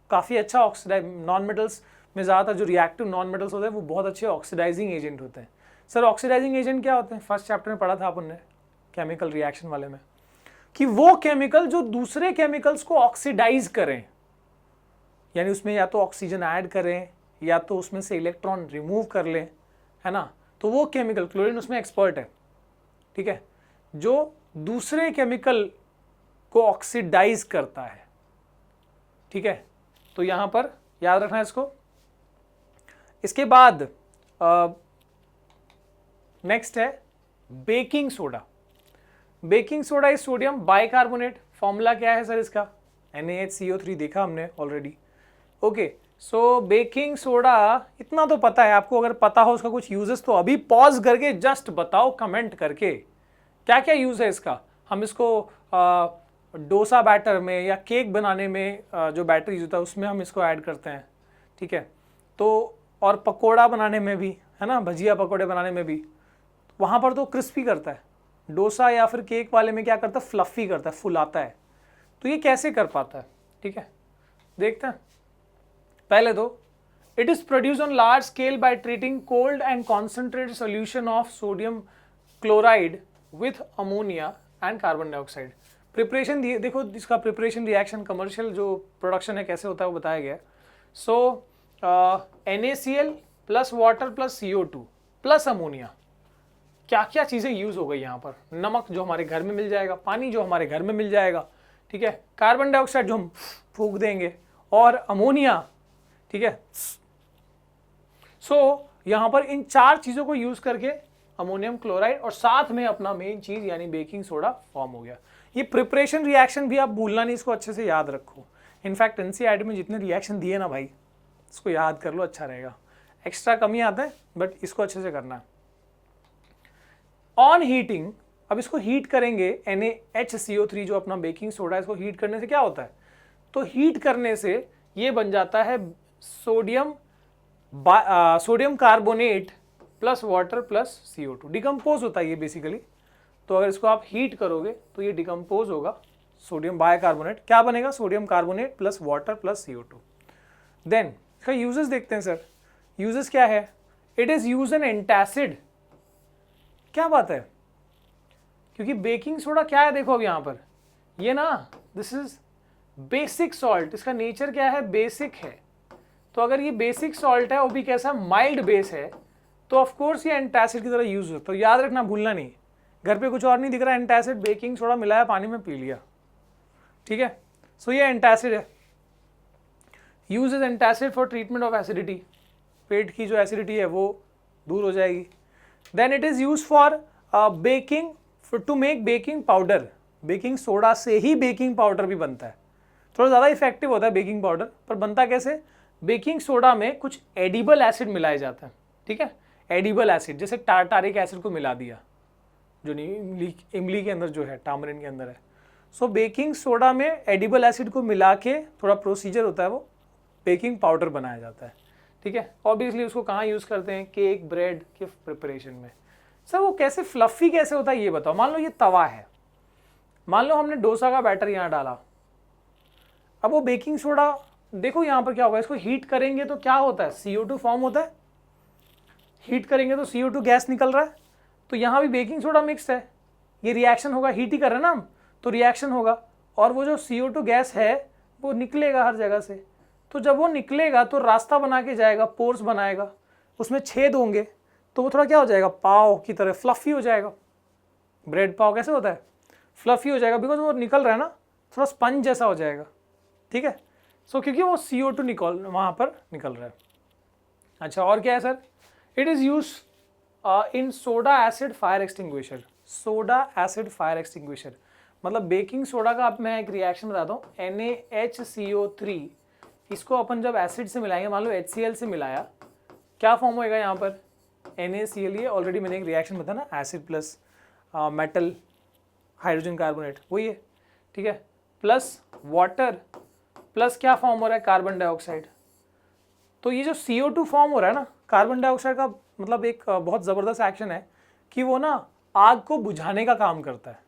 काफ़ी अच्छा ऑक्सीडाइज, नॉन मेटल्स में ज़्यादातर जो रिएक्टिव नॉन मेटल्स होते हैं वो बहुत अच्छे ऑक्सीडाइजिंग एजेंट होते हैं। सर ऑक्सीडाइजिंग एजेंट क्या होते हैं? फर्स्ट चैप्टर में पढ़ा था अपन ने केमिकल रिएक्शन वाले में, कि वो केमिकल जो दूसरे केमिकल्स को ऑक्सीडाइज करें, यानी उसमें या तो ऑक्सीजन ऐड करें या तो उसमें से इलेक्ट्रॉन रिमूव कर लें, है ना, तो वो केमिकल, क्लोरीन उसमें एक्सपर्ट है। ठीक है, जो दूसरे केमिकल को ऑक्सीडाइज करता है। ठीक है, तो यहां पर याद रखना है इसको। इसके बाद नेक्स्ट है baking soda. Baking soda is sodium bicarbonate. Formula क्या है सर इसका? NaHCO3 देखा हमने ऑलरेडी। ओके, सो बेकिंग सोडा इतना तो पता है आपको। अगर पता हो उसका कुछ यूजेस तो अभी पॉज करके जस्ट बताओ कमेंट करके क्या क्या यूज है इसका। हम इसको डोसा बैटर में या केक बनाने में जो बैटर यूज होता है उसमें हम इसको ऐड करते हैं। ठीक है, तो और पकोड़ा बनाने में भी, है ना, भजिया पकोड़े बनाने में भी, वहाँ पर तो क्रिस्पी करता है। डोसा या फिर केक वाले में क्या करता है? फ्लफी करता है, फुलाता है। तो ये कैसे कर पाता है? ठीक है, देखते हैं। पहले तो it is produce on large scale by treating cold and concentrated solution of sodium chloride with ammonia and carbon dioxide. Preparation देखो, इसका प्रिपरेशन रिएक्शन कमर्शियल जो प्रोडक्शन है कैसे होता है वो बताया गया। सो NaCl plus water plus CO2 plus ammonia, क्या क्या चीज़ें यूज़ हो गई यहाँ पर। नमक जो हमारे घर में मिल जाएगा, पानी जो हमारे घर में मिल जाएगा, ठीक है, कार्बन डाइऑक्साइड जो हम फूंक देंगे, और अमोनिया। ठीक है, सो यहाँ पर इन चार चीज़ों को यूज़ करके अमोनियम क्लोराइड और साथ में अपना मेन चीज़ यानी बेकिंग सोडा फॉर्म हो गया। ये प्रिपरेशन रिएक्शन भी आप भूलना नहीं, इसको अच्छे से याद रखो। इनफैक्ट NCERT में जितने रिएक्शन दिए ना भाई, इसको याद कर लो, अच्छा रहेगा। एक्स्ट्रा कमी आता है बट इसको अच्छे से करना है। ऑन हीटिंग, अब इसको हीट करेंगे, NaHCO3 जो अपना बेकिंग सोडा है, इसको हीट करने से क्या होता है? तो हीट करने से ये बन जाता है sodium carbonate plus water plus CO2। Decompose होता है ये बेसिकली। तो अगर इसको आप हीट करोगे तो ये डिकम्पोज होगा, सोडियम बाइकार्बोनेट क्या बनेगा? Sodium carbonate plus water plus CO2। Then इसका यूजेस देखते हैं सर। यूजेस क्या है? It is use an antacid. क्या बात है, क्योंकि बेकिंग सोडा क्या है, देखो अब यहाँ पर ये ना, दिस इज बेसिक सॉल्ट। इसका नेचर क्या है? बेसिक है। तो अगर ये बेसिक सॉल्ट है, वो भी कैसा? माइल्ड बेस है, तो ऑफकोर्स ये एंटासिड की तरह यूज होता है। तो याद रखना, भूलना नहीं। घर पे कुछ और नहीं दिख रहा, एंटासिड बेकिंग सोडा मिलाया पानी में पी लिया। ठीक है, सो ये एंटासिड है। Use is antacid for treatment of acidity. पेट की जो एसिडिटी है वो दूर हो जाएगी। Then it is use for baking, to make baking powder. Baking soda से ही बेकिंग पाउडर भी बनता है। थोड़ा ज़्यादा इफेक्टिव होता है बेकिंग पाउडर, पर बनता कैसे? बेकिंग सोडा में कुछ एडिबल एसिड मिलाए जाते हैं। ठीक है, एडिबल एसिड, जैसे टार्टारिक एसिड को मिला दिया, जो इमली के अंदर जो है, टामरिन के अंदर है। सो बेकिंग सोडा में एडिबल एसिड को मिला के थोड़ा प्रोसीजर होता है, वो बेकिंग पाउडर बनाया जाता है। ठीक है, ऑब्वियसली उसको कहाँ यूज़ करते हैं? केक, ब्रेड के प्रिपरेशन में। सर वो कैसे फ्लफी कैसे होता है ये बताओ। मान लो ये तवा है, मान लो हमने डोसा का बैटर यहाँ डाला, अब वो बेकिंग सोडा, देखो यहाँ पर क्या होगा, इसको हीट करेंगे तो क्या होता है? CO2 फॉर्म होता है। हीट करेंगे तो CO2 गैस निकल रहा है, तो यहाँ भी बेकिंग सोडा मिक्स है। ये रिएक्शन होगा, हीट ही कर रहे हैं ना हम, तो रिएक्शन होगा, और वो जो CO2 गैस है वो निकलेगा हर जगह से। तो जब वो निकलेगा तो रास्ता बना के जाएगा, पोर्स बनाएगा, उसमें छेद होंगे, तो वो थोड़ा क्या हो जाएगा? पाव की तरह फ्लफी हो जाएगा। ब्रेड पाव कैसे होता है? फ्लफी हो जाएगा, बिकॉज वो निकल रहा है ना, थोड़ा स्पंज जैसा हो जाएगा। ठीक है, सो क्योंकि वो CO2 वहाँ पर निकल रहा है। अच्छा, और क्या है sir? It is use in soda acid fire extinguisher. Soda acid fire extinguisher मतलब बेकिंग सोडा का, अब मैं एक रिएक्शन बताता हूँ। NaHCO3 इसको अपन जब एसिड से मिलाएंगे, मान लो HCl से मिलाया, क्या फॉर्म होएगा यहाँ पर NaCl। ये ऑलरेडी मैंने एक रिएक्शन बताया ना, acid plus metal hydrogen carbonate, वही है, ठीक है। प्लस वाटर प्लस क्या फॉर्म हो रहा है, कार्बन डाइऑक्साइड। तो ये जो CO2 फॉर्म हो रहा है ना, कार्बन डाइऑक्साइड का मतलब एक बहुत ज़बरदस्त एक्शन है कि वो ना आग को बुझाने का काम करता है,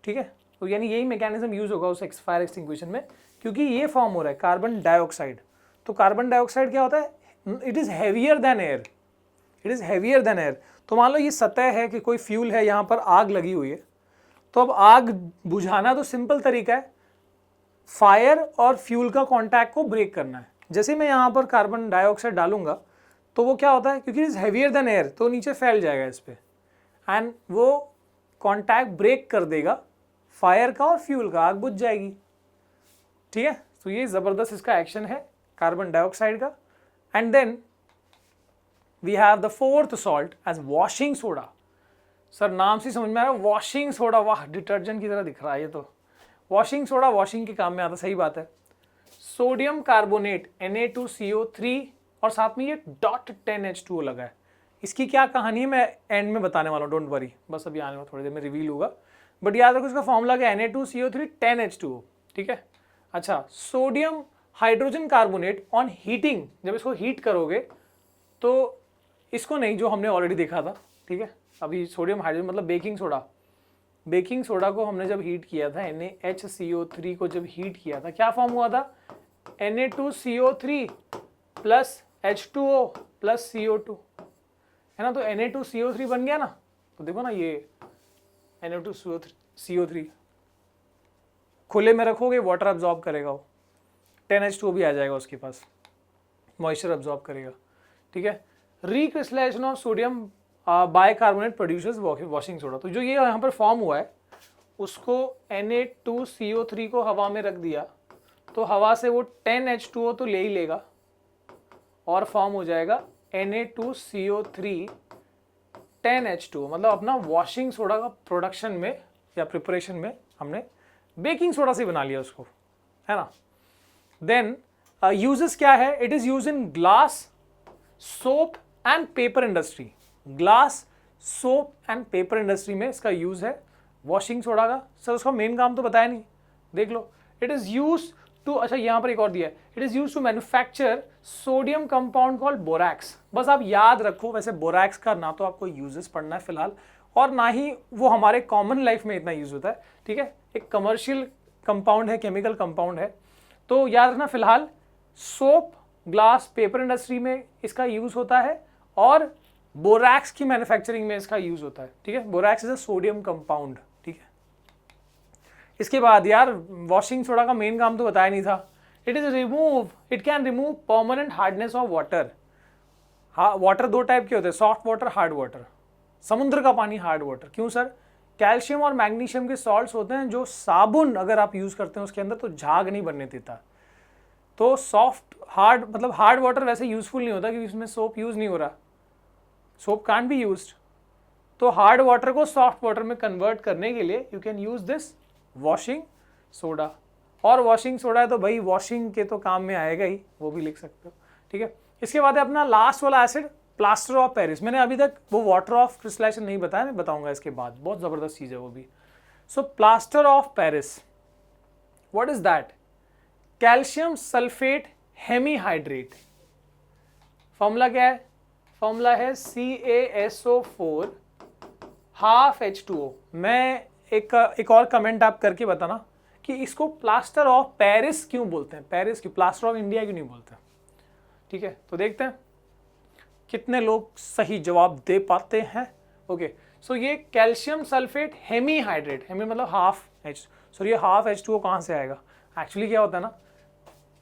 ठीक है। तो यानी यही मैकेनिज्म यूज होगा उस फायर एक्सटिंग्विशन में, क्योंकि ये फॉर्म हो रहा है कार्बन डाइऑक्साइड। तो कार्बन डाइऑक्साइड क्या होता है, it is heavier than air, it is heavier than air. तो मान लो ये सतह है कि कोई फ्यूल है, यहाँ पर आग लगी हुई है, तो अब आग बुझाना तो सिंपल तरीका है, फायर और फ्यूल का कॉन्टैक्ट को ब्रेक करना है। जैसे मैं यहाँ पर कार्बन डाइऑक्साइड डालूंगा तो वो क्या होता है, क्योंकि it is heavier than air, तो नीचे फैल जाएगा इस पर, एंड वो कॉन्टैक्ट ब्रेक कर देगा फायर का और फ्यूल का, आग बुझ जाएगी, ठीक है। तो ये ज़बरदस्त इसका एक्शन है कार्बन डाइऑक्साइड का। And then we have the fourth salt as washing soda. Sir नाम से समझ में आ रहा है वॉशिंग सोडा, वाह डिटर्जेंट की तरह दिख रहा है ये तो। वॉशिंग सोडा वॉशिंग के काम में आता, सही बात है। सोडियम कार्बोनेट Na2CO3 और साथ में ये .10H2O लगा है। इसकी क्या कहानी है मैं एंड में बताने वाला हूँ, डोंट वरी, बस अभी आने वाला थोड़ी देर में रिवील होगा। बट याद रखो इसका फॉर्मूला क्या, Na2CO3 10H2O, ठीक है। अच्छा, sodium hydrogen carbonate on heating, जब इसको हीट करोगे तो इसको नहीं, जो हमने ऑलरेडी देखा था, ठीक है। अभी सोडियम हाइड्रोजन मतलब बेकिंग सोडा, बेकिंग सोडा को हमने जब हीट किया था, NaHCO3 को जब हीट किया था, क्या फॉर्म हुआ था, Na2CO3 plus H2O plus CO2, है ना। तो Na2CO3 बन गया ना, तो देखो ना ये Na2CO3 खुले में रखोगे वाटर अब्जॉर्ब करेगा, वो 10H2O भी आ जाएगा उसके पास, मॉइस्चर अब्जॉर्ब करेगा, ठीक है। Recrystallisation of sodium bicarbonate producers washing soda. तो जो ये यहाँ पर फॉर्म हुआ है उसको Na2CO3 को हवा में रख दिया, तो हवा से वो 10H2O तो ले ही लेगा और फॉर्म हो जाएगा Na2CO3 10H2O। मतलब अपना वॉशिंग सोडा का प्रोडक्शन में या प्रिपरेशन में हमने बेकिंग सोडा से बना लिया उसको, है ना। देन यूजेस क्या है, it is use in glass, soap and paper industry. Glass, soap and paper industry में इसका यूज है वॉशिंग सोडा का। सर उसका मेन काम तो बताया नहीं, देख लो। इट इज यूज टू, अच्छा यहाँ पर एक और दिया है, it is use to manufacture sodium compound called borax. बस आप याद रखो, वैसे बोरैक्स का ना तो आपको यूजेस पढ़ना है फिलहाल, और ना ही वो हमारे कॉमन लाइफ में इतना यूज होता है, ठीक है। एक कमर्शियल कंपाउंड है, केमिकल कंपाउंड है, तो याद रखना फिलहाल सोप, ग्लास, पेपर इंडस्ट्री में इसका यूज होता है और बोरैक्स की मैन्युफैक्चरिंग में इसका यूज होता है, ठीक है। Borax is a sodium compound, ठीक है। इसके बाद यार वॉशिंग सोडा का मेन काम तो बताया नहीं था, it is remove, it can remove permanent hardness of water. हाँ, वाटर दो टाइप के होते हैं, सॉफ्ट वाटर, हार्ड वाटर। समुद्र का पानी हार्ड वाटर, क्यों सर, कैल्शियम और मैग्नीशियम के सॉल्ट्स होते हैं जो साबुन अगर आप यूज करते हैं उसके अंदर तो झाग नहीं बनने देता। तो सॉफ्ट हार्ड मतलब हार्ड वाटर वैसे यूजफुल नहीं होता क्योंकि उसमें सोप यूज नहीं हो रहा, सोप कांट बी यूज्ड। तो हार्ड वाटर को सॉफ्ट वाटर में कन्वर्ट करने के लिए you can use this washing soda. और वॉशिंग सोडा है तो भाई वॉशिंग के तो काम में आएगा ही, वो भी लिख सकते हो, ठीक है। इसके बाद है अपना लास्ट वाला एसिड, प्लास्टर ऑफ पेरिस। मैंने अभी तक वो वाटर ऑफ क्रिस्टलाइजेशन नहीं बताया, मैं बताऊंगा इसके बाद, बहुत जबरदस्त चीज है वो भी। So plaster of Paris, what is that, calcium sulphate hemihydrate. Formula क्या है, फॉर्मूला है CaSO4 हाफ H2O। मैं एक और कमेंट आप करके बताना कि इसको प्लास्टर ऑफ पेरिस क्यों बोलते हैं, पेरिस क्यों, प्लास्टर ऑफ इंडिया क्यों नहीं बोलते, ठीक है। तो देखते हैं कितने लोग सही जवाब दे पाते हैं। ओके, सो ये कैल्शियम सल्फेट हेमीहाइड्रेट, हेमी मतलब हाफ H, सो ये हाफ H2O कहाँ से आएगा। एक्चुअली क्या होता है ना,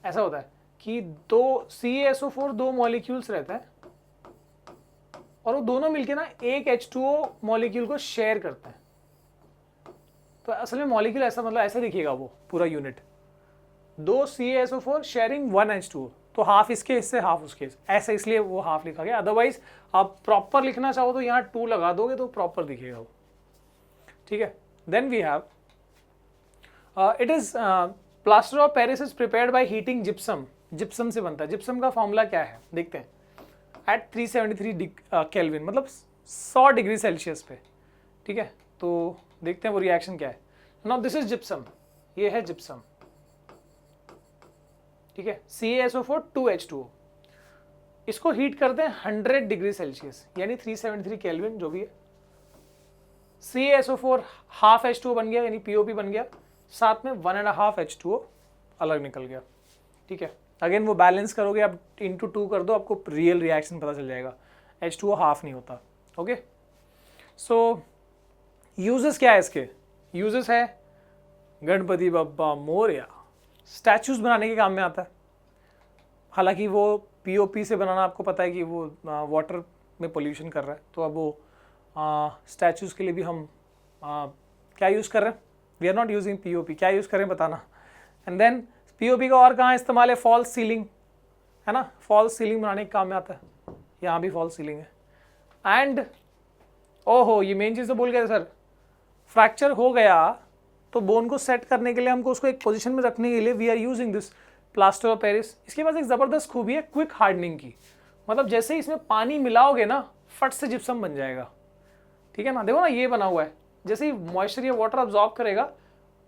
ऐसा होता है कि दो CaSO4 दो मॉलिक्यूल्स रहते हैं और वो दोनों मिलके ना एक H2O मॉलिक्यूल को शेयर करते हैं। तो असल में मॉलिक्यूल ऐसा मतलब ऐसा दिखेगा वो पूरा यूनिट, दो CaSO4 शेयरिंग वन H2O, तो हाफ इसके हिस्से हाफ उसके हिस्से, ऐसा इसलिए वो हाफ लिखा गया। अदरवाइज आप प्रॉपर लिखना चाहो तो यहाँ 2 लगा दोगे तो प्रॉपर दिखेगा वो, ठीक है। Then we have it is plaster of Paris is prepared by heating gypsum, gypsum से बनता है। जिप्सम का फॉर्मूला क्या है देखते हैं, एट 373 केल्विन, मतलब 100 डिग्री सेल्सियस पे, ठीक है। तो देखते हैं वो रिएक्शन क्या है। नाउ दिस इज जिप्सम, ये है जिप्सम, ठीक है, CaSO4 2H2O। इसको हीट करते हैं 100 डिग्री सेल्सियस, यानी 373 केल्विन जो भी है। CaSO4 हाफ H2O बन गया, यानी POP बन गया, साथ में 1.5 H2O अलग निकल गया, ठीक है। अगेन वो बैलेंस करोगे आप, इंटू 2 कर दो, आपको रियल रिएक्शन पता चल जाएगा। H2O हाफ नहीं होता, ओके। सो यूजेस क्या है इसके, यूजेस है गणपति बप्पा मोरया, स्टैचूज बनाने के काम में आता है। हालांकि वो POP से बनाना आपको पता है कि वो वाटर में पोल्यूशन कर रहा है, तो अब वो स्टैचूज के लिए भी हम क्या यूज़ कर रहे हैं, we are not using POP, क्या यूज़ करें बताना। एंड देन POP का और कहाँ इस्तेमाल है, फॉल्स सीलिंग, है ना, फॉल्स सीलिंग बनाने के काम में आता है, यहाँ भी फॉल्स सीलिंग है। एंड ओहो, ये मेन चीज़ तो भूल गए सर, फ्रैक्चर हो गया तो बोन को सेट करने के लिए, हमको उसको एक पोजीशन में रखने के लिए we are using this plaster of Paris. इसके पास एक ज़बरदस्त खूबी है क्विक हार्डनिंग की, मतलब जैसे ही इसमें पानी मिलाओगे ना, फट से जिप्सम बन जाएगा, ठीक है ना। देखो ना, ये बना हुआ है, जैसे ही मॉइस्चर या वाटर अब्जॉर्ब करेगा,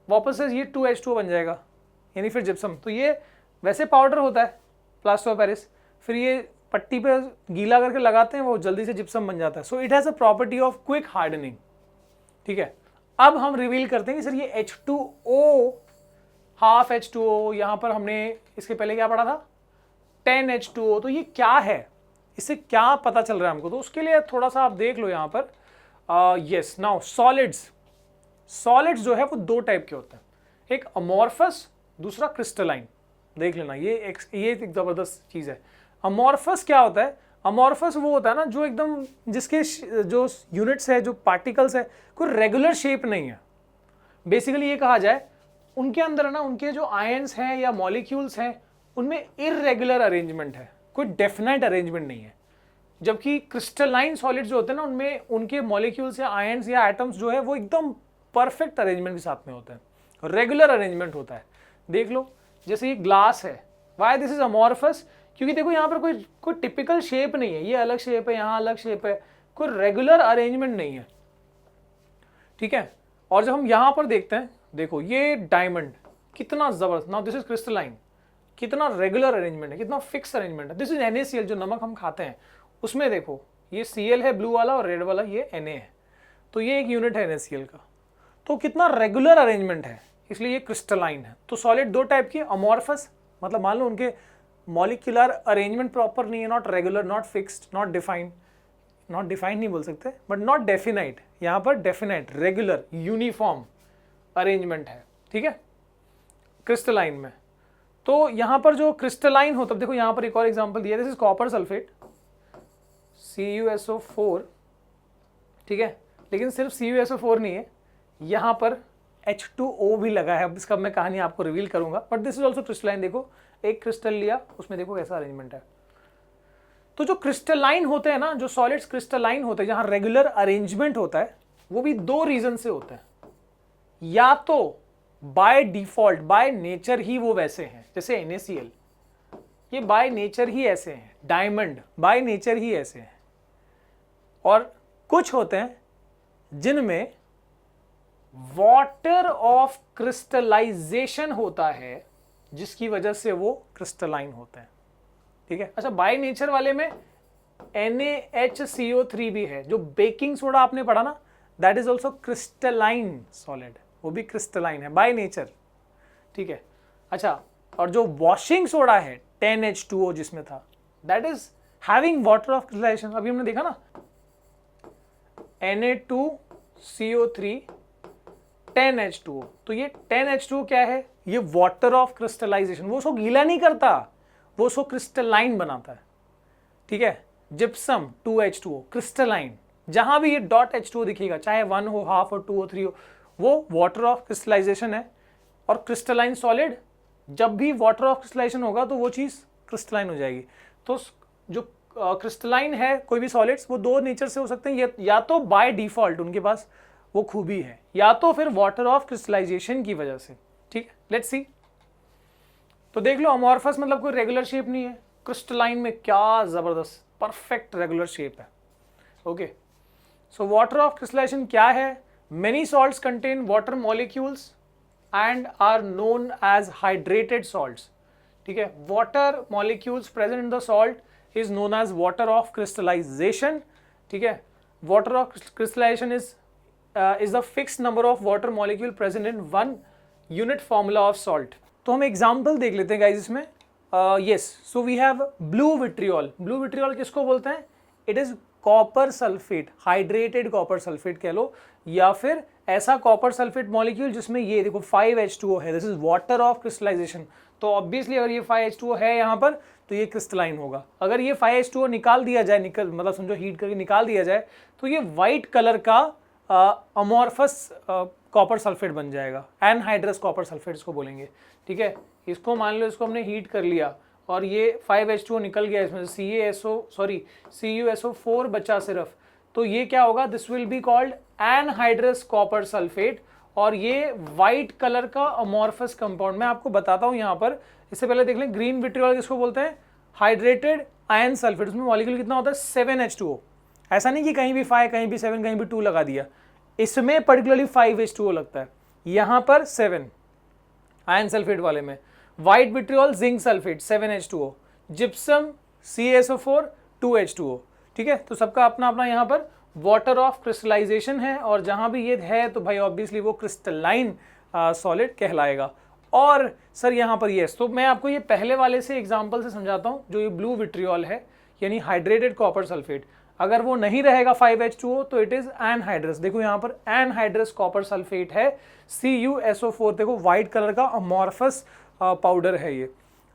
वापस से ये 2H2O बन जाएगा, यानी फिर जिप्सम। तो ये वैसे पाउडर होता है प्लास्टर ऑफ पेरिस, फिर ये पट्टी पे गीला करके लगाते हैं, वो जल्दी से जिप्सम बन जाता है। So it has a property of quick hardening, ठीक है। अब हम रिवील करते हैं कि सर ये H2O, हाफ H2O, यहाँ पर हमने इसके पहले क्या पढ़ा था 10H2O, तो ये क्या है, इससे क्या पता चल रहा है हमको। तो उसके लिए थोड़ा सा आप देख लो यहाँ पर। यस, नाउ सॉलिड्स, सॉलिड्स जो है वो दो टाइप के होते हैं, एक अमॉर्फस, दूसरा क्रिस्टलाइन। देख लेना, ये एक ज़बरदस्त चीज़ है। अमॉर्फस क्या होता है, अमॉर्फस वो होता है ना जो एकदम, जिसके जो यूनिट्स है, जो पार्टिकल्स है, कोई रेगुलर शेप नहीं है। बेसिकली ये कहा जाए, उनके अंदर ना, उनके जो आयंस हैं या मॉलिक्यूल्स हैं, उनमें इररेगुलर अरेंजमेंट है, कोई डेफिनेट अरेंजमेंट नहीं है। जबकि क्रिस्टलाइन सॉलिड जो होते हैं ना, उनमें उनके मॉलिक्यूल्स या आयंस या एटम्स जो है वो एकदम परफेक्ट अरेंजमेंट के साथ में होते हैं, रेगुलर अरेंजमेंट होता है। देख लो, जैसे ये ग्लास है, वाई दिस इज अमॉर्फस, क्योंकि देखो यहाँ पर कोई टिपिकल शेप नहीं है, ये अलग शेप है, यहाँ अलग शेप है, कोई रेगुलर अरेंजमेंट नहीं है, ठीक है। और जब हम यहाँ पर देखते हैं, देखो ये डायमंड कितना जबरदस्त, नाउ दिस इज क्रिस्टलाइन, कितना रेगुलर अरेंजमेंट है, कितना फिक्स अरेंजमेंट है। दिस इज NaCl, जो नमक हम खाते हैं उसमें देखो ये Cl है ब्लू वाला, और रेड वाला ये Na है, तो ये एक यूनिट है NaCl का। तो कितना रेगुलर अरेंजमेंट है, इसलिए ये क्रिस्टलाइन है। तो सॉलिड दो टाइप की, अमॉर्फस मतलब मान लो उनके मॉलिक्यूलर अरेंजमेंट प्रॉपर नहीं है, not regular, not fixed, not defined, not defined नहीं बोल सकते, बट नॉट डेफिनाइट, यहाँ पर डेफिनाइट, रेगुलर, यूनिफॉर्म अरेंजमेंट है, ठीक है, क्रिस्टलाइन में। तो यहाँ पर जो क्रिस्टलाइन होता है, देखो यहाँ पर एक और एग्जांपल दिया, this is copper sulphate, CuSO4, ठीक है, लेकिन सिर्फ CuSO4 नहीं है, यहाँ पर H2O भी लगा है। अब इसका मैं कहानी आपको रिवील करूंगा, but this is also crystalline. देखो एक क्रिस्टल लिया, उसमें देखो कैसा अरेंजमेंट है। तो जो क्रिस्टलाइन होते हैं ना, जो सॉलिड्स क्रिस्टलाइन होते हैं, जहां रेगुलर अरेंजमेंट होता है, वो भी दो रीजन से होता है। या तो बाय डिफॉल्ट, बाय नेचर ही वो वैसे हैं, जैसे NaCl, ये बाय नेचर ही ऐसे हैं, डायमंड बाय नेचर ही ऐसे हैं। और कुछ होते हैं जिनमें वाटर ऑफ क्रिस्टलाइजेशन होता है, जिसकी वजह से वो क्रिस्टलाइन होते हैं, ठीक है। अच्छा, बाय नेचर वाले में NaHCO3 भी है, जो बेकिंग सोडा आपने पढ़ा ना, that is also crystalline solid, वो भी क्रिस्टलाइन है बाय नेचर, ठीक है। अच्छा, और जो वॉशिंग सोडा है 10H2O जिसमें था, that is having water of crystallisation. अभी हमने देखा ना, Na2CO3 10H2O, तो ये 10H2O क्या है, ये वाटर ऑफ क्रिस्टलाइजेशन, वो उसको गीला नहीं करता, वो उसको क्रिस्टलाइन बनाता है, ठीक है। जिप्सम 2H2O क्रिस्टलाइन, जहां भी ये डॉट H2O दिखेगा, चाहे 1 हो, हाफ हो, 2 हो, 3 हो, वो वाटर ऑफ क्रिस्टलाइजेशन है। और क्रिस्टलाइन सॉलिड, जब भी वाटर ऑफ क्रिस्टलाइजेशन होगा तो वो चीज़ क्रिस्टलाइन हो जाएगी। तो जो क्रिस्टलाइन है कोई भी सॉलिड्स, वो दो नेचर से हो सकते हैं, या तो बाय डिफॉल्ट उनके पास वो खूबी है, या तो फिर वाटर ऑफ क्रिस्टलाइजेशन की वजह से, ठीक है। लेट्स सी, तो देख लो अमॉर्फस मतलब कोई रेगुलर शेप नहीं है, क्रिस्टलाइन में क्या जबरदस्त परफेक्ट रेगुलर शेप है। Okay, so water of crystallisation क्या है? Many salts contain water molecules and are known as hydrated salts. ठीक है, water molecules present in the salt is known as water of crystallisation. ठीक है, water of crystallisation is the fixed number of water molecule present in one unit formula of salt. तो हम example देख लेते हैं guys इसमें। Yes, so we have blue vitriol. Blue vitriol किसको बोलते हैं? It is copper sulphate, hydrated copper sulphate कह लो, या फिर ऐसा कॉपर सल्फेट मॉलिक्यूल जिसमें ये देखो 5H2O है, this is water of crystallisation. तो ऑब्वियसली अगर ये 5H2O है यहाँ पर तो ये क्रिस्टलाइन होगा। अगर ये 5H2O निकाल दिया जाए, मतलब समझो हीट करके निकाल दिया जाए, तो ये वाइट कलर का अमॉर्फस कॉपर सल्फेट बन जाएगा, एनहाइड्रस कॉपर सल्फेट इसको बोलेंगे। ठीक है, इसको मान लो इसको हमने हीट कर लिया और ये 5H2O निकल गया, इसमें CuSO4 बचा सिर्फ, तो ये क्या होगा? This will be called anhydrous copper sulphate, और ये वाइट कलर का अमॉर्फस कंपाउंड। मैं आपको बताता हूँ यहाँ पर, इससे पहले देख लें ग्रीन विट्रियोल किसको बोलते हैं? Hydrated ion sulphate. उसमें मॉलिक्यूल कितना होता है? 7H2O। ऐसा नहीं कि कहीं भी 5 कहीं भी 7 कहीं भी 2 लगा दिया, इसमें पर्टिकुलरली 5H2O लगता है, यहाँ पर 7 आयन सल्फेट वाले में। White vitriol zinc sulphate 7H2O, gypsum CaSO4 2H2O। ठीक है, तो सबका अपना अपना यहाँ पर वाटर ऑफ क्रिस्टलाइजेशन है, और जहाँ भी ये है तो भाई ऑब्वियसली वो क्रिस्टलाइन सॉलिड कहलाएगा। और सर यहाँ पर यस, तो मैं आपको ये पहले वाले से एग्जांपल से समझाता हूँ। जो ये ब्लू विट्रियोल है यानी हाइड्रेटेड कॉपर सल्फेट, अगर वो नहीं रहेगा 5H2O तो इट इज एनहाइड्रस। देखो यहाँ पर एनहाइड्रस कॉपर सल्फेट है, CuSO4, देखो व्हाइट कलर का अमॉर्फस पाउडर है ये।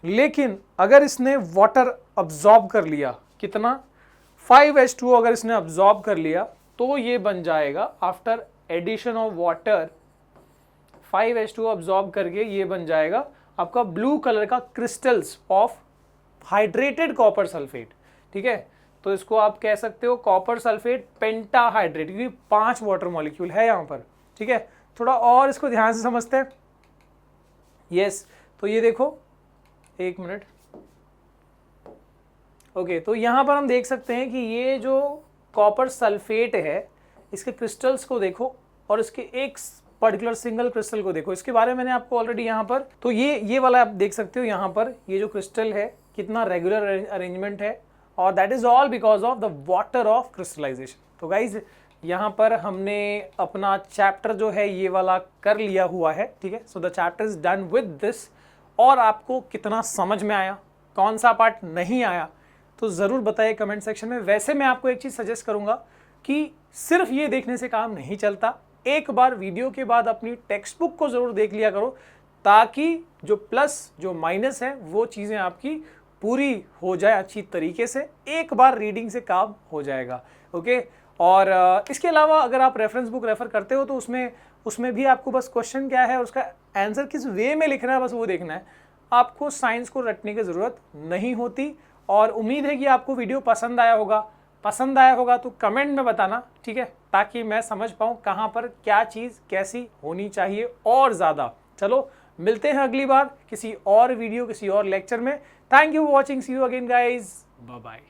लेकिन अगर इसने वाटर अब्जॉर्ब कर लिया, कितना? 5H2O अगर इसने अब्जॉर्ब कर लिया तो ये बन जाएगा after addition of water, 5H2O absorb करके ये बन जाएगा आपका ब्लू कलर का crystals of hydrated copper sulphate. ठीक है, तो इसको आप कह सकते हो कॉपर सल्फेट पेंटाहाइड्रेट, क्योंकि 5 वाटर मॉलिक्यूल है यहाँ पर। ठीक है, थोड़ा और इसको ध्यान से समझते हैं। यस, तो ये देखो, एक मिनट। ओके, तो यहाँ पर हम देख सकते हैं कि ये जो कॉपर सल्फेट है, इसके क्रिस्टल्स को देखो और इसके एक पर्टिकुलर सिंगल क्रिस्टल को देखो। इसके बारे में मैंने आपको ऑलरेडी यहाँ पर, तो ये वाला आप देख सकते हो यहाँ पर, ये जो क्रिस्टल है कितना रेगुलर अरेंजमेंट है, और that is all because of the water of crystallisation. तो गाइज यहाँ पर हमने अपना चैप्टर जो है ये वाला कर लिया हुआ है। ठीक है, so the chapter is done with this. और आपको कितना समझ में आया, कौन सा पार्ट नहीं आया, तो ज़रूर बताइए कमेंट सेक्शन में। वैसे मैं आपको एक चीज़ सजेस्ट करूँगा कि सिर्फ ये देखने से काम नहीं चलता, एक बार वीडियो के बाद अपनी टेक्स्ट बुक को ज़रूर देख लिया करो, ताकि जो प्लस जो माइनस है वो चीज़ें आपकी पूरी हो जाए अच्छी तरीके से। एक बार रीडिंग से काम हो जाएगा। ओके, और इसके अलावा अगर आप रेफरेंस बुक रेफ़र करते हो तो उसमें भी आपको बस क्वेश्चन क्या है और उसका आंसर किस वे में लिखना है, बस वो देखना है। आपको साइंस को रटने की ज़रूरत नहीं होती। और उम्मीद है कि आपको वीडियो पसंद आया होगा तो कमेंट में बताना, ठीक है, ताकि मैं समझ पाऊँ कहाँ पर क्या चीज़ कैसी होनी चाहिए और ज़्यादा। चलो मिलते हैं अगली बार किसी और वीडियो, किसी और लेक्चर में। Thank you for watching, see you again guys, bye bye.